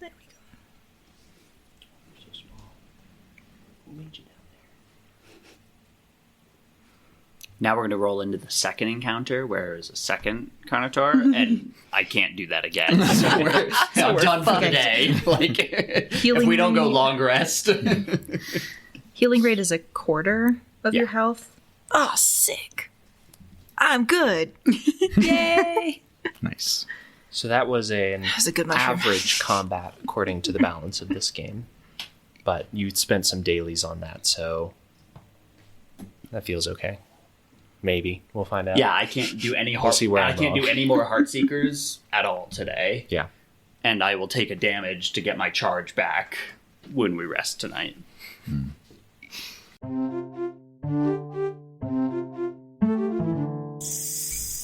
There we go. Now we're going to roll into the second encounter, where there's a second Carnotaur, and I can't do that again. So I'm done for the day. Like, if we don't go long rest. Healing rate is a quarter of Yeah. your health. Oh, sick. I'm good. Yay. Nice. So that was an was a good mushroom. average combat according to the balance of this game. But you spent some dailies on that, so that feels okay. Maybe. We'll find out. Yeah, I can't do any heart. see where I I'm can't wrong. do any more Heartseekers at all today. Yeah. And I will take a damage to get my charge back when we rest tonight.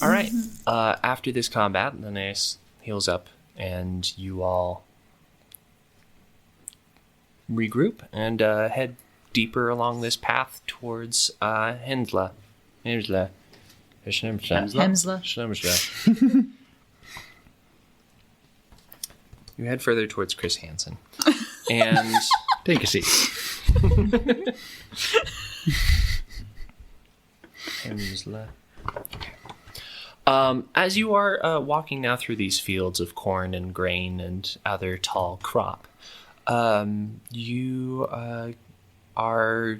All right. After this combat, Linnaeus heals up, and you all regroup and head deeper along this path towards Hamsle. Hamsle. You head further towards Chris Hansen. And Take a seat. Hamsle. Okay. As you are walking now through these fields of corn and grain and other tall crop, you are,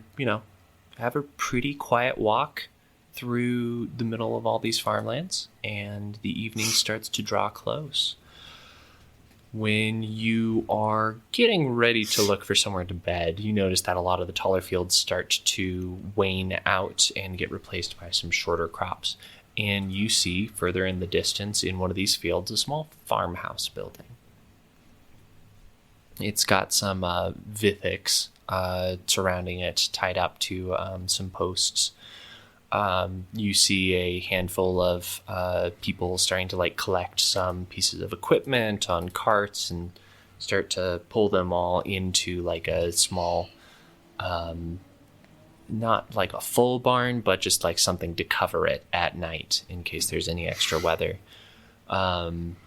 have a pretty quiet walk through the middle of all these farmlands, and the evening starts to draw close. When you are getting ready to look for somewhere to bed, you notice that a lot of the taller fields start to wane out and get replaced by some shorter crops. And you see further in the distance in one of these fields a small farmhouse building. It's got some vithics surrounding it, tied up to some posts. You see a handful of people starting to collect some pieces of equipment on carts and start to pull them all into a small, not like a full barn, but just something to cover it at night in case there's any extra weather.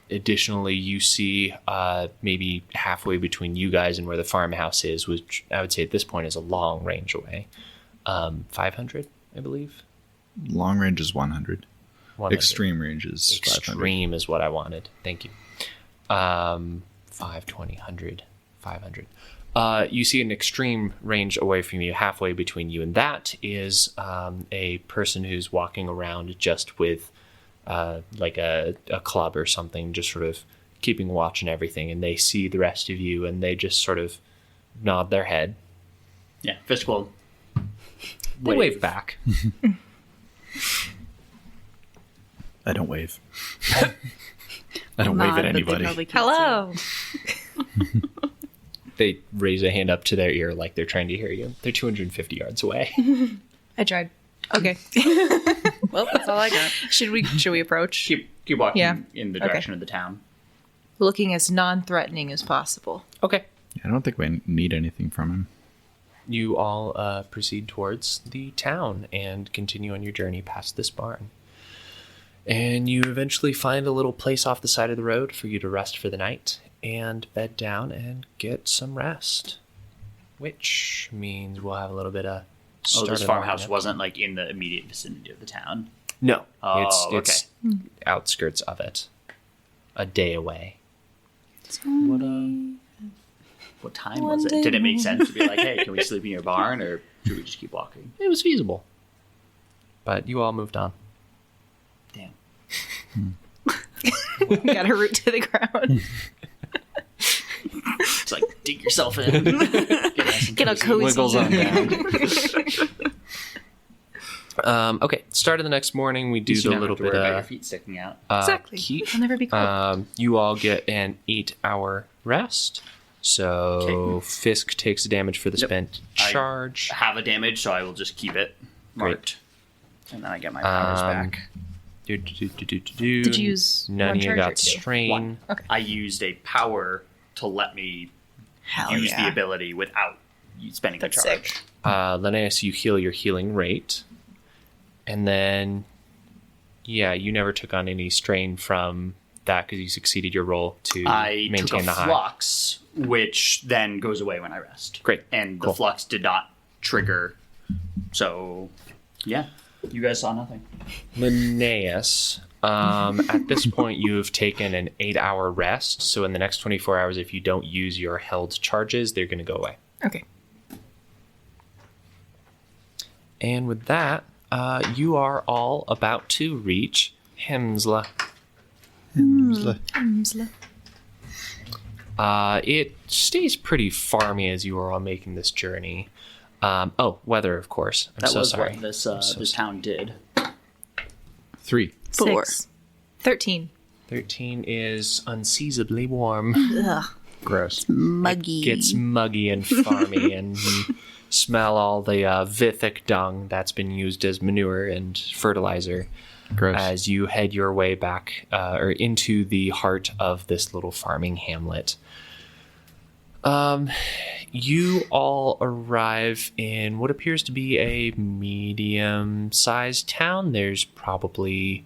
Additionally, you see maybe halfway between you guys and where the farmhouse is, which I would say at this point is a long range away. 500, I believe. Long range is 100. 100. Extreme range is 500. Extreme is what I wanted. Thank you. 520, 100, 500. You see an extreme range away from you. Halfway between you and that is a person who's walking around just with a club or something, just sort of keeping watch and everything. And they see the rest of you and they just sort of nod their head. Yeah, Fisk will They wave back. I don't wave. I don't wave at anybody. Hello. They raise a hand up to their ear like they're trying to hear you. They're 250 yards away. I tried. Okay. Well, that's all I got. Should we approach? keep walking Yeah. in the Okay. direction of the town. Looking as non-threatening as possible. Okay. I don't think we need anything from him. You all proceed towards the town and continue on your journey past this barn. And you eventually find a little place off the side of the road for you to rest for the night and bed down and get some rest. Which means we'll have a little bit of... Oh, this start farmhouse of- wasn't in the immediate vicinity of the town. No. Oh, it's outskirts of it. A day away. What time was it? Did it make sense to be hey, can we sleep in your barn, or should we just keep walking? It was feasible. But you all moved on. Damn. Got to root to the ground. It's dig yourself in. Get a cozy. Wiggles on down. Okay, start of the next morning, we do You the don't little have to bit worry about your of feet sticking out. Exactly. keep. I'll never be cold. You all get an 8-hour rest. So Okay. Fisk takes damage for the Yep. spent I charge. have a damage, so I will just keep it Great. marked, and then I get my powers back. Did Did you use None one of you charge or got two? strain. One. Okay. I used a power to let me Hell use yeah. the ability without spending That's the charge. sick. Linnaeus, you heal your healing rate. And then, you never took on any strain from that because you succeeded your roll to I maintain took a the high. flux, which then goes away when I rest. Great. And Cool. the flux did not trigger. So, yeah, you guys saw nothing. Linnaeus, at this point, you have taken an 8-hour rest. So in the next 24 hours, if you don't use your held charges, they're going to go away. Okay. And with that, you are all about to reach Hamsle. Hamsle. It stays pretty farmy as you are all making this journey. Weather, of course. I'm That so was sorry. what this I'm so this sorry. town did. 3. 4. 13. 13 is unseasonably warm. Ugh. Gross. Muggy. It gets muggy and farmy, and you smell all the Vithic dung that's been used as manure and fertilizer. Gross. As you head your way back or into the heart of this little farming hamlet. You all arrive in what appears to be a medium-sized town. There's probably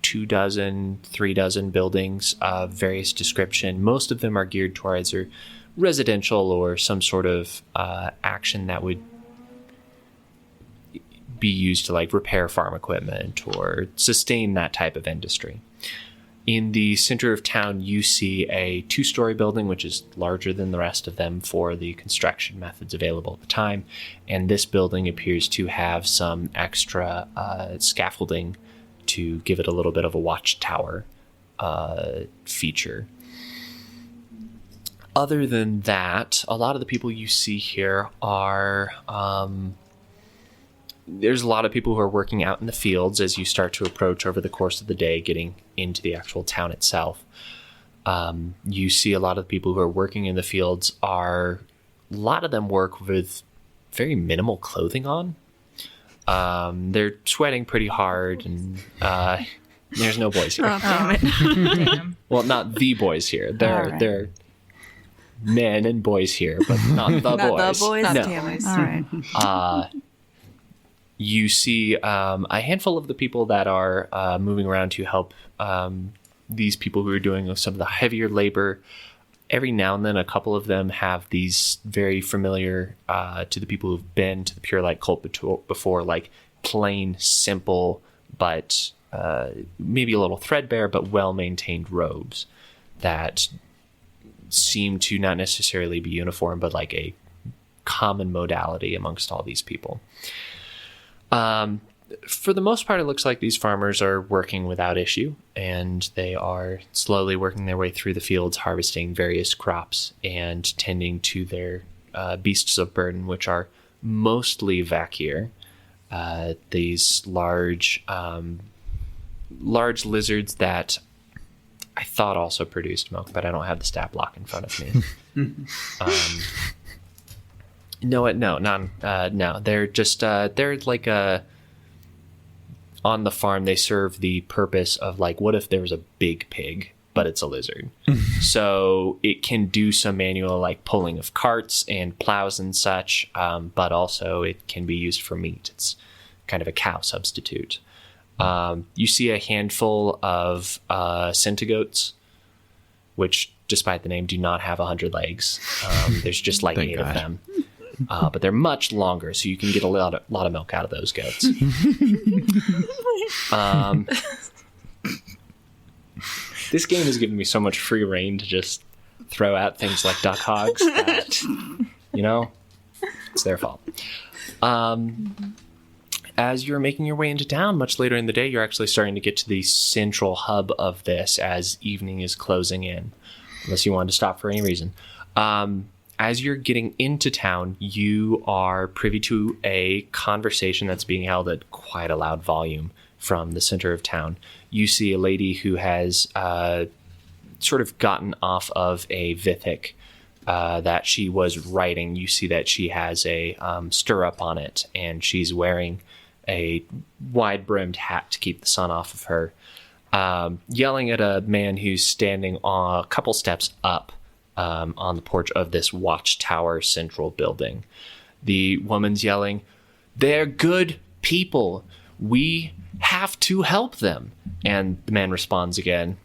24, 3 buildings of various description. Most of them are geared towards either residential or some sort of action that would be used to like repair farm equipment or sustain that type of industry. In the center of town, you see a 2-story building, which is larger than the rest of them for the construction methods available at the time. And this building appears to have some extra scaffolding to give it a little bit of a watchtower feature. Other than that, a lot of the people you see here are... there's a lot of people who are working out in the fields as you start to approach over the course of the day, getting into the actual town itself. You see a lot of the people who are working in the fields a lot of them work with very minimal clothing on. They're sweating pretty hard, and there's no boys here. Oh, damn it. Damn. Well, not the boys here. They're men and boys here, but not the Not boys. the boys? No. Damn it. All right. You see a handful of the people that are moving around to help these people who are doing some of the heavier labor. Every now and then, a couple of them have these very familiar to the people who've been to the Pure Light cult before, like plain, simple, but maybe a little threadbare, but well-maintained robes that seem to not necessarily be uniform, but like a common modality amongst all these people. For the most part, it looks like these farmers are working without issue, and they are slowly working their way through the fields, harvesting various crops and tending to their beasts of burden, which are mostly vakir, these large lizards that I thought also produced milk, but I don't have the stat block in front of me. No. They're just they're like on the farm. They serve the purpose of like, what if there was a big pig, but it's a lizard? So it can do some manual like pulling of carts and plows and such, but also it can be used for meat. It's kind of a cow substitute. You see a handful of centigoats, which, despite the name, do not have 100 legs. There's just like 8 of them. But they're much longer, so you can get a lot of milk out of those goats. This game has given me so much free reign to just throw out things like duck hogs that, it's their fault. As you're making your way into town much later in the day, you're actually starting to get to the central hub of this as evening is closing in, unless you wanted to stop for any reason. As you're getting into town, you are privy to a conversation that's being held at quite a loud volume from the center of town. You see a lady who has sort of gotten off of a Vithic that she was riding. You see that she has a stirrup on it, and she's wearing a wide-brimmed hat to keep the sun off of her, yelling at a man who's standing a couple steps up on the porch of this watchtower central building. The woman's yelling, "They're good people. We have to help them." And the man responds again,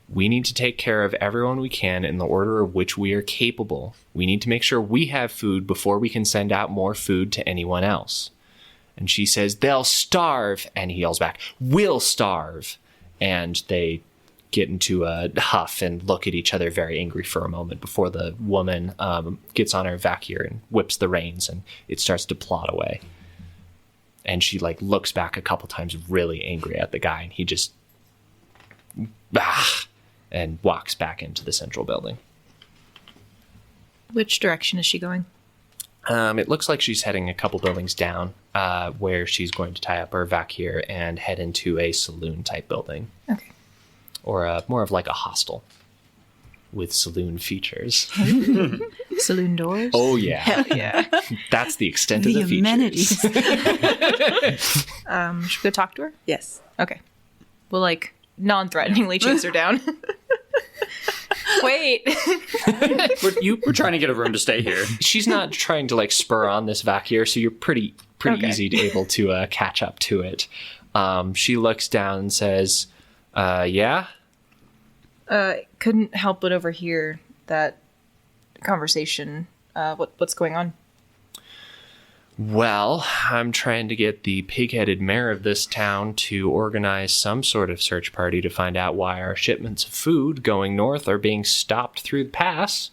"We need to take care of everyone we can in the order of which we are capable. We need to make sure we have food before we can send out more food to anyone else." And she says, "They'll starve." And he yells back, "We'll starve." And they get into a huff and look at each other very angry for a moment before the woman gets on her vakir and whips the reins, and it starts to plod away. And she looks back a couple times really angry at the guy, and he just and walks back into the central building. Which direction is she going? It looks like she's heading a couple buildings down, where she's going to tie up her vac here and head into a saloon type building. Okay. Or more of like a hostel with saloon features. Saloon doors. Oh yeah. Hell yeah. That's the extent of The the amenities. features. Should we go talk to her? Yes. Okay. We'll like non-threateningly chase her down. Wait. We're trying to get a room to stay here. She's not trying to like spur on this vac here, so you're pretty Okay. easy to able to catch up to it. She looks down and says, yeah? Couldn't help but overhear that conversation. What's going on? Well, I'm trying to get the pig-headed mayor of this town to organize some sort of search party to find out why our shipments of food going north are being stopped through the pass.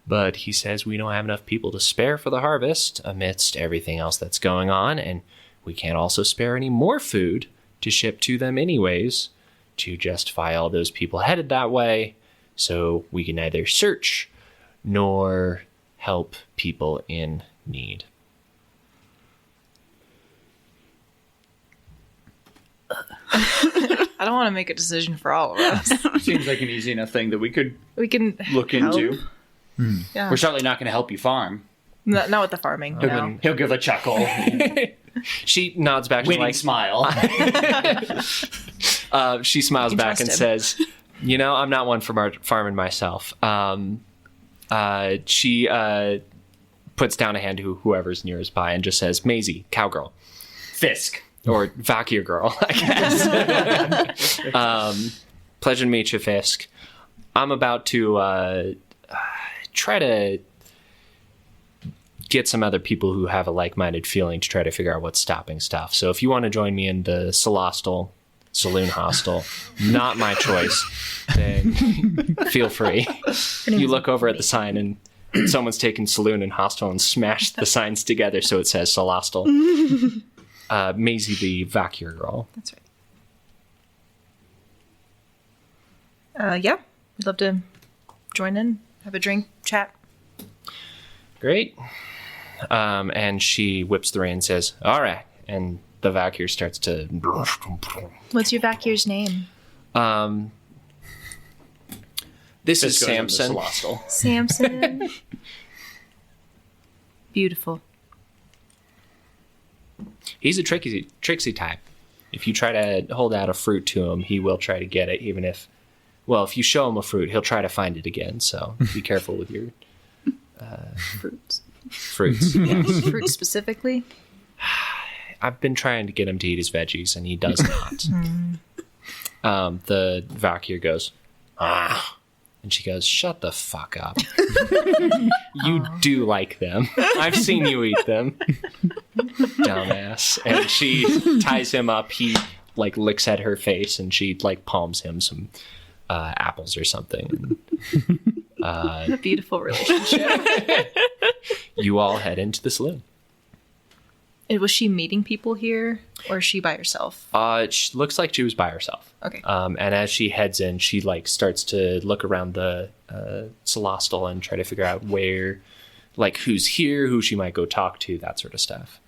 But he says we don't have enough people to spare for the harvest amidst everything else that's going on, and we can't also spare any more food to ship to them anyways to justify all those people headed that way, so we can neither search nor help people in need. I don't want to make a decision for all of us. Seems like an easy enough thing that we could We can look help. into. Yeah. We're certainly not going to help you farm. Not with the farming. No. He'll give a chuckle, She nods back. She's winning like, smile. she smiles You can back and trust him. says, I'm not one for farming myself. She puts down a hand to whoever's nearest by and just says, Maisie, cowgirl. Fisk. Or Vacuum girl, I guess. Pleasure to meet you, Fisk. I'm about to try to get some other people who have a like-minded feeling to try to figure out what's stopping stuff. So if you want to join me in the Celostal Saloon Hostel, not my choice, then feel free. You look over at the sign and someone's taken Saloon and Hostel and smashed the signs together so it says Celostal. Maisie the Vacuum girl. That's right. Yeah. We'd love to join in, have a drink, chat. Great. And she whips the rein and says, all right. And the Vacuum starts to... What's your Vakir's name? This is Fisk goes into Samson. Celostal. Samson. Beautiful. He's a tricksy type. If you try to hold out a fruit to him, he will try to get it, even if... Well, if you show him a fruit, he'll try to find it again, so be careful with your Fruits. fruits. Yes. Fruit specifically? I've been trying to get him to eat his veggies, and he does not. The Vacuum goes, ah. And she goes, shut the fuck up. You do like them. I've seen you eat them. Dumbass. And she ties him up. He, licks at her face, and she, palms him some apples or something. A beautiful relationship. You all head into the saloon. Was she meeting people here, or is she by herself? She looks like she was by herself. Okay. And as she heads in, she starts to look around the Celostal and try to figure out where, who's here, who she might go talk to, that sort of stuff.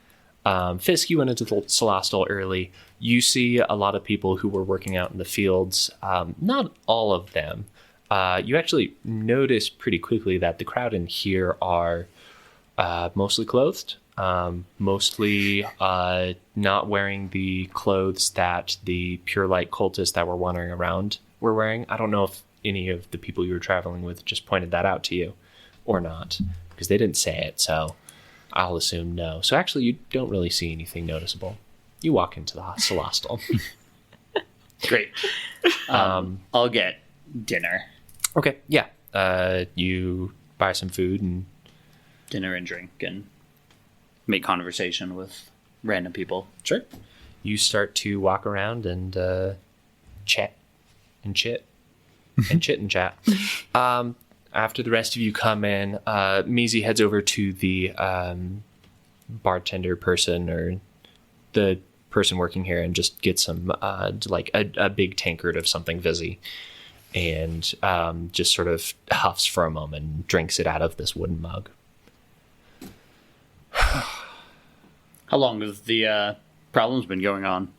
Fisk, you went into the Celostal early. You see a lot of people who were working out in the fields. Not all of them. You actually notice pretty quickly that the crowd in here are mostly clothed. Mostly not wearing the clothes that the Pure Light cultists that were wandering around were wearing. I don't know if any of the people you were traveling with just pointed that out to you or not, because they didn't say it, so I'll assume no. So actually, you don't really see anything noticeable. You walk into the Celostal. Great. I'll get dinner. Okay, yeah. You buy some food and... Dinner and drink and make conversation with random people. Sure. You start to walk around and chat and chit and chit and chat. After the rest of you come in, Maisie heads over to the bartender person or the person working here and just gets some a big tankard of something fizzy and just sort of huffs for a moment and drinks it out of this wooden mug. How long have the problems been going on?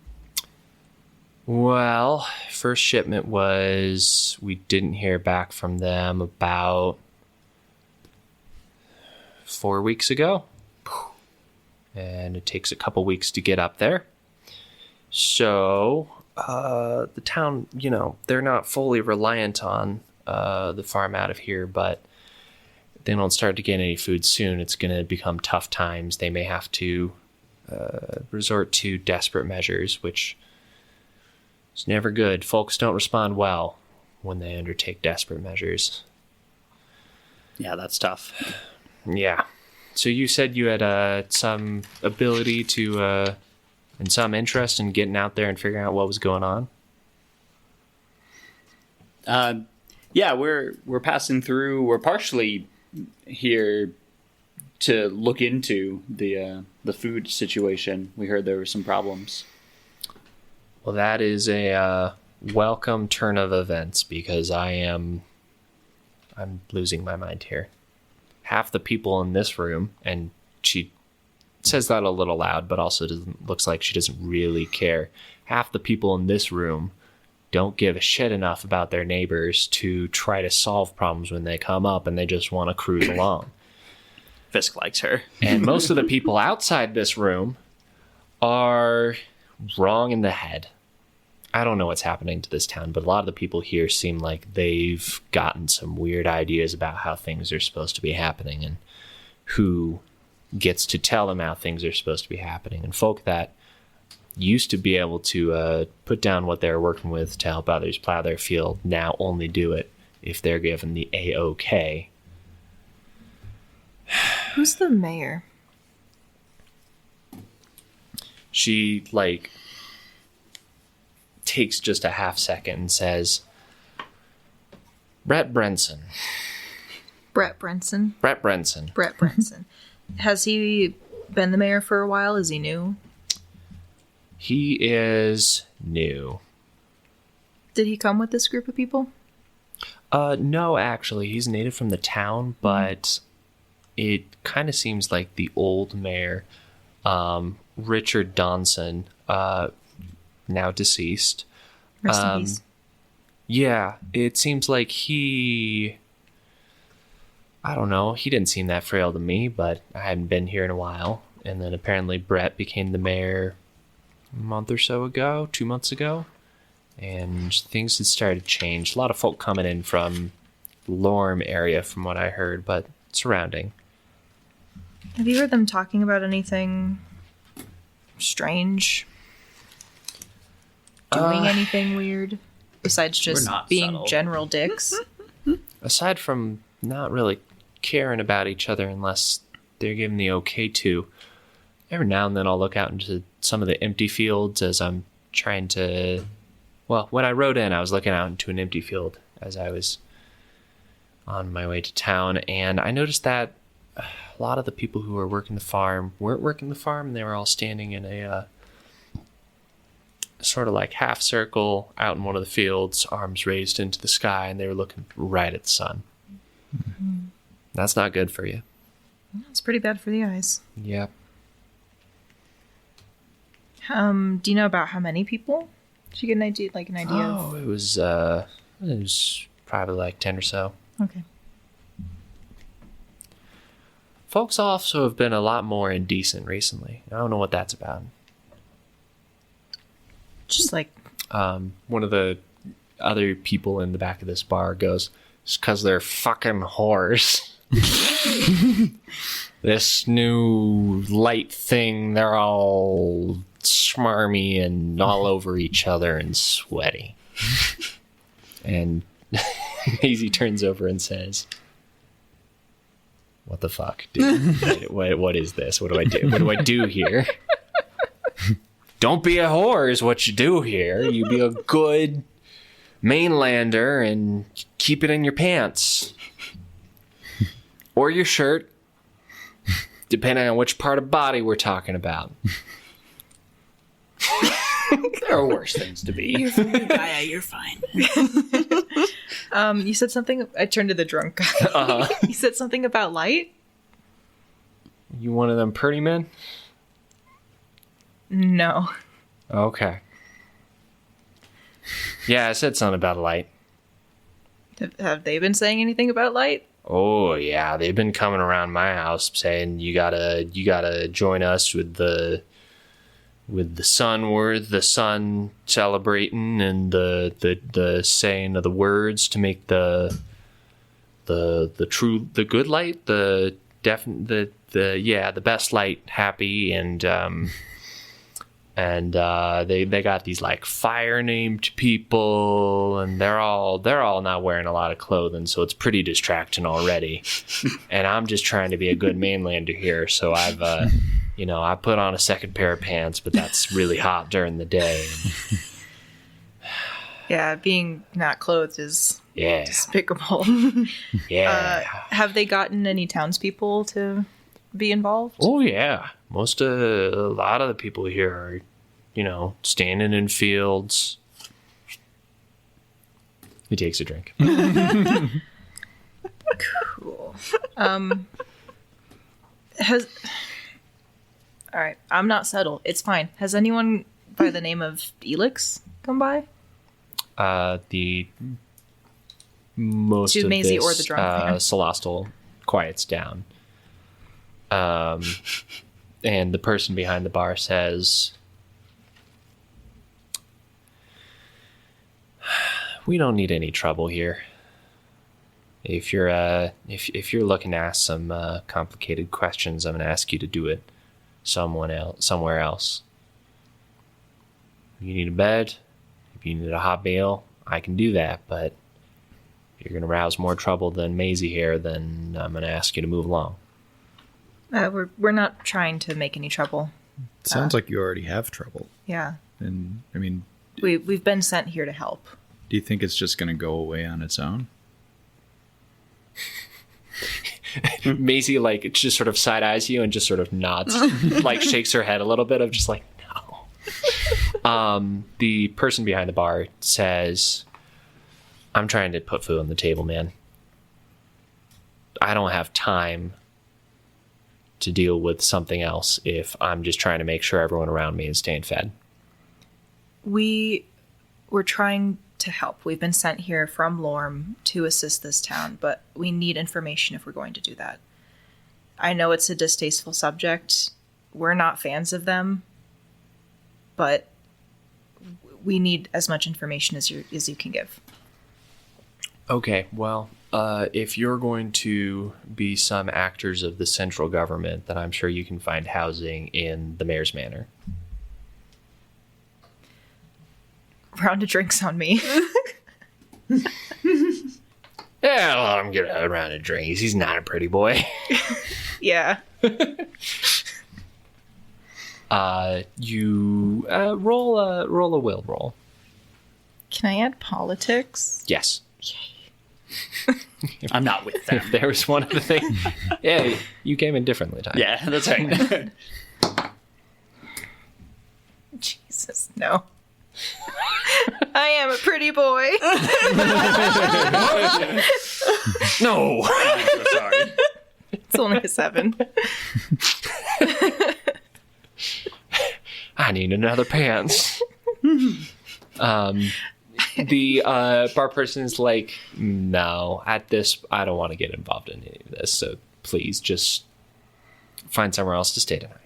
Well, first shipment was, we didn't hear back from them about 4 weeks ago. And it takes a couple weeks to get up there. So, the town, they're not fully reliant on the farm out of here, but if they don't start to get any food soon, it's going to become tough times. They may have to resort to desperate measures, which is never good. Folks don't respond well when they undertake desperate measures. Yeah, that's tough. Yeah. So you said you had some ability to, and some interest in getting out there and figuring out what was going on? Yeah, we're passing through. We're partially here to look into the food situation. We heard there were some problems. Well, that is a welcome turn of events, because I'm losing my mind here. Half the people in this room, and she says that a little loud, but also looks like she doesn't really care. Half the people in this room don't give a shit enough about their neighbors to try to solve problems when they come up, and they just want to cruise along. Fisk likes her. And most of the people outside this room are wrong in the head. I don't know what's happening to this town, but a lot of the people here seem like they've gotten some weird ideas about how things are supposed to be happening and who gets to tell them how things are supposed to be happening. And folk that used to be able to put down what they're working with to help others plow their field now only do it if they're given the A-OK. Who's the mayor? She, takes just a half second and says, Brett Brenson. Brett Brenson. Brett Brenson. Brett Brenson. Has he been the mayor for a while? Is he new? He is new. Did he come with this group of people? No, actually. He's native from the town, but it kind of seems like the old mayor, Richard Donson, now deceased. Rest in peace. Yeah, it seems like I don't know, he didn't seem that frail to me, but I hadn't been here in a while. And then apparently Brett became the mayor a month or so ago, 2 months ago. And things had started to change. A lot of folk coming in from the Lorm area, from what I heard, but surrounding. Have you heard them talking about anything strange? Doing anything weird? Besides just being subtle. general dicks? Aside from not really caring about each other unless they're given the okay to, every now and then I'll look out into some of the empty fields as I'm trying to... Well, when I rode in, I was looking out into an empty field as I was on my way to town, and I noticed that a lot of the people who were working the farm weren't working the farm, and they were all standing in a sort of half circle out in one of the fields, arms raised into the sky, and they were looking right at the sun. Mm-hmm. That's not good for you. It's pretty bad for the eyes. Yep. Do you know about how many people? Did you get an idea of? It was probably 10 or so. Okay. Folks also have been a lot more indecent recently. I don't know what that's about. Just one of the other people in the back of this bar goes, it's because they're fucking whores. This new light thing, they're all smarmy and all over each other and sweaty. And Maisie turns over and says, what the fuck, dude? What is this? What do I do? What do I do here? Don't be a whore is what you do here. You be a good mainlander and keep it in your pants. Or your shirt. Depending on which part of body we're talking about. There are worse things to be. You're fine. You said something. I turned to the drunk guy. Uh-huh. You said something about light? You one of them pretty men? No. Okay. Yeah, I said something about a light. Have they been saying anything about light? Oh yeah, they've been coming around my house saying you gotta join us with the sun celebrating and the saying of the words to make the good light, the best light happy, and they got these like fire named people, and they're all not wearing a lot of clothing, so it's pretty distracting already. And I'm just trying to be a good mainlander here, so I've I put on a second pair of pants, but that's really hot during the day. Yeah, being not clothed is Yeah. despicable. Yeah. Have they gotten any townspeople to be involved? Oh yeah, a lot of the people here are, standing in fields. He takes a drink. Cool. All right, I'm not subtle. It's fine. Has anyone by the name of Elix come by? The most To of Maisie this or the drunk man. Celestial quiets down. And the person behind the bar says, "We don't need any trouble here. If you're looking to ask some complicated questions, I'm going to ask you to do it somewhere else. If you need a bed, if you need a hot meal, I can do that, but if you're going to rouse more trouble than Maisie here, then I'm going to ask you to move along." We're not trying to make any trouble. Sounds like you already have trouble. Yeah, And, I mean, we've been sent here to help. do you think it's just going to go away on its own? Maisie, like, just sort of side eyes you and just sort of nods, like shakes her head a little bit of just like, no. The person behind the bar says, "I'm trying to put food on the table, man. I don't have time to deal with something else if I'm just trying to make sure everyone around me is staying fed." We're trying to help. We've been sent here from Lorm to assist this town, but we need information if we're going to do that. I know it's a distasteful subject. We're not fans of them, but we need as much information as you can give. Okay, well, if you're going to be some actors of the central government, then I'm sure you can find housing in the mayor's manor. Round of drinks on me. Yeah, I'll let him get a round of drinks. He's not a pretty boy. Yeah. You roll a will roll. Can I add politics? Yes. I'm not with them. If there was one other thing. Yeah, you came in differently, Ty. Yeah, that's right. Jesus, no. I am a pretty boy. No. I'm so sorry. It's only a 7. I need another pants. The bar person's like, "No, at this, I don't want to get involved in any of this, so please just find somewhere else to stay tonight."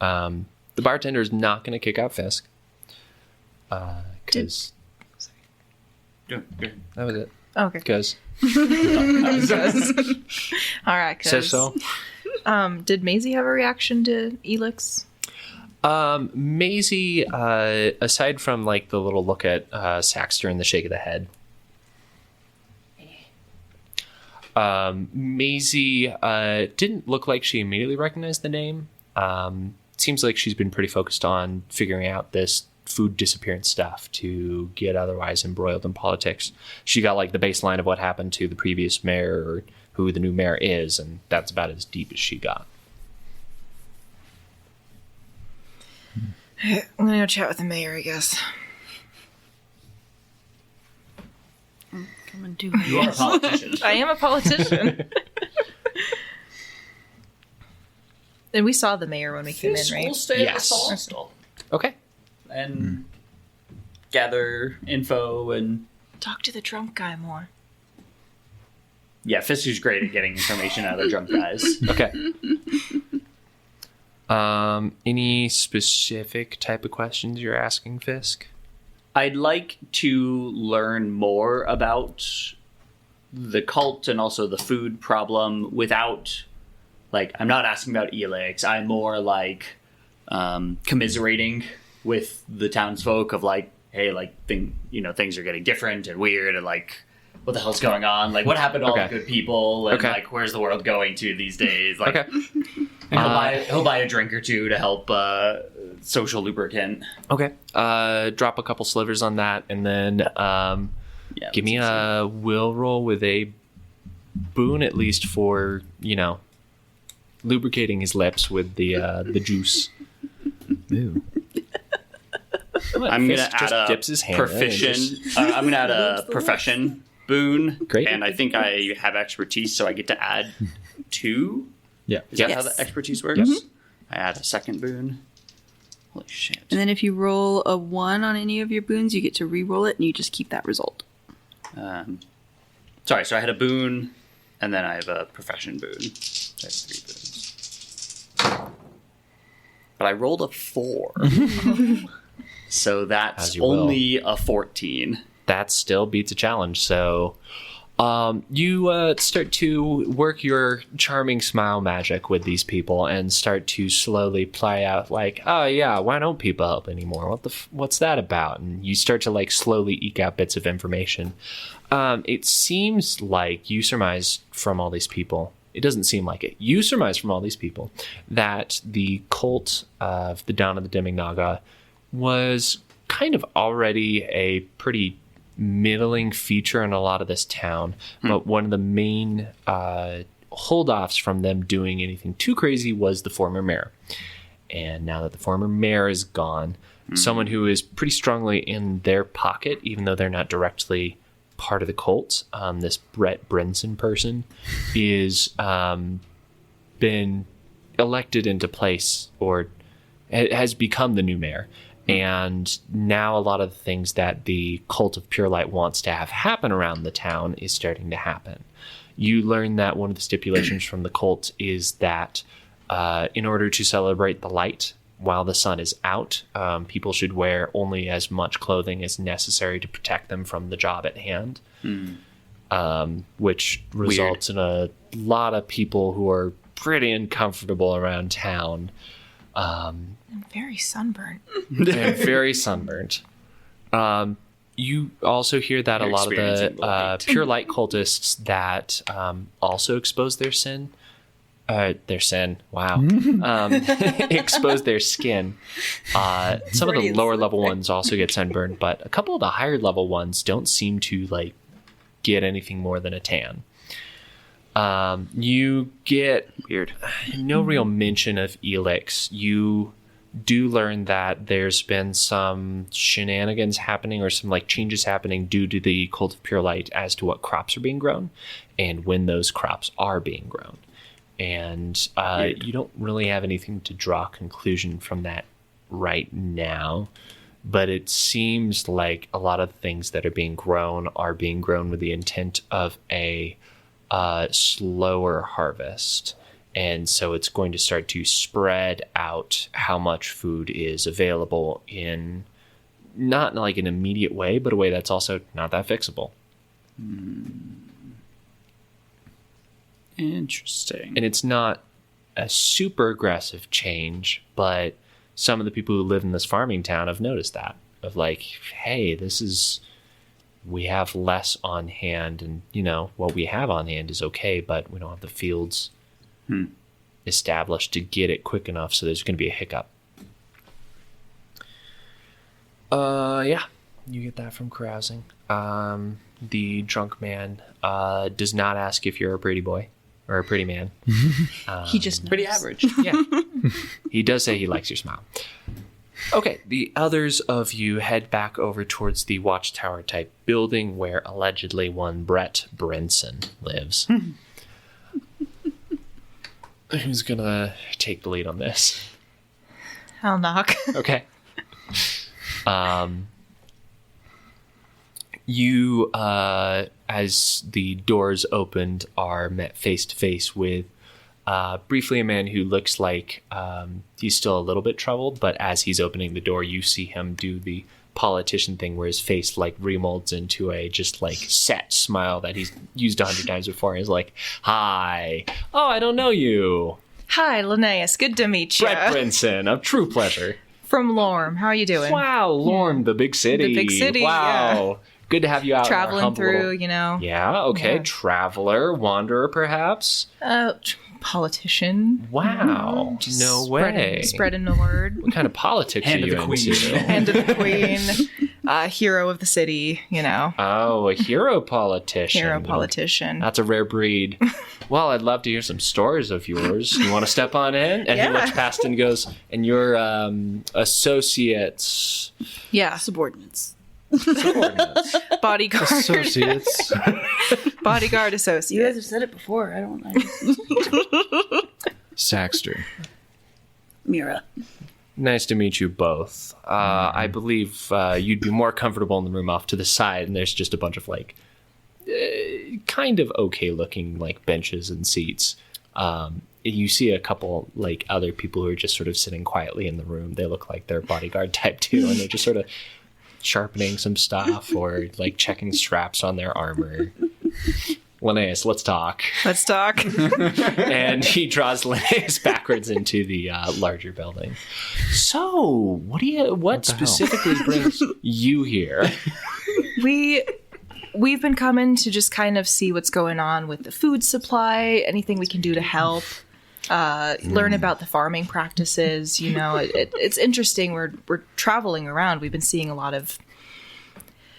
The bartender is not going to kick out Fisk. Because... that was it. Okay. Because... All right. Says so. Did Maisie have a reaction to Elix? Maisie, aside from like the little look at Saxter and the shake of the head, Maisie didn't look like she immediately recognized the name. Seems like she's been pretty focused on figuring out this food disappearance stuff to get otherwise embroiled in politics. She got like the baseline of what happened to the previous mayor or who the new mayor is, and that's about as deep as she got. I'm gonna go chat with the mayor, I guess. Come and do You are a politician. I am a politician. And we saw the mayor when we came in, Fisk will right? stay Yes. at the hostel Okay. and gather info and... Talk to the drunk guy more. Yeah, Fisk is great at getting information out of the drunk guys. Okay. Any specific type of questions you're asking, Fisk? I'd like to learn more about the cult and also the food problem without, like, I'm not asking about Elix. I'm more like commiserating with the townsfolk of like, hey, like, things are getting different and weird and like, what the hell's going on? Like, what happened to all the good people? And like, where's the world going to these days? Like, Okay. and he'll buy a drink or two to help social lubricant. Okay. Drop a couple slivers on that, and then give me a will roll with a boon, at least for, lubricating his lips with the juice. Ew. I'm going Fisk to add just a dips his hand in and profession. just- I'm going to add a profession boon. Great. And I think I have expertise, so I get to add 2. Yeah. Is that how Yes. the expertise works? Yes. I add a second boon. Holy shit. And then if you roll a 1 on any of your boons, you get to re-roll it, and you just keep that result. Sorry, so I had a boon, and then I have a profession boon. So I have 3 boons. But I rolled a 4. So that's As you will. only a 14. That still beats a challenge. So you start to work your charming smile magic with these people and start to slowly play out like, oh yeah, why don't people help anymore? What's that about? And you start to like slowly eke out bits of information. It seems like you surmise from all these people. It doesn't seem like it. You surmise from all these people that the cult of the Dawn of the Dimming Naga was kind of already a pretty middling feature in a lot of this town, but one of the main holdoffs from them doing anything too crazy was the former mayor. And now that the former mayor is gone, someone who is pretty strongly in their pocket, even though they're not directly part of the cult, this Brett Brinson person is been elected into place or has become the new mayor. And now a lot of the things that the Cult of Pure Light wants to have happen around the town is starting to happen. You learn that one of the stipulations from the cult is that in order to celebrate the light while the sun is out, people should wear only as much clothing as necessary to protect them from the job at hand, which results in a lot of people who are pretty uncomfortable around town. I'm very sunburned. And very sunburned. You also hear that You're a lot of experiencing the the light. pure light cultists that also expose their sin. Wow. Expose their skin. Some of the lower level ones also get sunburned, but a couple of the higher level ones don't seem to like get anything more than a tan. You get Weird. no real mention of Elix. You do learn that there's been some shenanigans happening or some like changes happening due to the Cult of Pure Light as to what crops are being grown and when those crops are being grown. And you don't really have anything to draw a conclusion from that right now. But it seems like a lot of things that are being grown with the intent of a slower harvest. And so it's going to start to spread out how much food is available in not like an immediate way, but a way that's also not that fixable. Interesting. And it's not a super aggressive change, but some of the people who live in this farming town have noticed that. Of like, hey, we have less on hand, and, what we have on hand is okay, but we don't have the fields established to get it quick enough, so there's going to be a hiccup. Yeah, you get that from carousing. The drunk man does not ask if you're a pretty boy or a pretty man. He just knows. Pretty average. Yeah. He does say he likes your smile. Okay, the others of you head back over towards the watchtower type building where allegedly one Brett Brinson lives. Who's gonna take the lead on this? I'll knock. Okay. You, as the doors opened, are met face to face with briefly a man who looks like he's still a little bit troubled, but as he's opening the door, you see him do the politician thing where his face like remolds into a just like set smile that he's used 100 times before. He's like, "Hi. Oh, I don't know you. Hi, Linnaeus. Good to meet you. Brett Brinson, a true pleasure." From Lorm. How are you doing? Wow, Lorm, the big city. The big city, Wow. Good to have you out. Traveling through, you know. Yeah, okay. Yeah. Traveler, wanderer, perhaps. Politician. Wow. Just No way. Spreading the word. What kind of politics Hand are of you the queen. into? Hand of the queen. Hero of the city, you know. Oh, a hero politician. Hero politician. That's a rare breed. Well, I'd love to hear some stories of yours. You want to step on in? And he Yeah. looks past and goes, "And your associates." Yeah. Subordinates. Subordinates. Bodyguard. Associates. Bodyguard associate. You guys have said it before. I don't know. Saxter. Mira. Nice to meet you both. I believe you'd be more comfortable in the room off to the side, and there's just a bunch of like kind of okay looking like benches and seats. You see a couple like other people who are just sort of sitting quietly in the room. They look like they're bodyguard type too, and they're just sort of sharpening some stuff or like checking straps on their armor. Linnaeus, let's talk. Let's talk. And he draws Linnaeus backwards into the larger building. So, what specifically brings you here? We've been coming to just kind of see what's going on with the food supply, anything we can do to help, learn about the farming practices. You know, it's interesting. We're traveling around. We've been seeing a lot of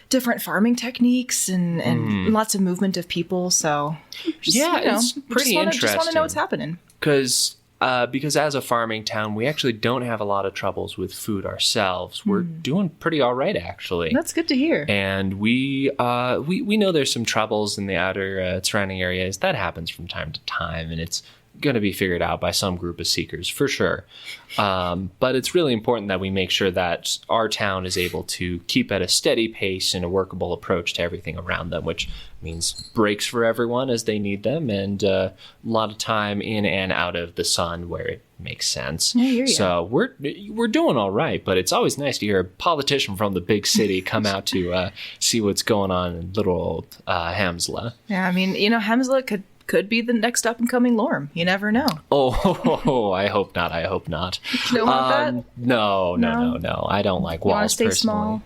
different farming techniques and lots of movement of people. So just, It's pretty interesting. Just want to know what's happening. Because as a farming town, we actually don't have a lot of troubles with food ourselves. We're doing pretty all right, actually. That's good to hear. And we know there's some troubles in the outer surrounding areas. That happens from time to time, and it's going to be figured out by some group of seekers for sure. But it's really important that we make sure that our town is able to keep at a steady pace and a workable approach to everything around them, which means breaks for everyone as they need them, and a lot of time in and out of the sun where it makes sense. I hear ya. So we're doing all right, but it's always nice to hear a politician from the big city come out to see what's going on in little old Hamsle. Yeah, I mean, you know, Hamsle could be the next up and coming Lorm. You never know. Oh, I hope not. You don't want that? No. I don't like You want to walls stay personally.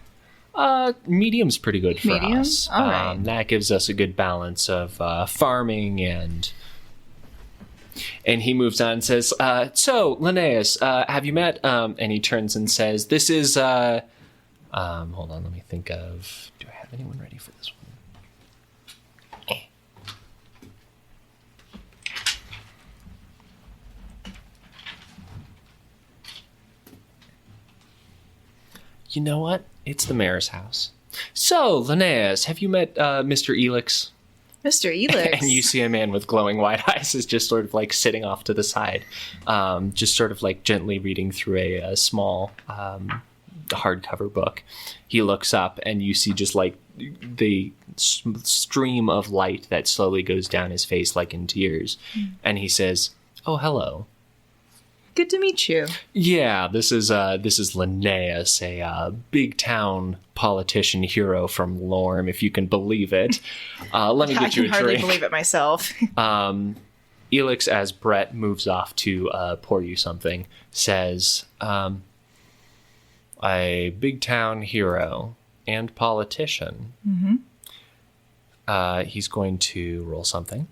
small? Medium's pretty good for Medium? us. All right. That gives us a good balance of farming and he moves on and says, so, Linnaeus, have you met, and he turns and says, this is, hold on, let me think of, do I have anyone ready for this one? You know what? It's the mayor's house. So, Linnaeus, have you met Mr. Elix? Mr. Elix. And you see a man with glowing white eyes is just sort of like sitting off to the side, just sort of like gently reading through a small hardcover book. He looks up and you see just like the stream of light that slowly goes down his face like in tears. And he says, "Oh, hello. Good to meet you." Yeah, this is Linnaeus, a big town politician hero from Lorm, if you can believe it. Let me get you a I can hardly drink. believe it myself. Elix, as Brett moves off to pour you something, says, a big town hero and politician. He's going to roll something.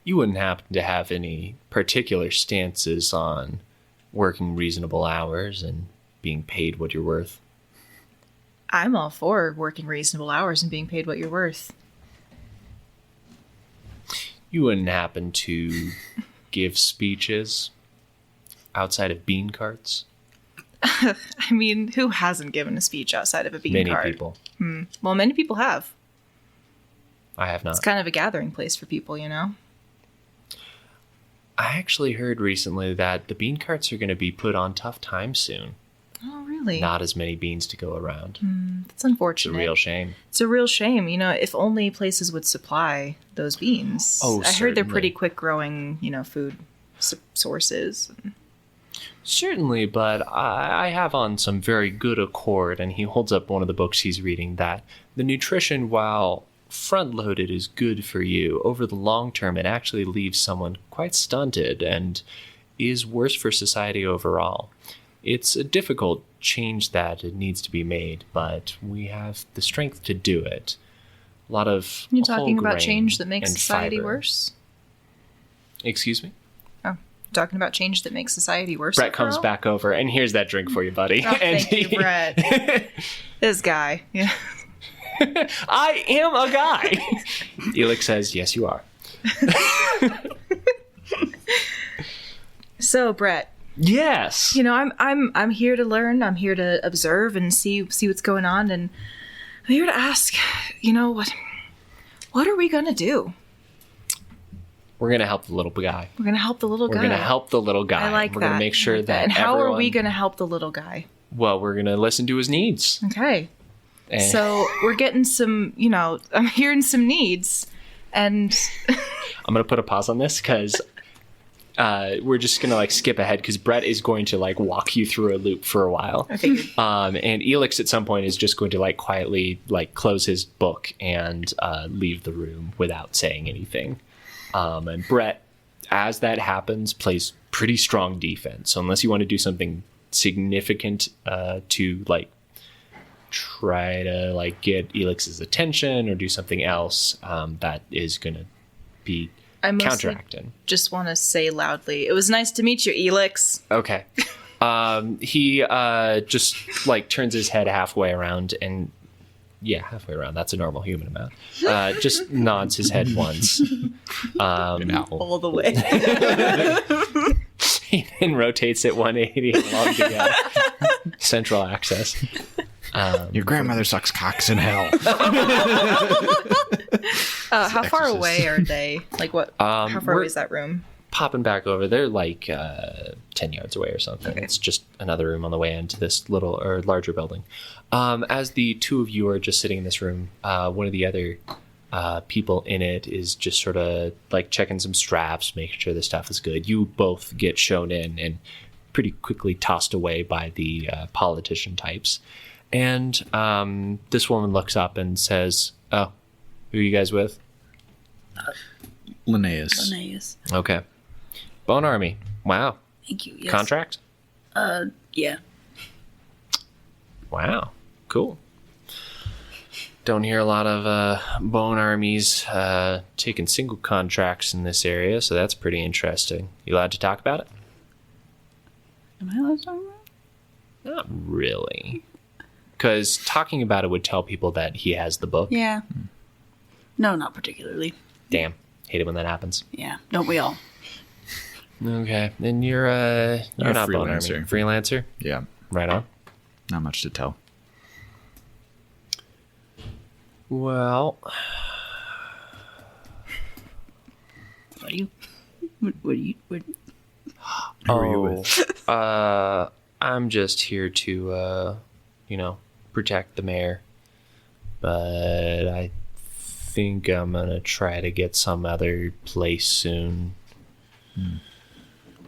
You wouldn't happen to have any particular stances on working reasonable hours and being paid what you're worth? I'm all for working reasonable hours and being paid what you're worth. You wouldn't happen to give speeches outside of bean carts? I mean, who hasn't given a speech outside of a bean Many cart? people. Well, many people have. I have not. It's kind of a gathering place for people, you know? I actually heard recently that the bean carts are going to be put on tough times soon. Oh, really? Not as many beans to go around. That's It's a unfortunate. real shame. It's a real shame. You know, if only places would supply those beans. Oh, I heard they're certainly. pretty quick growing, food sources. Certainly, but I have on some very good accord, and he holds up one of the books he's reading, that the nutrition, while front-loaded, is good for you. Over the long term, it actually leaves someone quite stunted and is worse for society overall. It's a difficult change that it needs to be made, but we have the strength to do it. A lot of You're talking whole about grain change that makes and society fiber. worse? Excuse me? Oh, talking about change that makes society worse? Brett comes overall? back over, and here's that drink for you, buddy. Oh, And thank you, Brett. This guy. Yeah. I am a guy. Elix says, yes, you are. So, Brett, Yes. I'm here to learn. I'm here to observe and see what's going on, and I'm here to ask. What are we gonna do? We're going to help the little guy. We're gonna help the little We're guy. going to help the little guy. I like We're that. going to make sure I like that And how are we everyone- gonna help the little guy? Well, we're going to listen to his needs. Okay. And So we're getting some. I'm hearing some needs, and I'm going to put a pause on this because we're just going to skip ahead because Brett is going to walk you through a loop for a while. I figured. And Elix at some point is just going to quietly close his book and leave the room without saying anything. And Brett, as that happens, plays pretty strong defense. So unless you want to do something significant to try to get Elix's attention or do something else, that is going to be I mostly counteracting. just want to say loudly, it was nice to meet you, Elix. Okay. He just turns his head halfway around and halfway around. That's a normal human amount. Just nods his head once. All the way. He then rotates it 180 along the central axis. Your grandmother sucks cocks in hell. How far Exorcist. away are they? What? How far we're- away is that room? Popping back over, they're 10 yards away or something. Okay. It's just another room on the way into this little or larger building. As the two of you are just sitting in this room, one of the other people in it is just sort of checking some straps, making sure the stuff is good. You both get shown in and pretty quickly tossed away by the politician types. And this woman looks up and says, "Oh, who are you guys with?" Linnaeus. Linnaeus. Okay. Bone Army. Wow. Thank you. Yes. Contract? Yeah. Wow. Cool. Don't hear a lot of bone armies taking single contracts in this area, so that's pretty interesting. You allowed to talk about it? Am I allowed to talk about it? Not really. Because talking about it would tell people that he has the book. Yeah. No, not particularly. Damn. Hate it when that happens. Yeah. Don't we all? Okay. And you're not bone army. freelancer. Freelancer? Yeah, Right on. not much to tell. Well, What are you? What are you? What? Who are you with? I'm just here to, protect the mayor. But I think I'm gonna try to get some other place soon.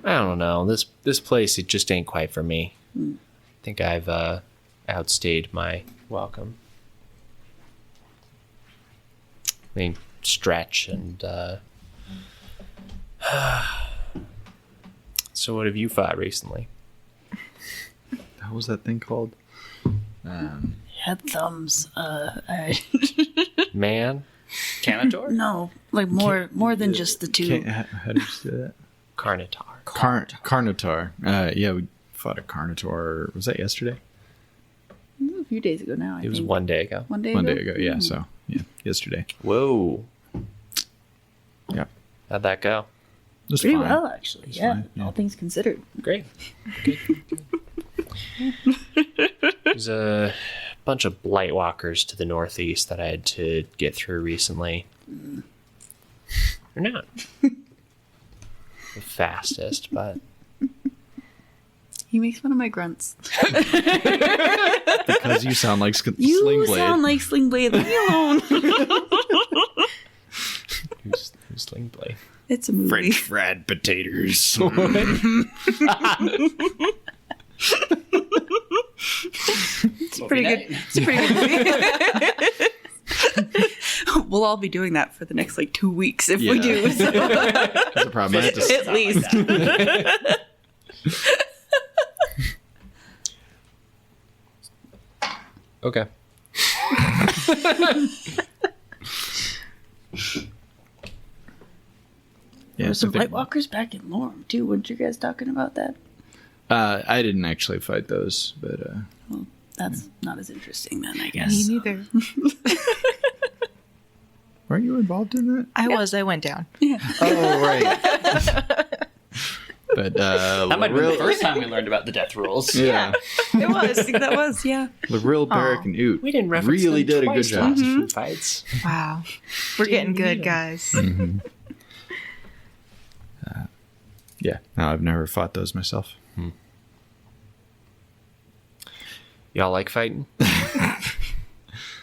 I don't know. This place, it just ain't quite for me. I think I've outstayed my welcome. I mean, stretch and so what have you fought recently? What was that thing called? Head thumbs. Man? Canator? No, more than just the two. How did you say that? Carnitar. Carnotaur. Yeah, we fought a Carnotaur. Was that yesterday? A few days ago now. It was 1 day ago. One day. One day ago. Yeah. So yeah, yesterday. Whoa. Yeah. How'd that go? It was Pretty fine. well, actually. Yeah. fine, yeah. All things considered. Great. There's a bunch of blight walkers to the northeast that I had to get through recently. They're not the fastest, but He makes fun of my grunts. Because you sound like Sling You Blade. sound like Sling Blade. Leave me alone. who's Sling Blade? It's a movie. French fried potatoes. It's pretty good. It's a pretty good movie. We'll all be doing that for the next 2 weeks if we Yeah. do. So. That's the problem. I have to- At least. Okay. Yeah, There's some I think- light walkers back in Lorm too. Weren't you guys talking about that? I didn't actually fight those, but Well, that's not as interesting then, I Me guess. neither. weren't you involved in that? I went down. Oh, right. But That might have been the first time we learned about the death rules. yeah, It was. I think that was, yeah. Lorel, Barrik, and Oot We didn't reference really them did a good twice job. last few fights. Wow. We're getting good, guys. Yeah, no, I've never fought those myself. Y'all like fighting?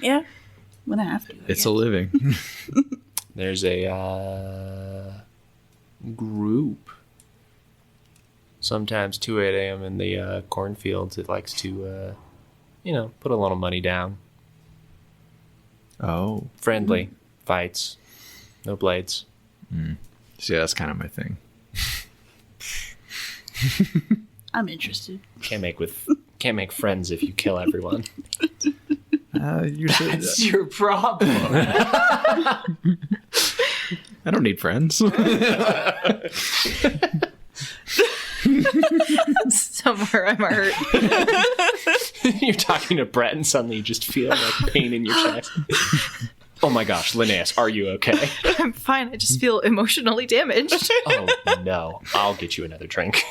Yeah. When I have to. It's a living. There's a group. Sometimes 2 8 a.m. in the cornfields. It likes to, put a little money down. Oh, Friendly fights, no blades. see, that's kind of my thing. I'm interested. Can't make friends if you kill everyone. You said That's your problem. I don't need friends. Somewhere I'm hurt. You're talking to Brett and suddenly you just feel like pain in your chest. Oh my gosh, Linnaeus, are you okay? I'm fine. I just feel emotionally damaged. Oh no, I'll get you another drink.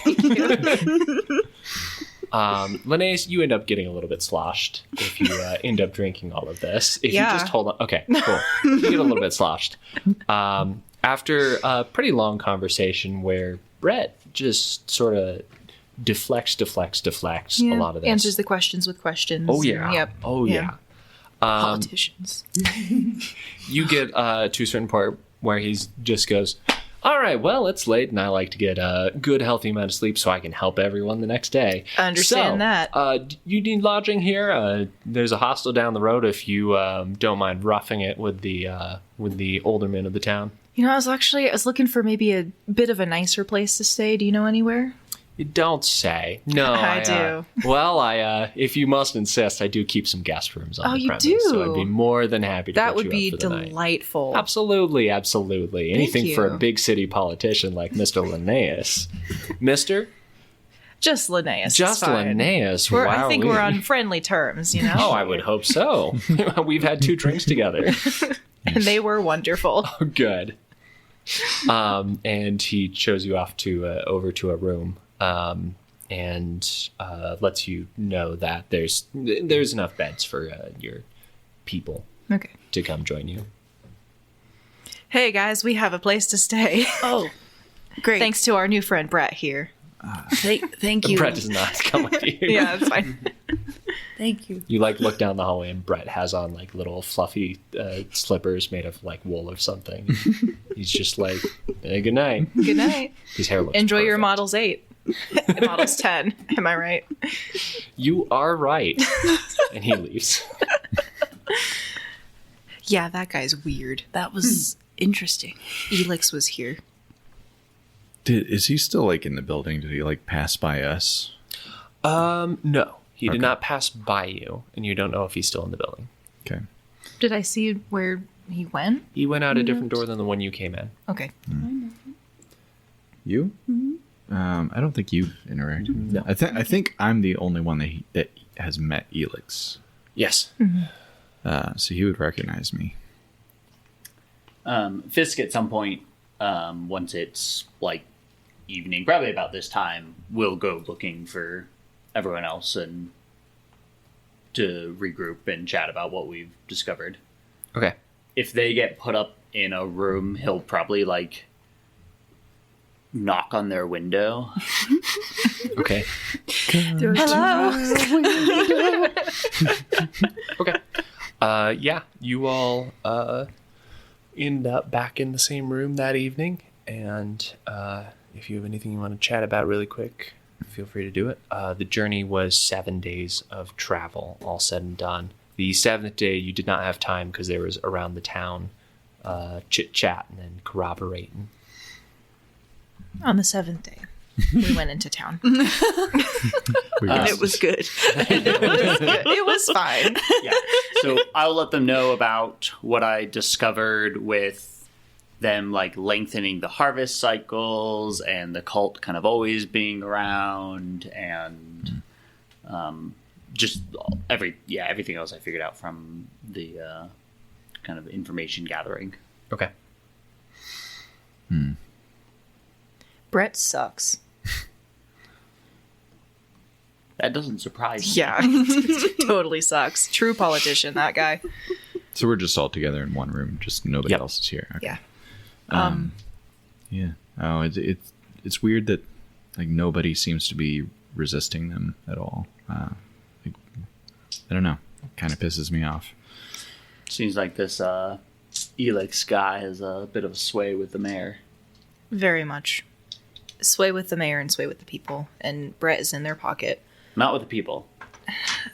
Linnaeus, you end up getting a little bit sloshed if you end up drinking all of this. If Yeah. you just hold on. Okay, cool. You get a little bit sloshed. After a pretty long conversation where Brett just sort of deflects a lot of this. Answers the questions with questions. Oh yeah. Yep. Oh yeah. Politicians. You get to a certain part where he just goes, all right, well, it's late and I like to get a good, healthy amount of sleep so I can help everyone the next day. I understand that. You need lodging here? There's a hostel down the road if you don't mind roughing it with the alderman of the town. I was looking for maybe a bit of a nicer place to stay. Do you know anywhere? You don't say. No, I do. Well, if you must insist, I do keep some guest rooms on Oh, the you premise, do? so I'd be more than happy to That put would you be up for the night. delightful. Absolutely. Anything for a you. big city politician like Mr. Linnaeus. Mister? Just Linnaeus. is Just fine. Linnaeus. I think we're Wowee. on friendly terms, Oh, I would hope so. We've had 2 drinks together. And they were wonderful. Good. And he shows you off to over to a room, and lets you know that there's enough beds for your people Okay. to come join you. Hey, guys, we have a place to stay. Oh, great. Thanks to our new friend, Brett, here. Thank you. Brett does not come with you. Yeah, that's fine. Thank you. You look down the hallway and Brett has on little fluffy slippers made of wool or something. He's just like, hey, good night. Good night. His hair looks Enjoy your perfect. Models 8. Models 10. Am I right? You are right. And he leaves. Yeah, that guy's weird. That was interesting. Elix was here. Is he still in the building? Did he pass by us? No. He did Okay. not pass by you, and you don't know if he's still in the building. Okay. Did I see where he went? He went out a different door than the one you came in. Okay. You? I don't think you've interacted. No. I think I'm the only one that has met Elix. Yes. So he would recognize me. Fisk at some point, once it's evening, probably about this time, will go looking for everyone else and to regroup and chat about what we've discovered. Okay. If they get put up in a room, he'll probably like knock on their window. Okay. Hello. Okay. Yeah, you all end up back in the same room that evening, and if you have anything you want to chat about really quick, feel free to do it. The journey was 7 days of travel, all said and done. The 7th day, you did not have time because there was around the town chit-chatting and corroborating. On the 7th day, we went into town. And it was good. It was fine. Yeah. So I'll let them know about what I discovered with them, like lengthening the harvest cycles and the cult kind of always being around, and just everything else I figured out from the kind of information gathering. Okay. Brett sucks. That doesn't surprise me. Yeah, totally sucks. True politician, that guy. So we're just all together in one room. Just nobody Yep. else is here. Okay. Yeah. Yeah. Oh, it's weird that like nobody seems to be resisting them at all. Like, I don't know. Kind of pisses me off. Seems like this Elix guy has a bit of a sway with the mayor. Very much. Sway with the mayor and sway with the people, and Brett is in their pocket. Not with the people,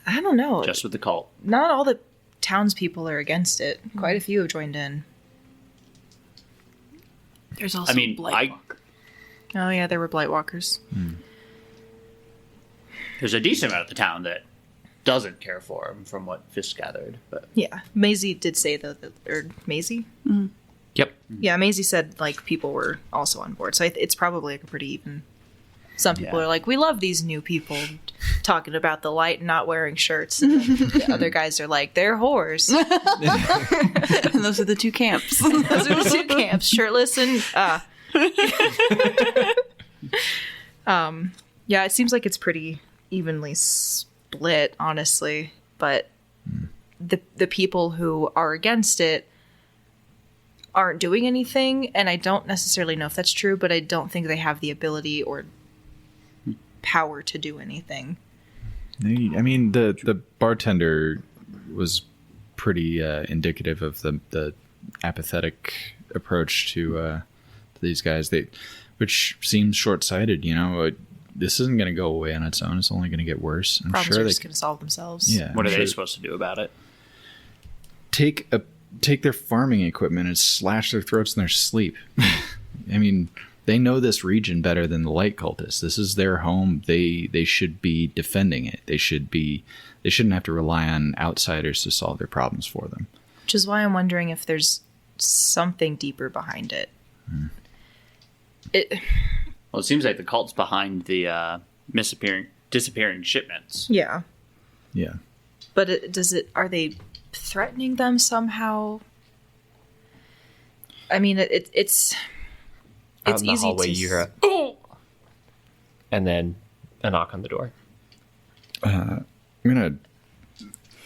I don't know. just with the cult. Not all the townspeople are against it. Quite a few have joined in. There's also I mean, Blightwalker. Oh yeah, there were Blightwalkers. there's a decent amount of the town that doesn't care for him, from what Fisk gathered. But Yeah, Maisie did say though that, or Maisie? Yep. Yeah, Maisie said like people were also on board, so it's probably like a pretty even. Some people Yeah. are like, we love these new people talking about the light and not wearing shirts. And then the other guys are like, they're whores. And those are the two camps. Those are the two camps, shirtless and yeah, it seems like it's pretty evenly split, honestly. But the people who are against it aren't doing anything, and I don't necessarily know if that's true, but I don't think they have the ability or power to do anything. I mean, the bartender was pretty indicative of the apathetic approach to these guys. Which seems short-sighted. You know, this isn't going to go away on its own. It's only going to get worse. I'm Problems sure are they just going to solve themselves. Yeah. what I'm are sure they supposed to do about it? take their farming equipment and slash their throats in their sleep? I mean, they know this region better than the light cultists. This is their home. They should be defending it. They shouldn't have to rely on outsiders to solve their problems for them. Which is why I'm wondering if there's something deeper behind it. Well, it seems like the cult's behind the disappearing shipments. Yeah. Yeah. But are they threatening them somehow? I mean, it's Out in the easy hallway, to you hear a oh, and then a knock on the door. I'm gonna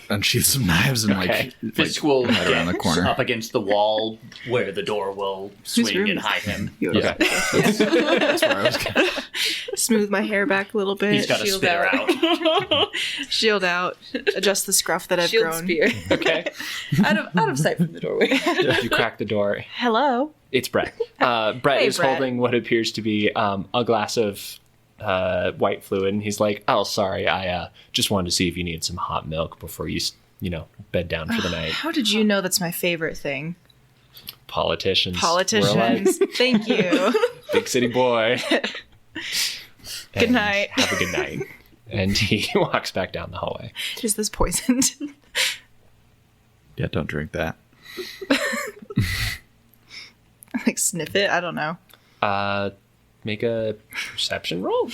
unsheath some knives and Okay. Fisk will hide around the get corner. up against the wall where the door will swing room and is hide him. Yeah, that's where I was going. smooth my hair back a little bit. He's got a shield spitter out. Shield out. Adjust the scruff that I've Shield grown. spear. Okay. out of sight from the doorway. You crack the door. Hello. It's Brett. Brett Hey, is Brett. holding what appears to be a glass of white fluid, and he's like, "Oh, sorry, I just wanted to see if you needed some hot milk before you bed down for the night." How did you know that's my favorite thing? Politicians. We're like, Politicians. Thank you. big city boy. Good And night. Have a good night. And he walks back down the hallway. Is this poisoned? Yeah, don't drink that. Like sniff it? I don't know. Make a perception roll.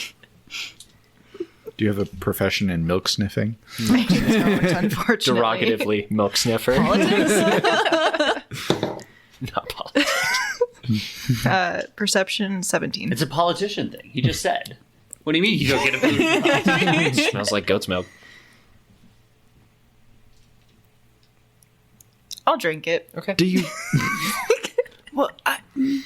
Do you have a profession in milk sniffing? I don't, unfortunately. Derogatively, milk sniffer. Politics? Not politics. Perception 17. It's a politician thing. He just said. What do you mean you don't get a food? Smells like goat's milk. I'll drink it. Okay. Do you? Well, You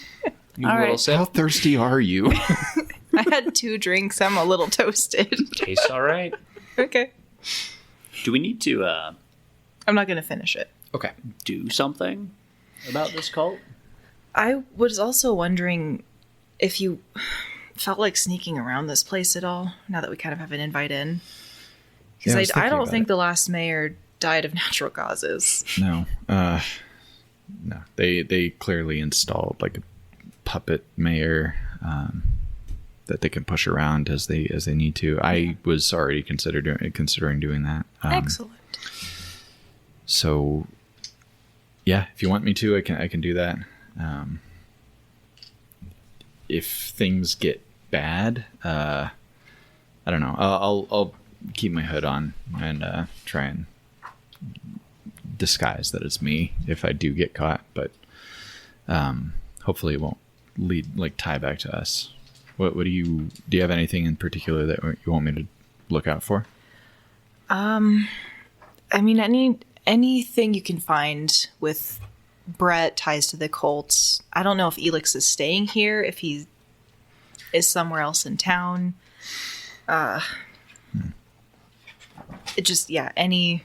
All roll right. a sip. How thirsty are you? I had 2 drinks. I'm a little toasted. Tastes all right. Okay. Do we need to I'm not going to finish it. Okay. do something about this cult? I was also wondering if you felt like sneaking around this place at all, now that we kind of have an invite in. Yeah, I was Because I thinking don't about think it. the last mayor died of natural causes. No. No. They clearly installed like a puppet mayor that they can push around as they need to. I was already considering doing that. Excellent. So, yeah, if you want me to, I can do that. If things get bad, I don't know. I'll keep my hood on and try and disguise that it's me if I do get caught. But hopefully, it won't tie back to us. What do you have anything in particular that you want me to look out for? I mean, anything you can find with Brett ties to the cult. I don't know if Elix is staying here, if he is somewhere else in town. It just, yeah, any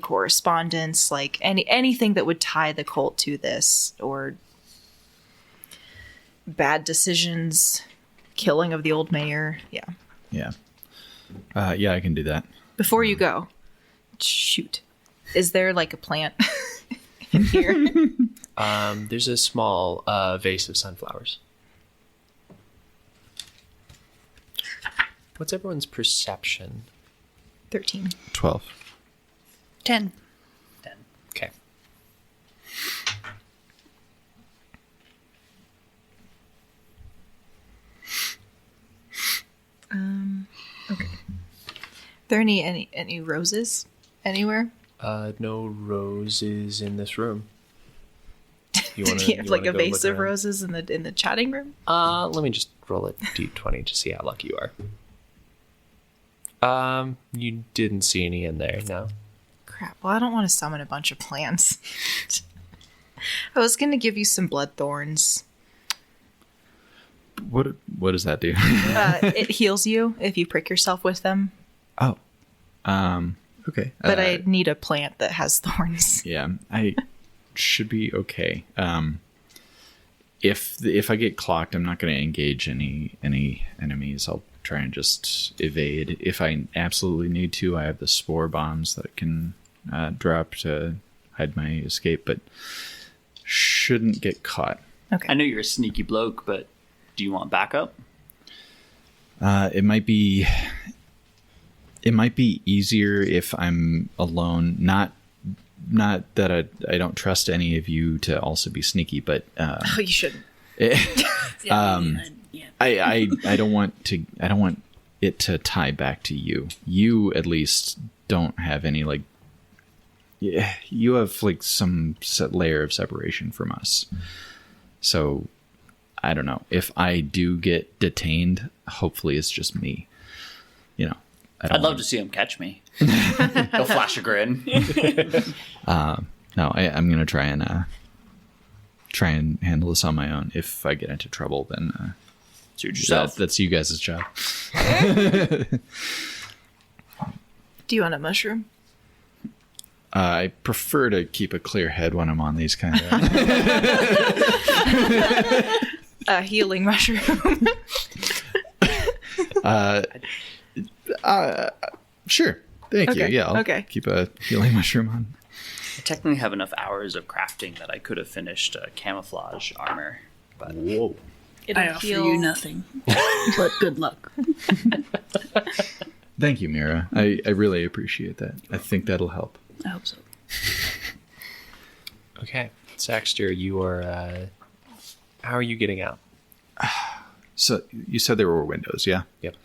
correspondence, like anything that would tie the cult to this, or bad decisions, killing of the old mayor. Yeah. Yeah. Yeah, I can do that. Before you go, shoot. Is there like a plant in here? There's a small vase of sunflowers. What's everyone's perception? 13. 12. 10. Okay. Okay. Are there any roses anywhere? No roses in this room. Do you have like a vase of roses in the chatting room? Let me just roll a d20 to see how lucky you are. You didn't see any in there, no. Crap. Well, I don't want to summon a bunch of plants. I was going to give you some blood thorns. What does that do? It heals you if you prick yourself with them. Oh. Okay. But I need a plant that has thorns. Yeah, I should be okay. If I get clocked, I'm not going to engage any enemies. I'll try and just evade. If I absolutely need to, I have the spore bombs that can drop to hide my escape, but shouldn't get caught. Okay. I know you're a sneaky bloke, but do you want backup? It might be easier if I'm alone. Not that I don't trust any of you to also be sneaky, but Oh, you shouldn't. I don't want it to tie back to you. You at least don't have any you have like some set layer of separation from us. So I don't know. If I do get detained, hopefully it's just me. I'd love to see him catch me. He'll flash a grin. No, I'm gonna try and handle this on my own. If I get into trouble, then Suit yourself. that's you guys' job. Do you want a mushroom? I prefer to keep a clear head when I'm on these kind of. A healing mushroom. Sure. Thank Okay, you. Yeah, I'll okay. keep a healing mushroom on. I technically have enough hours of crafting that I could have finished camouflage armor. But Whoa. It'll I offer heal. you nothing, but good luck. Thank you, Mira. I really appreciate that. I think that'll help. I hope so. Okay. Saxter, you are... how are you getting out? So you said there were windows, yeah? Yep.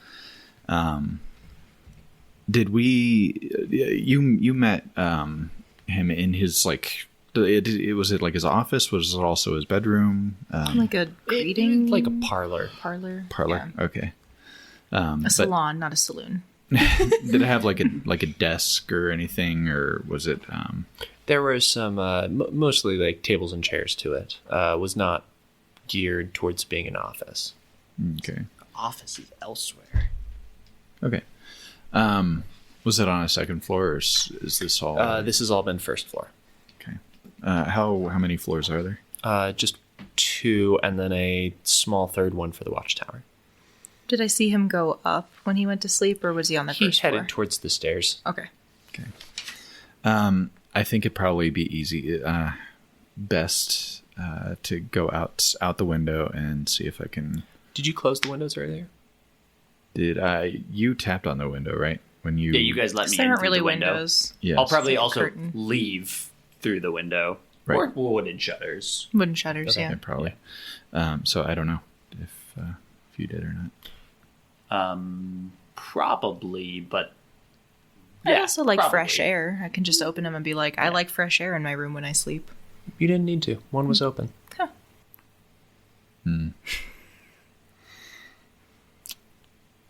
Did we? You met him in his was it like his office? Was it also his bedroom? Like a greeting Like a parlor. parlor. Parlor. Yeah. Okay. A salon, not a saloon. Did it have like a desk or anything, or was it? There were some mostly like tables and chairs to it. Was not geared towards being an office. Okay. Office is elsewhere. Okay. Was it on a second floor, or is this all? This has all been first floor. Okay. How many floors are there? Just 2, and then a small third one for the watchtower. Did I see him go up when he went to sleep, or was he on the He first floor? headed towards the stairs. Okay. Okay. I think it'd probably be best to go out the window and see if I can. Did you close the windows earlier? You tapped on the window, right? When you. Yeah, you guys let me There in aren't through really the window. windows. Yes. I'll probably It's like a also curtain. leave through the window. Right. Or wooden shutters. Wooden shutters, Yeah, yeah. probably. So I don't know if you did or not. Probably, but I yeah, also like probably. fresh air. I can just open them and be like, I like fresh air in my room when I sleep. You didn't need to. One was open.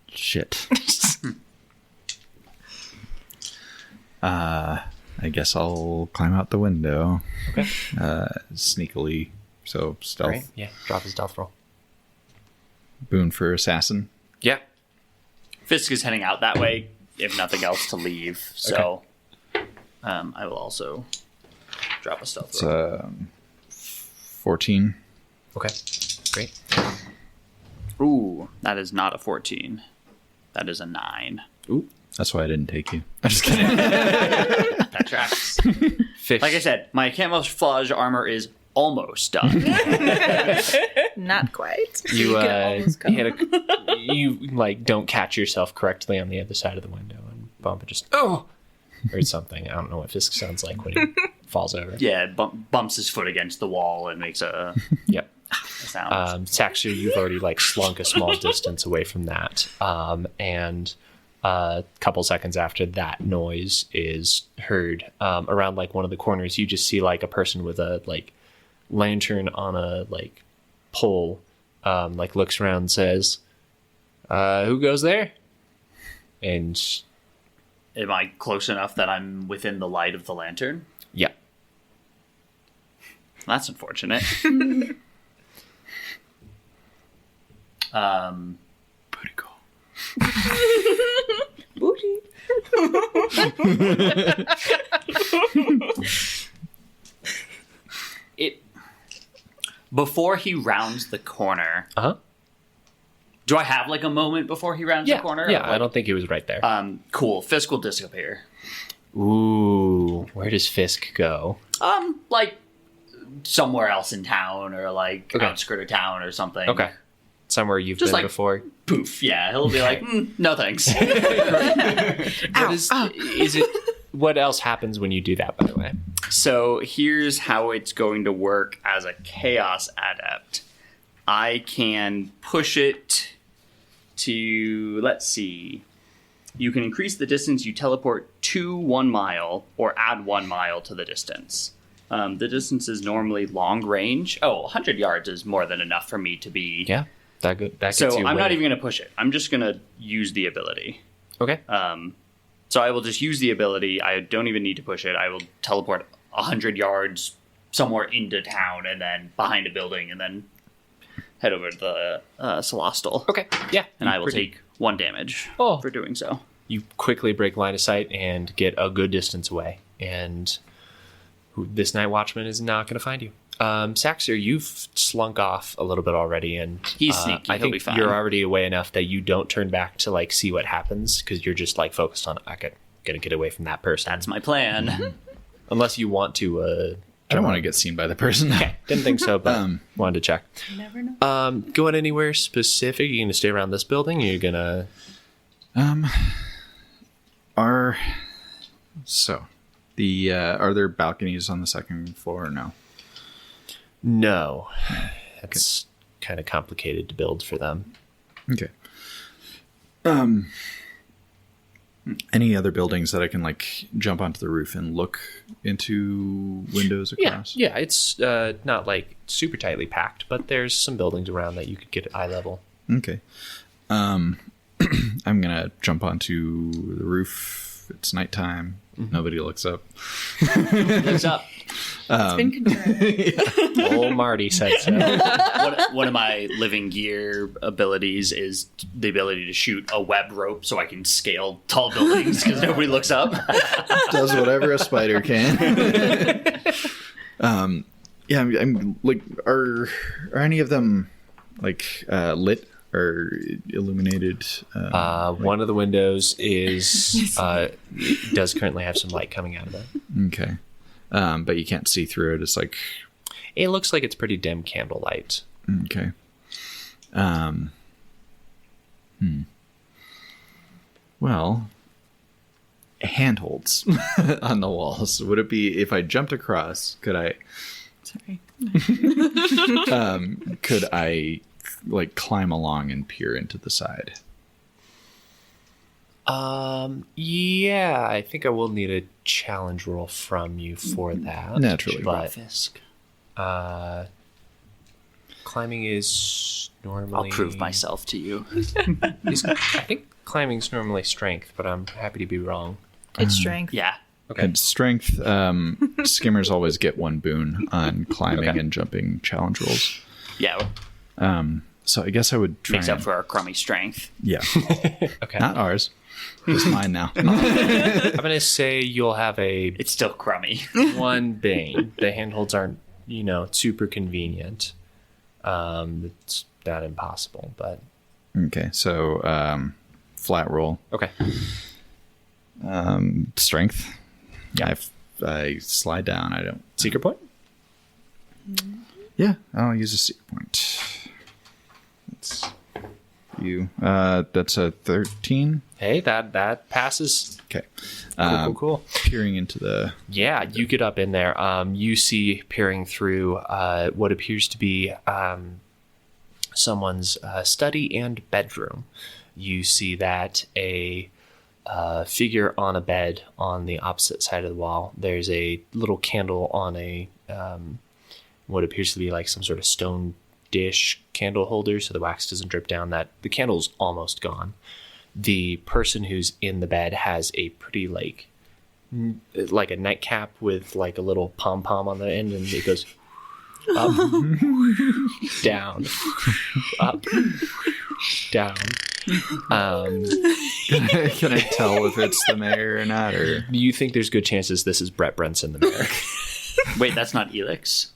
Shit. I guess I'll climb out the window. Okay. Sneakily. So stealth. Right. Yeah. Drop his stealth roll. Boon for assassin. Yeah. Fisk is heading out that way, if nothing else, to leave. So I will also drop a stealth It's roll. 14. Okay. Great. Ooh, that is not a 14. That is a 9. Ooh. That's why I didn't take you. I'm just kidding. That tracks. Fish. Like I said, my camouflage armor is almost done. Not quite. you could almost go. you like don't catch yourself correctly on the other side of the window and bump it just or something. I don't know what Fisk sounds like when he falls over. Yeah, bumps his foot against the wall and makes a Yep. sound. Saxter, you've already like slunk a small distance away from that, and a couple seconds after that noise is heard around like one of the corners, you just see like a person with a like lantern on a like pole, like looks around and says, "Who goes there?" And Am I close enough that I'm within the light of the lantern? yeah, That's unfortunate. Booty call. Before he rounds the corner, do I have like a moment before he rounds the corner? yeah. Like, I don't think he was right there. cool. Fisk will disappear. Ooh, where does Fisk go? Like somewhere else in town or like Okay. outskirt of town or something. Okay, somewhere you've Just been like- before. Poof. Yeah, he'll be like, no thanks. What is it? What else happens when you do that? By the way. So here's how it's going to work as a chaos adept. I can push it to, let's see. You can increase the distance you teleport to 1 mile or add 1 mile to the distance. The distance is normally long range. 100 yards is more than enough for me to be. Yeah, that good. That gets So you I'm way- not even going to push it. I'm just going to use the ability. Okay. So I will just use the ability. I don't even need to push it. I will teleport 100 yards somewhere into town and then behind a building and then head over to the Celestial. Okay. Yeah. And I will take 1 damage for doing so. You quickly break line of sight and get a good distance away. And this night watchman is not going to find you. Saxter, you've slunk off a little bit already, and He's sneaky. I He'll think be fine. you're already away enough that you don't turn back to like see what happens because you're just like focused on gotta get away from that person. That's my plan. Unless you want to. I don't want to get seen by the person. Okay, didn't think so, but wanted to check. You never know. Going anywhere specific? Are you gonna stay around this building? Or you're gonna. Are there balconies on the second floor or no? No, it's kind of complicated to build for them. Okay. Any other buildings that I can like jump onto the roof and look into windows across? Yeah, it's not like super tightly packed, but there's some buildings around that you could get at eye level. Okay. I'm gonna jump onto the roof. It's nighttime. Nobody looks up. Looks up. It's been confirmed. Old Marty said so. One of my living gear abilities is the ability to shoot a web rope so I can scale tall buildings because nobody looks up. Does whatever a spider can. I'm like, are any of them like lit or illuminated? One of the windows does currently have some light coming out of it. Okay. But you can't see through it. It's like, It looks like it's pretty dim candlelight. okay. Well, handholds on the walls. Would it be if I jumped across? Could I? Sorry. Could I like climb along and peer into the side? Yeah, I think I will need a challenge roll from you for that. Naturally. But Fisk. climbing is normally... I'll prove myself to you. I think climbing's normally strength, but I'm happy to be wrong. It's strength. Yeah. Okay. And strength, skimmers always get one boon on climbing and jumping challenge rolls. Yeah. So I guess I would try Makes up for our crummy strength. Yeah. Okay. Not ours. It's mine now. I'm going to say you'll have It's still crummy. one bane. The handholds aren't, super convenient. It's not impossible, but... Okay, so flat roll. Okay. Strength. Yeah. I slide down. I don't... Secret point? Yeah, I'll use a secret point. That's you. That's a 13. Hey, that passes. Okay. Cool. Peering into the... Yeah, you get up in there. You see peering through what appears to be someone's study and bedroom. You see that a figure on a bed on the opposite side of the wall. There's a little candle on a what appears to be like some sort of stone dish candle holder, so the wax doesn't drip down. That the candle's almost gone. The person who's in the bed has a pretty like a nightcap with like a little pom-pom on the end, and it goes up, down, up, down. Can I tell if it's the mayor or not? Or You think there's good chances this is Brett Brunson, the mayor? Wait, that's not Elix?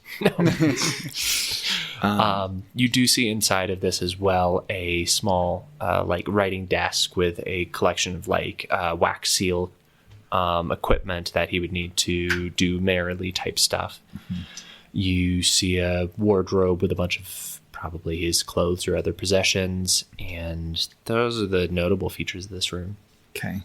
You do see inside of this as well a small like writing desk with a collection of like wax seal equipment that he would need to do mayorally type stuff. Mm-hmm. You see a wardrobe with a bunch of probably his clothes or other possessions, and those are the notable features of this room. Okay.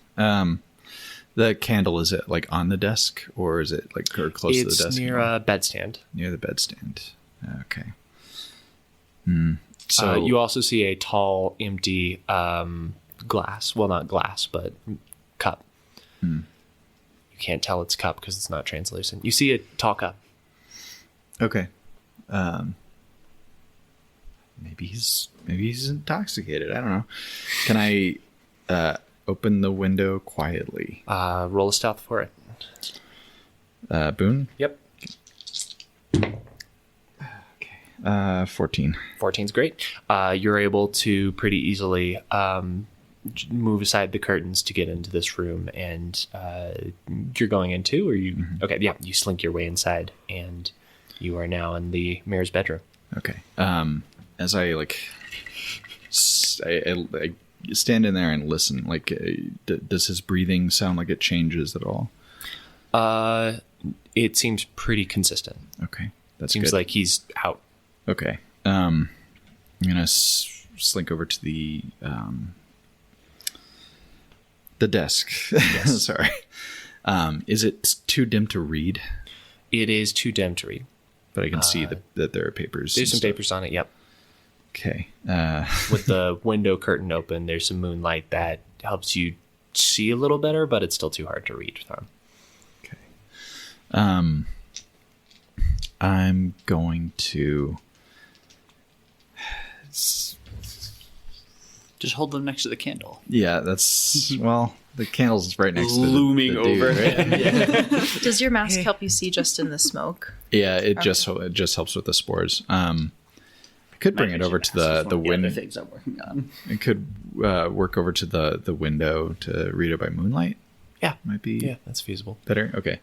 The candle, is it like on the desk, or is it like or close to the desk? It's near a bedstand. Near the bedstand. Okay. So you also see a tall, empty glass. Well, not glass, but cup. You can't tell it's cup because it's not translucent. You see a tall cup. Okay. Maybe he's intoxicated. I don't know. Can I open the window quietly? Roll a stealth for it. Boone? Yep. 14. 14's great. You're able to pretty easily move aside the curtains to get into this room, and you're going into, or you? Mm-hmm. Okay, yeah. You slink your way inside, and you are now in the mayor's bedroom. Okay. As I I stand in there and listen. Like, does his breathing sound like it changes at all? It seems pretty consistent. Okay, that seems good. like he's out. Okay. I'm gonna slink over to the desk. Yes. Sorry. Is it too dim to read? It is too dim to read. But I can see that there are papers. There's some papers on it, yep. Okay. With the window curtain open, there's some moonlight that helps you see a little better, but it's still too hard to read from. Okay. I'm going to Just hold them next to the candle. Yeah, that's well. The candle's right next to Looming the dude, over right? him. Yeah. Does your mask help you see just in the smoke? Yeah, it just helps with the spores. I could bring it over to the window. Other things I'm working on. It could work over to the window to read it by moonlight. Yeah. Might be. Yeah, that's feasible. Better. Okay.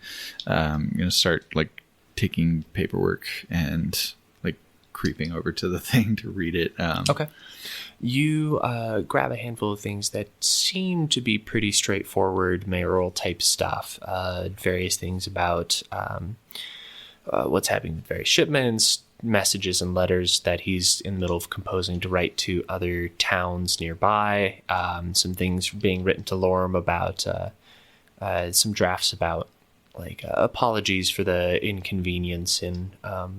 I'm gonna start like taking paperwork and like creeping over to the thing to read it. Okay. You grab a handful of things that seem to be pretty straightforward mayoral type stuff. Various things about what's happening with various shipments, messages and letters that he's in the middle of composing to write to other towns nearby. Some things being written to Lorm about some drafts about like apologies for the inconvenience in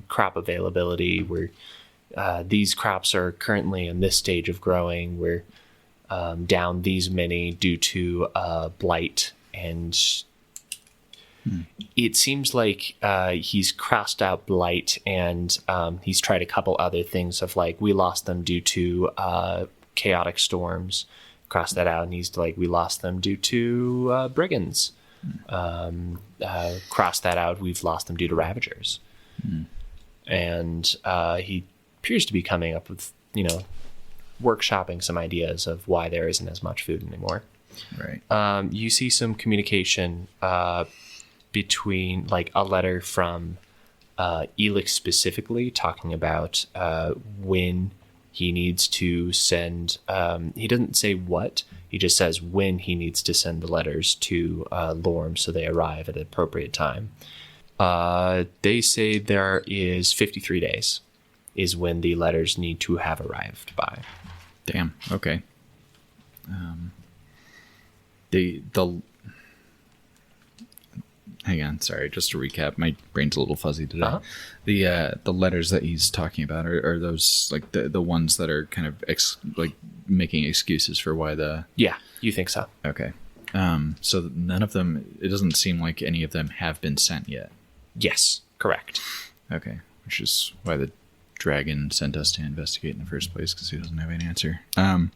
crop availability. We're these crops are currently in this stage of growing. We're down these many due to blight, and it seems like he's crossed out blight, and he's tried a couple other things of like we lost them due to chaotic storms. Cross that out, and he's like we lost them due to brigands. Cross that out, we've lost them due to ravagers. And he appears to be coming up with, workshopping some ideas of why there isn't as much food anymore. Right. You see some communication between, like, a letter from Elix specifically talking about when he needs to send... he doesn't say what. He just says when he needs to send the letters to Lorm so they arrive at an appropriate time. They say there is 53 days is when the letters need to have arrived by. Damn. Okay. Hang on. Sorry. Just to recap, my brain's a little fuzzy today. Uh-huh. The letters that he's talking about are those like the ones that are kind of making excuses for why the. Yeah, you think so. Okay. So none of them. It doesn't seem like any of them have been sent yet. Yes, correct. Okay, which is why the dragon sent us to investigate in the first place, because he doesn't have an answer. I'm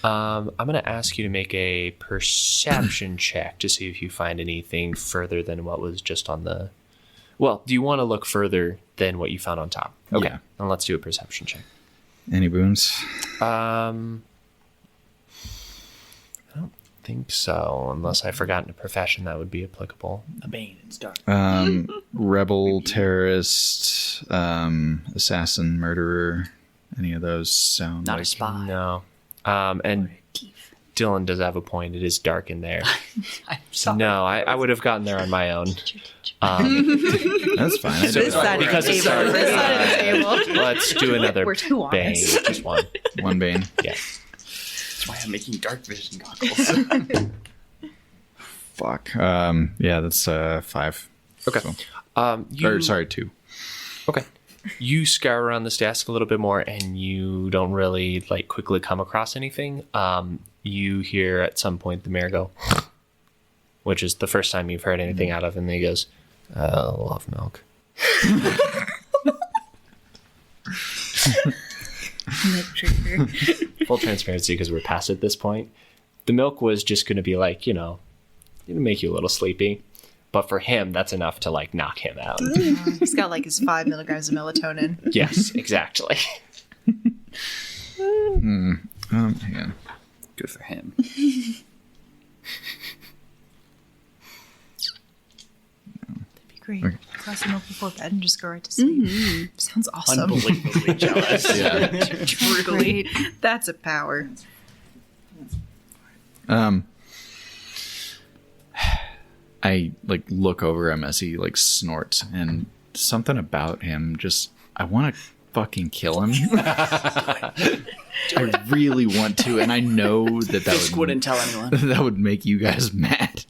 going to ask you to make a perception check to see if you find anything further than what was just on the... Well, do you want to look further than what you found on top? Okay, Yeah. then let's do a perception check. Any boons? I don't think so, unless I've forgotten a profession that would be applicable. A bane, it's dark. Rebel, terrorist, assassin, murderer. Any of those sound Not like... a spy. No. And Dylan does have a point. It is dark in there. I'm sorry. No, I would have gotten there on my own. That's fine. This side of the Because it's table. dark. This side of the table. Let's do another We're too bane. honest. Just one. One bane. Yeah. That's why I'm making dark vision goggles. Fuck. Yeah, that's 5. Okay. So, 2. Okay. You scour around this desk a little bit more, and you don't really quickly come across anything. You hear at some point the mayor go, which is the first time you've heard anything out of him. And he goes, "I love milk." Full transparency, because we're past at this point. The milk was just going to be it'll make you a little sleepy. But for him, that's enough to knock him out. He's got his 5 milligrams of melatonin. Yes, exactly. Hang on. Good for him. That'd be great. Okay. Glass of milk before bed and just go right to sleep. Sounds awesome. Unbelievably jealous. Yeah. Truly. That's a power. I look over him as he snorts, and something about him just, I want to fucking kill him. I really want to, and I know that Fisk wouldn't tell anyone. that would make you guys mad.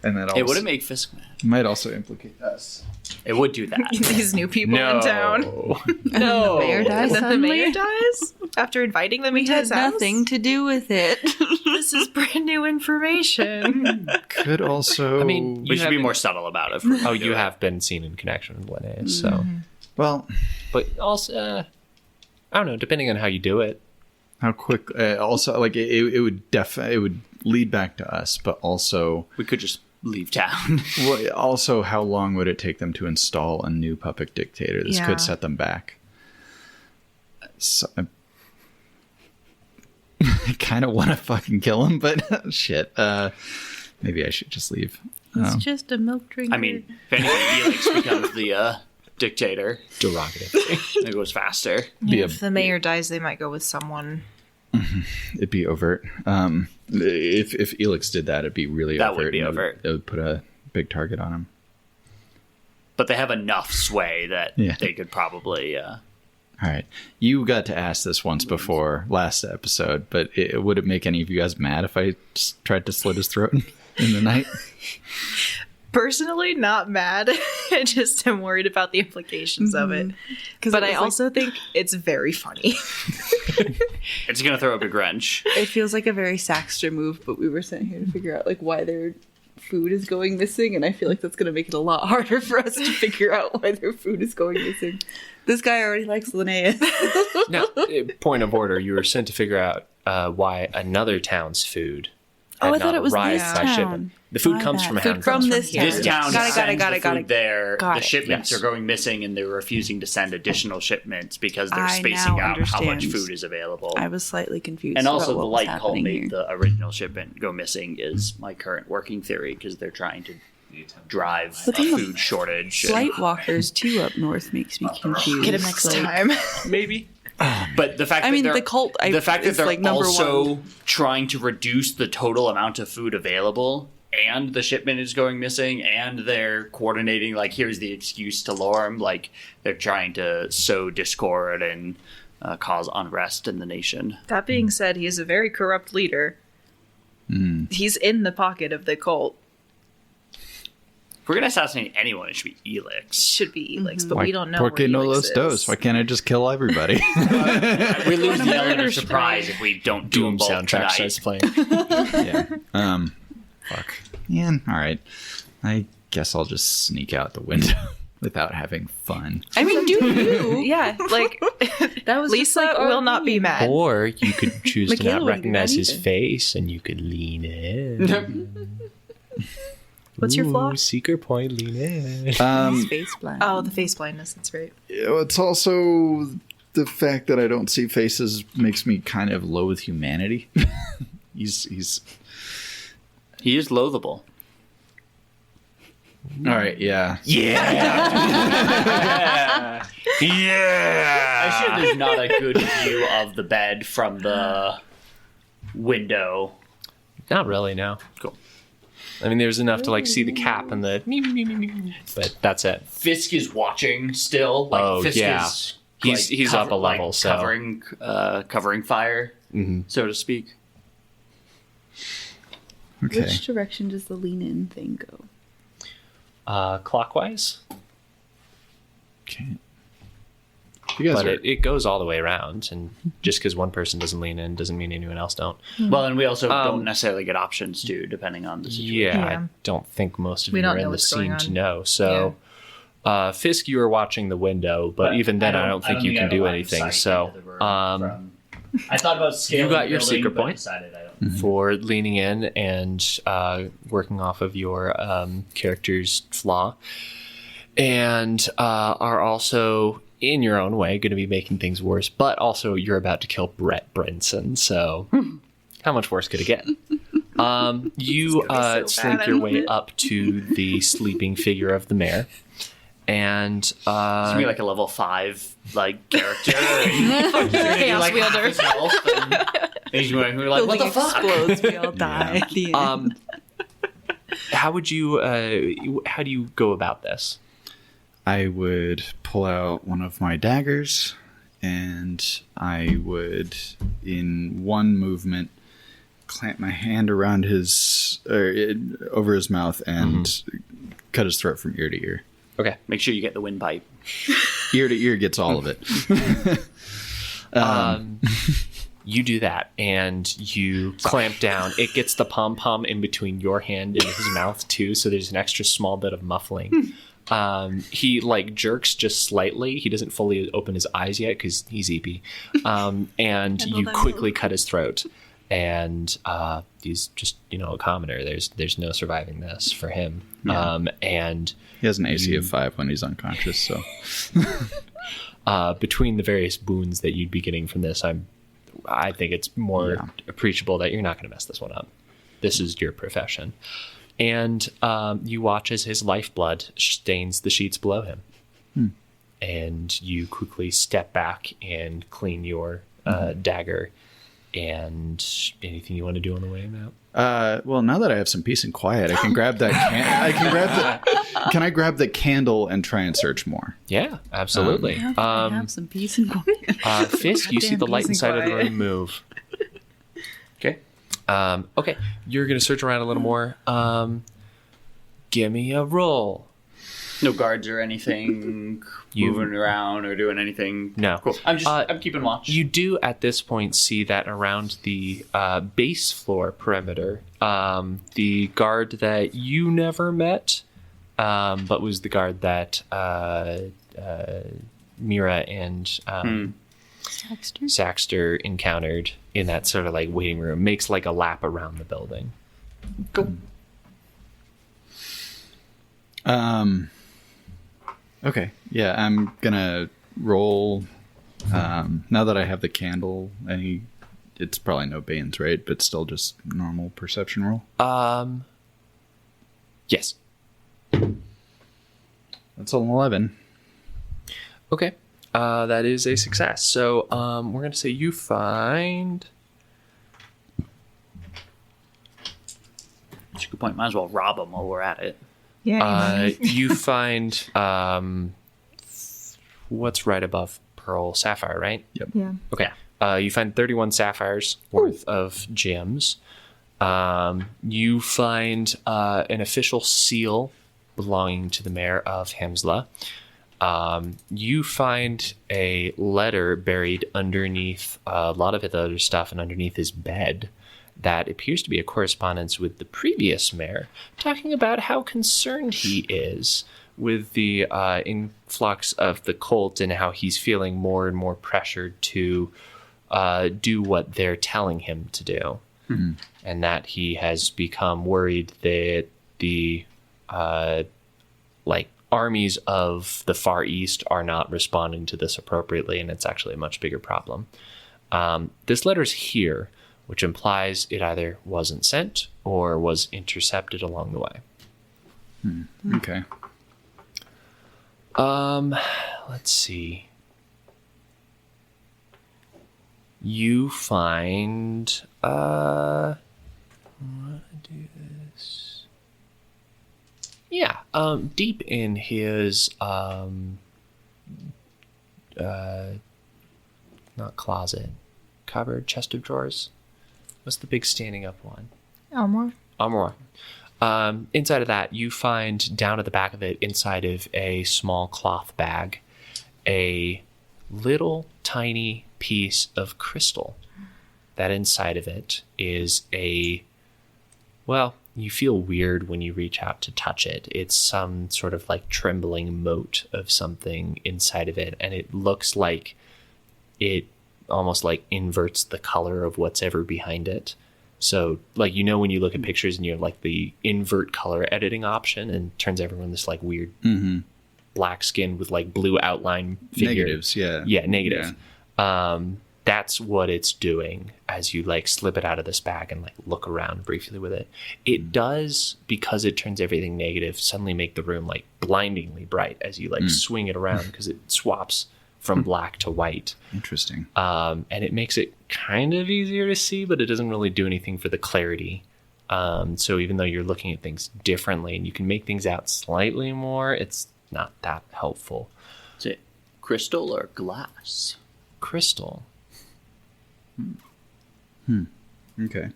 And that also It wouldn't make Fisk mad. might also implicate us. It would do that. These new people in town. No. The mayor dies And then the mayor suddenly? dies after inviting them into Had his house. nothing to do with it. This is brand new information. Could also... I mean, We should be more subtle about it. you have been seen in connection with Linnaeus, so Well, But also, I don't know, depending on how you do it. how quick? Also, like it would lead back to us, but also, We could just leave town. well, also, how long would it take them to install a new puppet dictator? This Yeah. could set them back. So, I kind of want to fucking kill him, but shit. Maybe I should just leave. It's just a milk drinker. I mean, if anything, Elix becomes the dictator. Derogative. It goes faster. If the mayor dies, they might go with someone. It'd be overt. If Elix did that, it'd be really That overt. would be and overt. It would put a big target on him. But they have enough sway that Yeah. they could probably... All right. You got to ask this once before last episode, but would it make any of you guys mad if I tried to slit his throat in the night? Personally, not mad. I just am worried about the implications of it. But I also think it's very funny. It's going to throw a big wrench. it feels like a very Saxter move, but we were sitting here to figure out like why their food is going missing, and I feel like that's going to make it a lot harder for us to figure out why their food is going missing. This guy already likes Linnaeus. Now, point of order, you were sent to figure out why another town's food had I thought not it was arrived this by town. shipment. The food My comes bad. from a Food hound. from this town. This town Got it, sends got the it, got food it. there. Got The it. shipments Yes. are going missing, and they're refusing to send additional shipments because they're I spacing now out how much understand. food is available. I was slightly confused. And also, about the what was light cult happening made here. the original shipment go missing is my current working theory because they're trying to drive a But then the food shortage. Flight walkers too up north makes me confused. Get him next Like, time. Maybe. But the fact I that mean, they're, the cult the fact that is they're like number also one. trying to reduce the total amount of food available, and the shipment is going missing, and they're coordinating, like, here's the excuse to Lorem, like, they're trying to sow discord and cause unrest in the nation. That being said, he is a very corrupt leader. He's in the pocket of the cult. If we're going to assassinate anyone, it should be Elix. Should be Elix, but Why- we don't know. Porque where no Elix los dos? is. Why can't I just kill everybody? We lose the element murder of surprise if we don't do them Doom both soundtrack tonight. starts playing. Yeah. Fuck. Yeah. All right. I guess I'll just sneak out the window without having fun. I mean, do you? Yeah, like That was just Lisa like our will not be theme. mad. Or you could choose to Michaela not wouldn't do recognize that his either. face, and you could lean in. What's your flaw? Seeker point, lean in. Face blind. Oh, the face blindness. That's right. It's also the fact that I don't see faces makes me kind of loathe humanity. he's He is loathable. all right. Yeah. I sure there's not a good view of the bed from the window. Not really, no. Cool. I mean, there's enough to like see the cap and the, but that's it. Fisk is watching still. Like, Oh, Fisk yeah. is He's up a level, so- covering fire, so to speak. Okay. Which direction does the lean in thing go? Clockwise, Okay. You guys but are. it goes all the way around, and just because one person doesn't lean in doesn't mean anyone else don't. Well, and we also don't necessarily get options too, depending on the situation. Yeah, Yeah. I don't think most of We you don't are know in the what's going scene on. to know. So, Fisk, you are watching the window, but even then, I don't think you can do anything. So, I thought about scaling. You got the your building, secret but point? decided I don't. for leaning in and working off of your character's flaw, and are also in your own way going to be making things worse, but also you're about to kill Brett Brinson, so how much worse could it get? You so slink bad, your I way love it. up to the sleeping figure of the mayor, and It's gonna be like a level 5 like character. Chaos wielder. And he's going, we're like, what the Building fuck? explodes, we all die at the end. how would you how do you go about this? I would pull out one of my daggers, and I would, in one movement, clamp my hand around over his mouth and cut his throat from ear to ear. Okay. Make sure you get the windpipe. Ear to ear gets all of it. You do that, and you clamp down. It gets the pom-pom in between your hand and his mouth, too, so there's an extra small bit of muffling. He like jerks just slightly. He doesn't fully open his eyes yet because he's EP. And you quickly cut his throat. And he's just, a commoner. There's no surviving this for him. Yeah. And he has an AC of 5 when he's unconscious. So between the various boons that you'd be getting from this, I think it's more appreciable that you're not going to mess this one up. This is your profession. And you watch as his lifeblood stains the sheets below him. And you quickly step back and clean your dagger. And anything you want to do on the way out? Well, now that I have some peace and quiet, I can grab that. Can I grab the candle and try and search more? Yeah, absolutely. Have some peace and quiet. Fisk, you see the light inside of the room move. Okay. Okay, you're gonna search around a little more. Give me a roll. No guards or anything moving around or doing anything. No. Cool. I'm keeping watch. You do at this point see that around the base floor perimeter, the guard that you never met, but was the guard that Mira and Saxter encountered in that sort of like waiting room, makes like a lap around the building. Cool. Okay. Yeah, I'm gonna roll. Now that I have the candle, it's probably no Banes, right? But still just normal perception roll. Yes. That's an 11. Okay. That is a success. So we're going to say you find... That's a good point. Might as well rob them while we're at it. Yeah. You find what's right above Pearl Sapphire, right? Yep. Yeah. Okay. You find 31 sapphires worth of gems. You find an official seal belonging to the mayor of Hamsle. You find a letter buried underneath a lot of the other stuff and underneath his bed that appears to be a correspondence with the previous mayor, talking about how concerned he is with the influx of the cult and how he's feeling more and more pressured to do what they're telling him to do. Mm-hmm. And that he has become worried that the armies of the Far East are not responding to this appropriately, and it's actually a much bigger problem. This letter's here, which implies it either wasn't sent or was intercepted along the way. Okay. Let's see. You find what do this? Yeah, deep in his not closet, cupboard, chest of drawers. What's the big standing up one? Armoire. Inside of that, you find down at the back of it, inside of a small cloth bag, a little tiny piece of crystal. That inside of it is you feel weird when you reach out to touch it. It's some sort of like trembling mote of something inside of it, and it looks like it almost like inverts the color of what's ever behind it. So like, when you look at pictures and you have like the invert color editing option and turns everyone this like weird black skin with like blue outline figure. Negatives, yeah. Yeah, negative. Yeah. That's what it's doing as you like slip it out of this bag and like look around briefly with it. It does, because it turns everything negative, suddenly make the room like blindingly bright as you like swing it around, because it swaps from black to white. Interesting. And it makes it kind of easier to see, but it doesn't really do anything for the clarity. So even though you're looking at things differently and you can make things out slightly more, it's not that helpful. Is it crystal or glass? Crystal. Okay.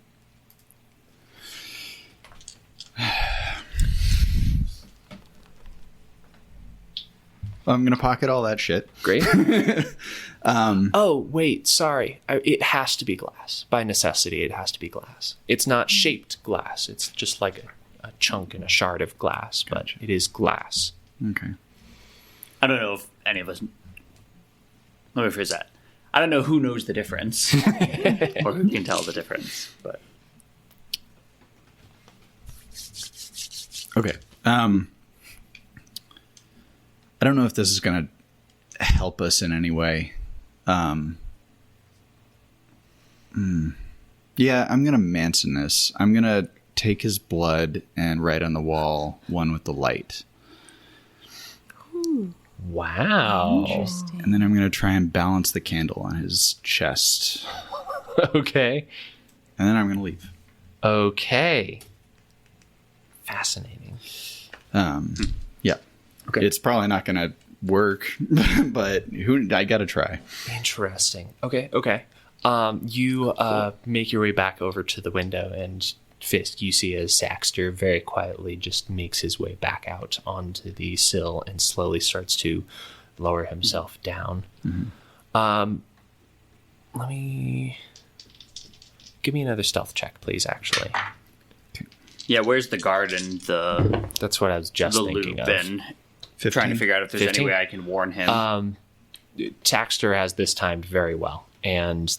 I'm gonna pocket all that shit. Great. Oh, wait, sorry. It has to be glass. By necessity, it has to be glass. It's not shaped glass. It's just like a chunk and a shard of glass, but it is glass. Okay. I don't know if any of us... Let me phrase that. I don't know who knows the difference. Or who can tell the difference, but... Okay. I don't know if this is going to help us in any way. Yeah, I'm going to Manson this. I'm going to take his blood and write on the wall, one with the light. Wow. Interesting. And then I'm going to try and balance the candle on his chest. Okay. And then I'm going to leave. Okay. Fascinating. Yeah. Okay. It's probably not going to work, but I got to try. Interesting. Okay. You make your way back over to the window, and Fisk, you see as Saxter very quietly just makes his way back out onto the sill and slowly starts to lower himself down. Mm-hmm. Give me another stealth check, please, actually. Yeah, where's the guard and the That's what I was just thinking loop? of. And trying to figure out if there's 15? any way I can warn him. Saxter has this timed very well, and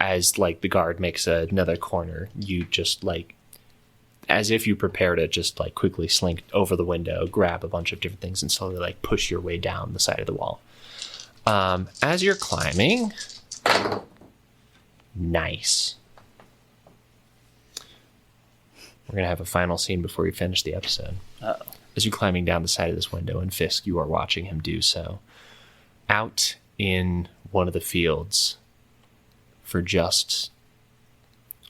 as like the guard makes another corner, you just like, as if you prepare to just like quickly slink over the window, grab a bunch of different things, and slowly like push your way down the side of the wall. As you're climbing, nice. We're gonna have a final scene before we finish the episode. Uh-oh. As you're climbing down the side of this window, and Fisk, you are watching him do so. Out in one of the fields for just,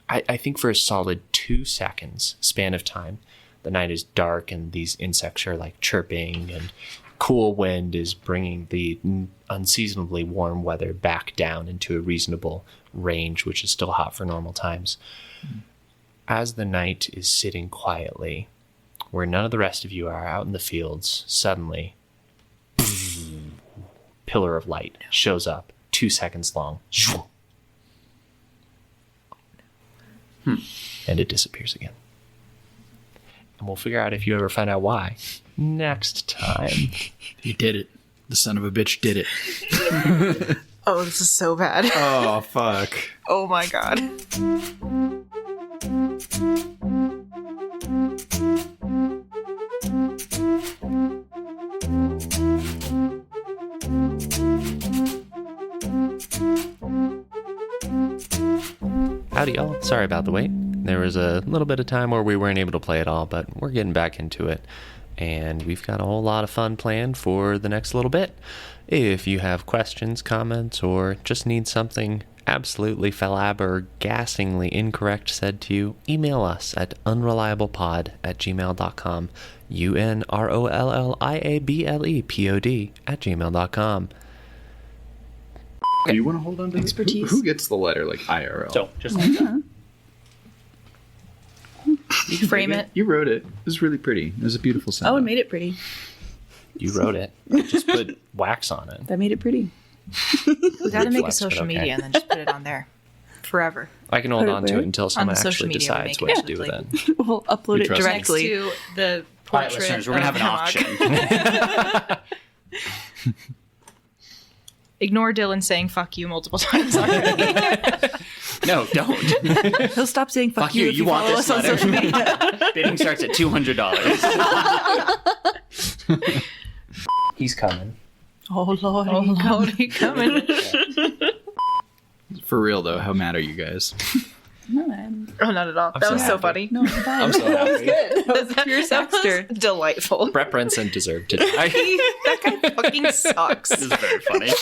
I think for a solid 2 seconds span of time, the night is dark and these insects are like chirping, and cool wind is bringing the unseasonably warm weather back down into a reasonable range, which is still hot for normal times. As the night is sitting quietly, where none of the rest of you are out in the fields, suddenly, pillar of light shows up, 2 seconds long. And it disappears again. And we'll figure out if you ever find out why next time. He did it. The son of a bitch did it. Oh, this is so bad. Oh, fuck. Oh my god. Howdy, y'all. Sorry about the wait. There was a little bit of time where we weren't able to play it all, but we're getting back into it. And we've got a whole lot of fun planned for the next little bit. If you have questions, comments, or just need something absolutely flabbergastingly incorrect said to you, email us at unrolliablepod@gmail.com. unrolliablepod@gmail.com. Do you want to hold on to Expertise. Who gets the letter, like IRL? So, just like that. You frame it. You wrote it. It was really pretty. It was a beautiful sentence. Oh, and made it pretty. You wrote it. Just put wax on it. That made it pretty. We gotta make a Flex, social but okay. media and then just put it on there. Forever. I can hold Put it on to where? it until On someone the social actually media, we decides make what it to do with like- it. We'll upload We it trust Next directly. to the All right, portrait listeners, we're going to have an Hammock. auction. Ignore Dylan saying fuck you multiple times already. No, don't. He'll stop saying fuck, Fuck you, if you want follow this us on letter. social media. Bidding starts at $200. He's coming. Oh, Lord. Oh, Lord, he coming. For real, though, how mad are you guys? No, I'm Oh, not at all. I'm That so was so happy. funny. no, I'm fine. I'm so happy. That was pure That was Saxter. delightful. Brett Brenson deserved to die. That guy fucking sucks. This is very funny.